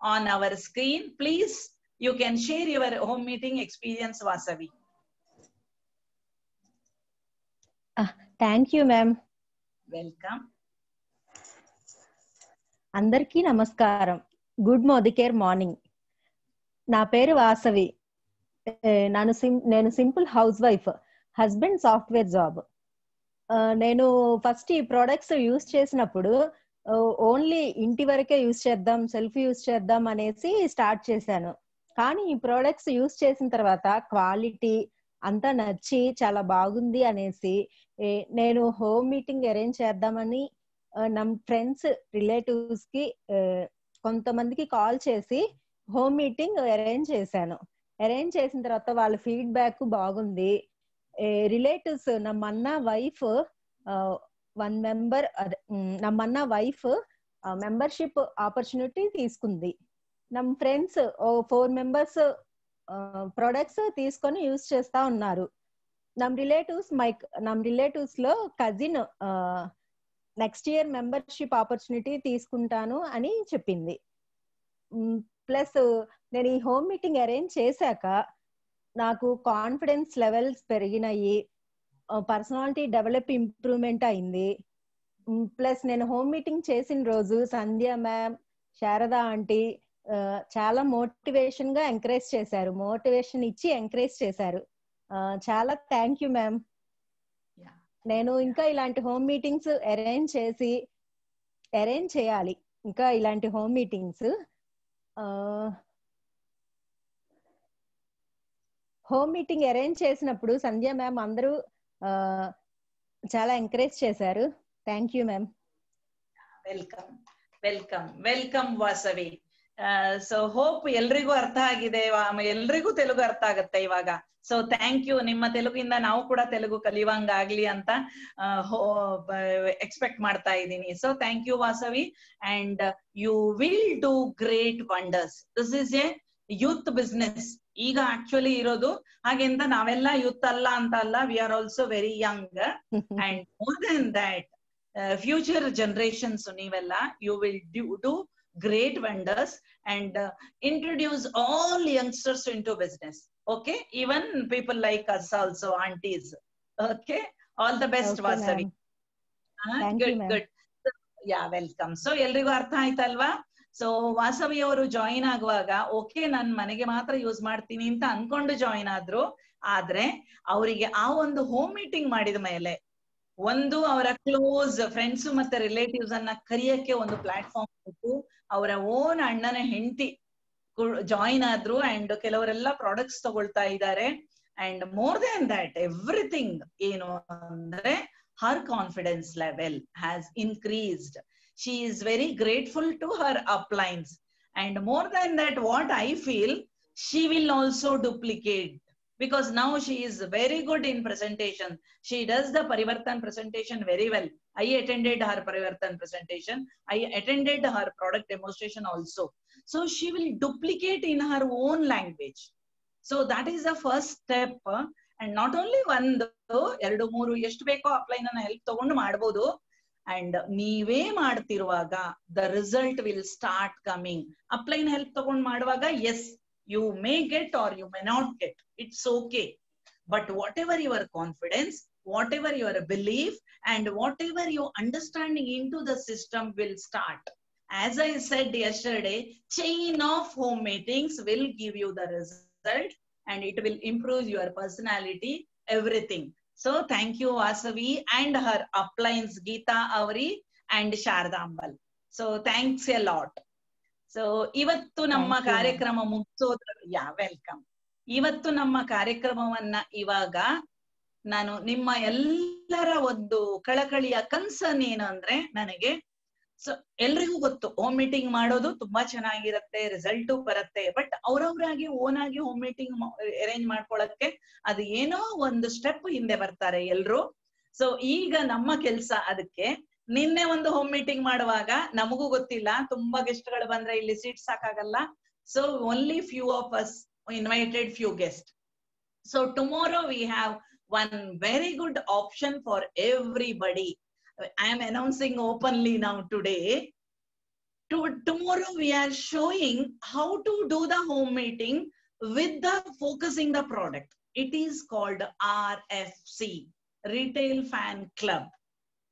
on our screen. Please, you can share your home meeting experience, Vasavi. Thank you, ma'am. Welcome. Andarki namaskaram. Good morning. Na peru Vasavi. Nenu simple housewife. Husband software job. Nenu first ee products use చేసినప్పుడు only ఇంటి వరకే use చేద్దాం, self use చేద్దాం అనేసి start చేశాను. కానీ ఈ products use చేసిన తర్వాత క్వాలిటీ అంతా నచ్చి చాలా బాగుంది అనేసి నేను హోమ్ మీటింగ్ అరేంజ్ చేద్దామని నమ్ ఫ్రెండ్స్ రిలేటివ్స్ కి కొంతమందికి కాల్ చేసి హోమ్ మీటింగ్ అరేంజ్ చేశాను. అరేంజ్ చేసిన తర్వాత వాళ్ళ ఫీడ్బ్యాక్ బాగుంది. ರಿಲೇಟಿವ್ಸ್ ನಮ್ಮಣ್ಣ ವೈಫ್ ಒನ್ ಮೆಂಬರ್ ನಮ್ಮಣ್ಣ ವೈಫ್ ಮೆಂಬರ್ಶಿಪ್ ಆಪರ್ಚುನಿಟಿ తీసుకుంది. ನಮ್ ಫ್ರೆಂಡ್ಸ್ 4 మెంబర్స్ ప్రొడక్ట్స్ తీసుకొని యూజ్ చేస్తా ఉన్నారు. నమ్ రిలేటివ్స్ లో cousin next year membership opportunity తీసుకుంటాను అని చెప్పింది. ప్లస్ నేను ఈ హోమ్ మీటింగ్ అరేంజ్ చేశాక నాకు కాన్ఫిడెన్స్ లెవెల్స్ పెరిగినాయి, పర్సనాలిటీ డెవలప్ ఇంప్రూవ్మెంట్ అయింది. ప్లస్ నేను హోమ్ మీటింగ్ చేసిన రోజు సంధ్య మ్యామ్, శారదా ఆంటీ చాలా మోటివేషన్ గా ఎంకరేజ్ చేశారు, మోటివేషన్ ఇచ్చి ఎంకరేజ్ చేశారు. చాలా థ్యాంక్ యూ మ్యామ్. నేను ఇంకా ఇలాంటి హోమ్ మీటింగ్స్ అరేంజ్ చేయాలి, ఇంకా ఇలాంటి home meetings. Home meeting arrange చేసినప్పుడు సంధ్య మ్యామ్ అందరూ చాలా ఎంకరేజ్ చేశారు. Thank you ma'am. Welcome Vasavi. So hope ಎಲ್ರಿಗೂ ಅರ್ಥ ಆಗಿದೆ, ಎಲ್ರಿಗೂ ತೆಲುಗು ಅರ್ಥ ಆಗತ್ತೆ ಇವಾಗ. So thank you. ನಿಮ್ಮ ತೆಲುಗಿಂದ ನಾವು ಕೂಡ ತೆಲುಗು ಕಲಿಯುವಂಗಾಗ್ಲಿ ಅಂತ ಎಕ್ಸ್ಪೆಕ್ಟ್ ಮಾಡ್ತಾ ಇದ್ದೀನಿ. So thank you Vasavi, and you will do great wonders. This is a youth business ಈಗ ಆಕ್ಚುಲಿ ಇರೋದು. ಹಾಗೆಂತ ನಾವೆಲ್ಲ ಯೂತ್ ಅಲ್ಲ ಅಂತ ಅಲ್ಲ, we are also very young, and more than that future generations ನೀವೆಲ್ಲ you will do great wonders and introduce all youngsters into business. Okay, even people like us also, aunties. Okay, all the best, okay, Vasavi. Good. Yeah, welcome. So ಎಲ್ರಿಗೂ ಅರ್ಥ ಆಯ್ತಲ್ವಾ? So Vasavi ಅವರು join ಆಗುವಾಗ okay ನಾನ್ ಮನೆಗೆ ಮಾತ್ರ use ಮಾಡ್ತೀನಿ ಅಂತ ಅನ್ಕೊಂಡು ಜಾಯಿನ್ ಆದ್ರು. ಆದ್ರೆ ಅವರಿಗೆ ಆ ಒಂದು ಹೋಮ್ ಮೀಟಿಂಗ್ ಮಾಡಿದ ಮೇಲೆ ಒಂದು ಅವರ ಕ್ಲೋಸ್ ಫ್ರೆಂಡ್ಸ್ ಮತ್ತೆ ರಿಲೇಟಿವ್ಸ್ ಅನ್ನ ಕರಿಯಕ್ಕೆ ಒಂದು ಪ್ಲಾಟ್ಫಾರ್ಮ್ ಕೊಟ್ಟು ಅವರ ಓನ್ ಅಣ್ಣನ ಹೆಂಡತಿ ಜಾಯಿನ್ ಆದ್ರು. ಅಂಡ್ ಕೆಲವರೆಲ್ಲ ಪ್ರಾಡಕ್ಟ್ಸ್ ತಗೊಳ್ತಾ ಇದ್ದಾರೆ. And more than that everything ಏನು ಅಂದ್ರೆ her confidence level has increased. She is very grateful to her uplines. And more than that what I feel, she will also duplicate, because now she is very good in presentation. She does the Parivartan presentation very well. I attended her Parivartan presentation. I attended her product demonstration also. So she will duplicate in her own language. So that is the first step. And not only ಒಂದು 2-3 ಎಷ್ಟು ಬೇಕೋ ಅಪ್ಲೈನ್ ಅನ್ನ help ತಗೊಂಡು ಮಾಡ್ಬೋದು. And ನೀವೇ ಮಾಡ್ತಿರುವಾಗ the result will start coming. Upline help ತಗೊಂಡು ಮಾಡುವಾಗ yes you may get or you may not get, it's okay. But whatever your confidence, whatever your belief and whatever your understanding into the system will start. As I said yesterday, chain of home meetings will give you the result and it will improve your personality, everything. So thank you Vasavi and her uplines Geeta Avari and Shardambal. So thanks a lot. So ivattu namma ಕಾರ್ಯಕ್ರಮ ಮುಗಿಸೋದ್ರ welcome. ಇವತ್ತು ನಮ್ಮ ಕಾರ್ಯಕ್ರಮವನ್ನ ಇವಾಗ ನಾನು ನಿಮ್ಮ ಎಲ್ಲರ ಒಂದು ಕಳಕಳಿಯ concern ಏನು ಅಂದ್ರೆ, ನನಗೆ ಎಲ್ರಿಗೂ ಗೊತ್ತು ಹೋಮ್ ಮೀಟಿಂಗ್ ಮಾಡೋದು ತುಂಬಾ ಚೆನ್ನಾಗಿರತ್ತೆ, ರಿಸಲ್ಟು ಬರುತ್ತೆ. ಬಟ್ ಅವ್ರವ್ರಾಗಿ ಓನ್ ಆಗಿ ಹೋಮ್ ಮೀಟಿಂಗ್ ಅರೇಂಜ್ ಮಾಡ್ಕೊಳಕ್ಕೆ ಅದು ಏನೋ ಒಂದು ಸ್ಟೆಪ್ ಹಿಂದೆ ಬರ್ತಾರೆ ಎಲ್ರು. ಸೊ ಈಗ ನಮ್ಮ ಕೆಲ್ಸ ಅದಕ್ಕೆ. ನಿನ್ನೆ ಒಂದು ಹೋಮ್ ಮೀಟಿಂಗ್ ಮಾಡುವಾಗ ನಮಗೂ ಗೊತ್ತಿಲ್ಲ, ತುಂಬಾ ಗೆಸ್ಟ್ ಗಳು ಬಂದ್ರೆ ಇಲ್ಲಿ ಸೀಟ್ ಸಾಕಾಗಲ್ಲ. So only few of us invited few guest. So tomorrow we have one very good option for everybody. I am announcing openly now today. Tomorrow we are showing how to do the home meeting with the focusing the product. It is called RFC, Retail Fan Club.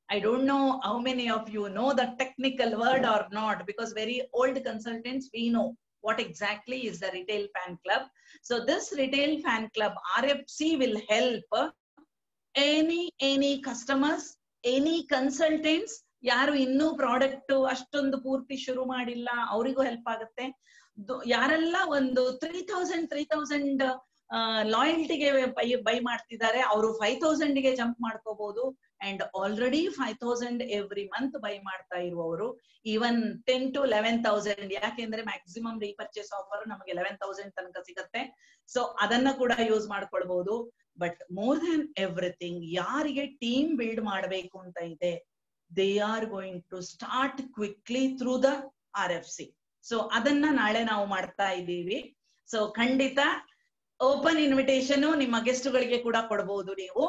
I don't know how many of you know the technical word or not, because very old consultants we know what exactly is the Retail Fan Club. So this Retail Fan Club RFC will help any customers, any consultants, ಯಾರು ಇನ್ನೂ product ಅಷ್ಟೊಂದು ಪೂರ್ತಿ ಶುರು ಮಾಡಿಲ್ಲ ಅವರಿಗೂ help ಆಗುತ್ತೆ. ಯಾರೆಲ್ಲ ಒಂದು 3000 ಲಾಯಲ್ಟಿಗೆ ಬೈ ಮಾಡ್ತಿದ್ದಾರೆ ಅವರು 5000 ಗೆ ಜಂಪ್ ಮಾಡ್ಕೋಬಹುದು. And already 5000 every month by ಮಾಡ್ತಾ ಇರುವವರು ಈವನ್ 10 to 11,000, ಯಾಕೆಂದ್ರೆ ಮ್ಯಾಕ್ಸಿಮಮ್ ರೀಪರ್ಚೇಸ್ ಆಫರ್ ನಮಗೆ 11,000 ತನಕ ಸಿಗತ್ತೆ. ಸೊ ಅದನ್ನ ಕೂಡ ಯೂಸ್ ಮಾಡ್ಕೊಳ್ಬಹುದು. ಬಟ್ ಮೋರ್ ದನ್ ಎವ್ರಿಥಿಂಗ್, ಯಾರಿಗೆ ಟೀಮ್ ಬಿಲ್ಡ್ ಮಾಡಬೇಕು ಅಂತ ಇದೆ, they are going to start quickly through the RFC. ಸೊ ಅದನ್ನ ನಾಳೆ ನಾವು ಮಾಡ್ತಾ ಇದ್ದೀವಿ. ಸೊ ಖಂಡಿತ ಓಪನ್ ಇನ್ವಿಟೇಷನ್ ನಿಮ್ಮ ಗೆಸ್ಟ್ಗಳಿಗೆ ಕೂಡ ಕೊಡಬಹುದು ನೀವು.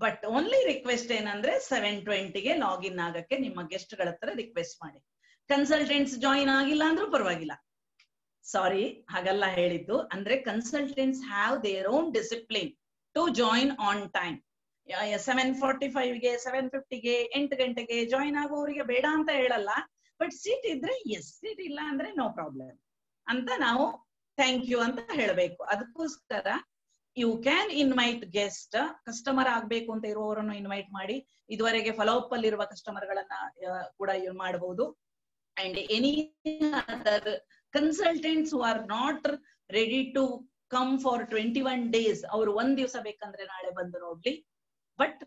ಬಟ್ ಓನ್ಲಿ ರಿಕ್ವೆಸ್ಟ್ ಏನಂದ್ರೆ 7:20ಗೆ ಲಾಗಿನ್ ಆಗಕ್ಕೆ ನಿಮ್ಮ ಗೆಸ್ಟ್ ಗಳ ಹತ್ರ ರಿಕ್ವೆಸ್ಟ್ ಮಾಡಿ. ಕನ್ಸಲ್ಟೆಂಟ್ಸ್ ಜಾಯಿನ್ ಆಗಿಲ್ಲ ಅಂದ್ರೂ ಪರವಾಗಿಲ್ಲ. ಸಾರಿ, ಹಾಗಲ್ಲ ಹೇಳಿದ್ದು. ಅಂದ್ರೆ consultants have their own discipline to join on time. 7:45ಗೆ 7:50ಗೆ 8 ಗಂಟೆಗೆ ಜಾಯಿನ್ ಆಗೋರಿಗೆ ಬೇಡ ಅಂತ ಹೇಳಲ್ಲ. ಬಟ್ ಸೀಟ್ ಇದ್ರೆ ಎಸ್, ಸೀಟ್ ಇಲ್ಲ ಅಂದ್ರೆ ನೋ ಪ್ರಾಬ್ಲಮ್ ಅಂತ ನಾವು ಥ್ಯಾಂಕ್ ಯು ಅಂತ ಹೇಳಬೇಕು. ಅದಕ್ಕೋಸ್ಕರ you can invite guest. Customer ಆಗ್ಬೇಕು ಅಂತ ಇರುವವರನ್ನು ಇನ್ವೈಟ್ ಮಾಡಿ. ಇದುವರೆಗೆ ಫಾಲೋ ಅಪ್ ಅಲ್ಲಿ ಇರುವ ಕಸ್ಟಮರ್ ಗಳನ್ನ ಕೂಡ ಮಾಡಬಹುದು. And any other consultants who are not ready to come for 21 days, ಅವರು ಒಂದ್ ದಿವಸ ಬೇಕಂದ್ರೆ ನಾಳೆ ಬಂದು ನೋಡ್ಲಿ. ಬಟ್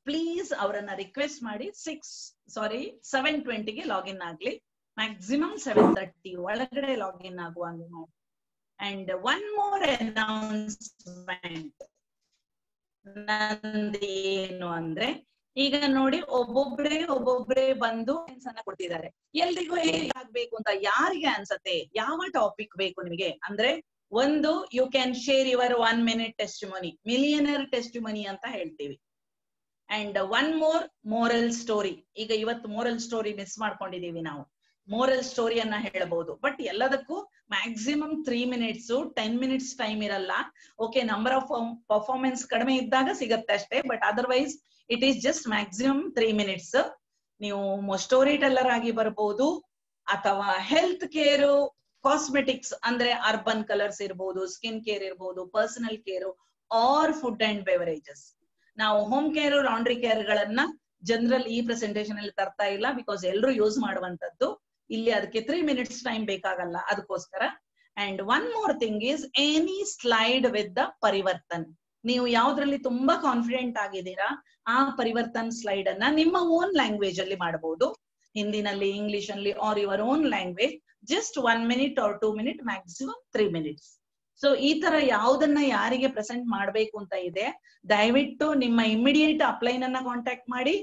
ಪ್ಲೀಸ್ ಅವರನ್ನ ರಿಕ್ವೆಸ್ಟ್ ಮಾಡಿ 7:20ಗೆ ಲಾಗಿನ್ ಆಗ್ಲಿ. ಮ್ಯಾಕ್ಸಿಮಮ್ 7:30 ಒಳಗಡೆ ಲಾಗಿನ್ ಆಗುವಂಗೆ ಮಾಡಿ. And one more announcement ನಂದೇನು ಅಂದ್ರೆ, ಈಗ ನೋಡಿ ಒಬ್ಬೊಬ್ರೆ ಬಂದು ಕೊಡ್ತಿದ್ದಾರೆ. ಎಲ್ರಿಗೂ ಹೇಗಾಗ್ಬೇಕು ಅಂತ ಯಾರಿಗೆ ಅನ್ಸತ್ತೆ, ಯಾವ ಟಾಪಿಕ್ ಬೇಕು ನಿಮಗೆ ಅಂದ್ರೆ, ಒಂದು you can share your 1 minute testimony, millionaire testimony ಅಂತ ಹೇಳ್ತೀವಿ. And one moral story. ಈಗ ಇವತ್ತು ಮೋರಲ್ ಸ್ಟೋರಿ ಮಿಸ್ ಮಾಡ್ಕೊಂಡಿದೀವಿ ನಾವು. ಮೋರಲ್ ಸ್ಟೋರಿಯನ್ನ ಹೇಳಬಹುದು. ಬಟ್ ಎಲ್ಲದಕ್ಕೂ ಮ್ಯಾಕ್ಸಿಮಮ್ 3 minutes 10 minutes ಟೈಮ್ ಇರಲ್ಲ. ಓಕೆ, ನಂಬರ್ ಆಫ್ ಪರ್ಫಾರ್ಮೆನ್ಸ್ ಕಡಿಮೆ ಇದ್ದಾಗ ಸಿಗತ್ತೆ ಅಷ್ಟೇ. But otherwise it is just maximum 3 minutes. ನೀವು ಸ್ಟೋರಿ ಟೆಲ್ಲರ್ ಆಗಿ ಬರ್ಬೋದು, ಅಥವಾ ಹೆಲ್ತ್ ಕೇರ್, ಕಾಸ್ಮೆಟಿಕ್ಸ್ ಅಂದ್ರೆ ಅರ್ಬನ್ ಕಲರ್ಸ್ ಇರ್ಬೋದು, ಸ್ಕಿನ್ ಕೇರ್ ಇರ್ಬೋದು, personal care, or food and beverages. ನಾವು ಹೋಮ್ ಕೇರ್, ಲಾಂಡ್ರಿ ಕೇರ್ ಗಳನ್ನ ಜನರಲ್ ಈ ಪ್ರೆಸೆಂಟೇಶನ್ ಅಲ್ಲಿ ತರ್ತಾ ಇಲ್ಲ, ಬಿಕಾಸ್ ಎಲ್ರು ಯೂಸ್ ಮಾಡುವಂತದ್ದು. ಇಲ್ಲಿ ಅದಕ್ಕೆ 3 minutes ಟೈಮ್ ಬೇಕಾಗಲ್ಲ, ಅದಕ್ಕೋಸ್ಕರ. And one more thing is any slide with the Parivartan. ನೀವು ಯಾವ್ದ್ರಲ್ಲಿ ತುಂಬಾ ಕಾನ್ಫಿಡೆಂಟ್ ಆಗಿದ್ದೀರಾ ಆ ಪರಿವರ್ತನ್ ಸ್ಲೈಡ್ ಅನ್ನ ನಿಮ್ಮ ಓನ್ ಲ್ಯಾಂಗ್ವೇಜ್ ಅಲ್ಲಿ ಮಾಡಬಹುದು. ಹಿಂದಿನಲ್ಲಿ, ಇಂಗ್ಲಿಷ್ ಅಲ್ಲಿ, or your own language. Just 1 minute or 2 minutes, maximum 3 minutes. So ಈ ತರ ಯಾವ್ದನ್ನ ಯಾರಿಗೆ ಪ್ರೆಸೆಂಟ್ ಮಾಡ್ಬೇಕು ಅಂತ ಇದೆ, ದಯವಿಟ್ಟು ನಿಮ್ಮ ಇಮಿಡಿಯೇಟ್ ಅಪ್ಲೈನ್ ಅನ್ನ ಕಾಂಟ್ಯಾಕ್ಟ್ ಮಾಡಿ,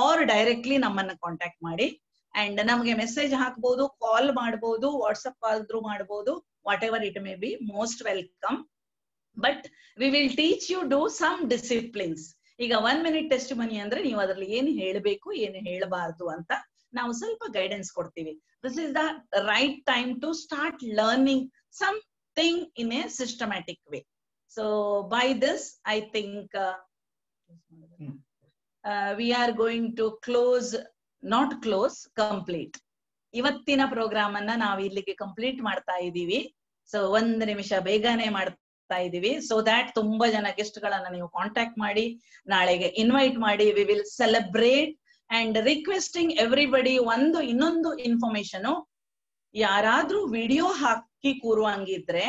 ಆರ್ ಡೈರೆಕ್ಟ್ಲಿ ನಮ್ಮನ್ನ ಕಾಂಟ್ಯಾಕ್ಟ್ ಮಾಡಿ. ಅಂಡ್ ನಮ್ಗೆ ಮೆಸೇಜ್ ಹಾಕ್ಬಹುದು, ಕಾಲ್ ಮಾಡಬಹುದು, ವಾಟ್ಸ್ಆಪ್ ಕಾಲ್ ಥ್ರೂ ಮಾಡಬಹುದು, whatever it may be. Most welcome. But we will teach you do some disciplines. ಈಗ 1 minute ಟೆಸ್ಟಿಮನಿ ಅಂದ್ರೆ ನೀವು ಅದರಲ್ಲಿ ಏನು ಹೇಳಬೇಕು ಏನು ಹೇಳಬಾರ್ದು ಅಂತ ನಾವು ಸ್ವಲ್ಪ ಗೈಡೆನ್ಸ್ ಕೊಡ್ತೀವಿ. This is the right time to start learning something in a systematic way. So by this I think we are going to complete ಇವತ್ತಿನ ಪ್ರೋಗ್ರಾಮ್ ಅನ್ನ ನಾವು ಇಲ್ಲಿಗೆ ಕಂಪ್ಲೀಟ್ ಮಾಡ್ತಾ ಇದೀವಿ. ಸೊ 1 ನಿಮಿಷ ಬೇಗನೆ ಮಾಡ್ತಾ ಇದೀವಿ, ಸೊ ದ್ಯಾಟ್ ತುಂಬಾ ಜನ ಗೆಸ್ಟ್ ಗಳನ್ನ ನೀವು ಕಾಂಟ್ಯಾಕ್ಟ್ ಮಾಡಿ ನಾಳೆಗೆ ಇನ್ವೈಟ್ ಮಾಡಿ. We will celebrate and requesting everybody. ಇನ್ನೊಂದು ಇನ್ಫಾರ್ಮೇಶನ್, ಯಾರಾದ್ರೂ ವಿಡಿಯೋ ಹಾಕಿ ಕೂರುವಂಗಿದ್ರೆ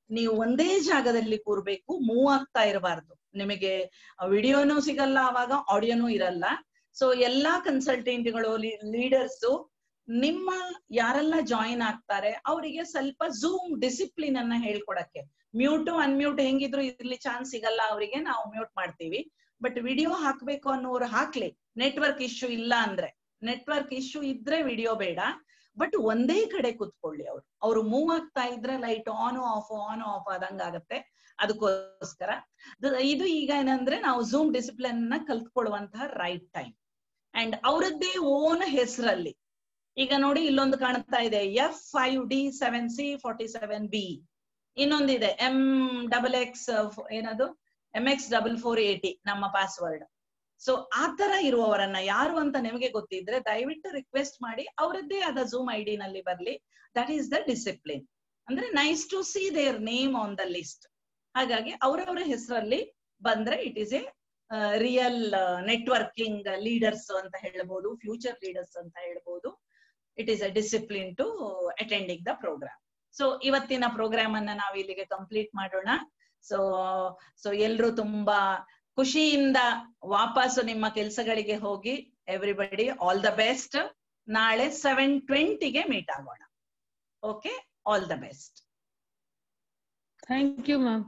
ನೀವು ಒಂದೇ ಜಾಗದಲ್ಲಿ ಕೂರ್ಬೇಕು, ಮೂವ್ ಆಗ್ತಾ ಇರಬಾರ್ದು. ನಿಮಗೆ ವಿಡಿಯೋನು ಸಿಗಲ್ಲ, ಅವಾಗ ಆಡಿಯೋನು ಇರಲ್ಲ. ಸೊ ಎಲ್ಲಾ ಕನ್ಸಲ್ಟೆಂಟ್ಗಳು ಲೀಡರ್ಸ್ ನಿಮ್ಮ ಯಾರೆಲ್ಲ ಜಾಯಿನ್ ಆಗ್ತಾರೆ ಅವರಿಗೆ ಸ್ವಲ್ಪ ಝೂಮ್ ಡಿಸಿಪ್ಲಿನ್ ಅನ್ನ ಹೇಳ್ಕೊಡಕ್ಕೆ, ಮ್ಯೂಟ್ ಅನ್ಮ್ಯೂಟ್ ಹೆಂಗಿದ್ರು ಇಲ್ಲಿ ಚಾನ್ಸ್ ಸಿಗಲ್ಲ ಅವರಿಗೆ, ನಾವು ಮ್ಯೂಟ್ ಮಾಡ್ತೀವಿ. ಬಟ್ ವಿಡಿಯೋ ಹಾಕ್ಬೇಕು ಅನ್ನೋರು ಹಾಕ್ಲಿ, ನೆಟ್ವರ್ಕ್ ಇಶ್ಯೂ ಇಲ್ಲ ಅಂದ್ರೆ. ನೆಟ್ವರ್ಕ್ ಇಶ್ಯೂ ಇದ್ರೆ ವಿಡಿಯೋ ಬೇಡ, ಬಟ್ ಒಂದೇ ಕಡೆ ಕುತ್ಕೊಳ್ಳಿ. ಅವ್ರು ಮೂವ್ ಆಗ್ತಾ ಇದ್ರೆ ಲೈಟ್ ಆನ್ ಆಫ್ ಆದಂಗಾಗತ್ತೆ. ಅದಕ್ಕೋಸ್ಕರ ಇದು ಈಗ ಏನಂದ್ರೆ ನಾವು ಝೂಮ್ ಡಿಸಿಪ್ಲಿನ್ ನ ಕಲ್ತ್ಕೊಳ್ಳುವಂತಹ ರೈಟ್ ಟೈಮ್. ಅಂಡ್ ಅವರದ್ದೇ ಓನ್ ಹೆಸರಲ್ಲಿ ಈಗ ನೋಡಿ ಇಲ್ಲೊಂದು ಕಾಣ್ತಾ ಇದೆ F5D7C47B, ಇನ್ನೊಂದಿದೆ MXX ಏನದು MX4480 ನಮ್ಮ ಪಾಸ್ವರ್ಡ್. ಸೊ ಆತರ ಇರುವವರನ್ನ ಯಾರು ಅಂತ ನಿಮಗೆ ಗೊತ್ತಿದ್ರೆ ದಯವಿಟ್ಟು ರಿಕ್ವೆಸ್ಟ್ ಮಾಡಿ, ಅವರದ್ದೇ ಆದ ಝೂಮ್ ಐಡಿ ನಲ್ಲಿ ಬರ್ಲಿ. That is the discipline. ಅಂದ್ರೆ nice to see their name on the list. ಹಾಗಾಗಿ ಅವರವರ ಹೆಸರಲ್ಲಿ ಬಂದ್ರೆ it is a real networking leaders ಅಂತ ಹೇಳ್ಬೋದು, ಫ್ಯೂಚರ್ ಲೀಡರ್ಸ್ ಅಂತ ಹೇಳ್ಬೋದು. It is a discipline to attending the program. So ಇವತ್ತಿನ ಪ್ರೋಗ್ರಾಮ್ ಅನ್ನ ನಾವು ಇಲ್ಲಿಗೆ ಕಂಪ್ಲೀಟ್ ಮಾಡೋಣ. ಸೊ ಎಲ್ರು ತುಂಬಾ ಖುಷಿಯಿಂದ ವಾಪಸ್ಸು ನಿಮ್ಮ ಕೆಲಸಗಳಿಗೆ ಹೋಗಿ. Everybody all the best. ನಾಳೆ 7:20ಗೆ ಮೀಟ್ ಆಗೋಣ. Okay, all the best. Thank you ma'am.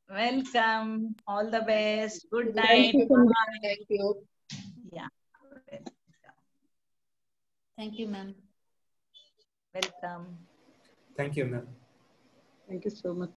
Welcome, all the best, good night. Thank you. Yeah. Thank you, ma'am. Welcome. Thank you, ma'am. Thank you so much.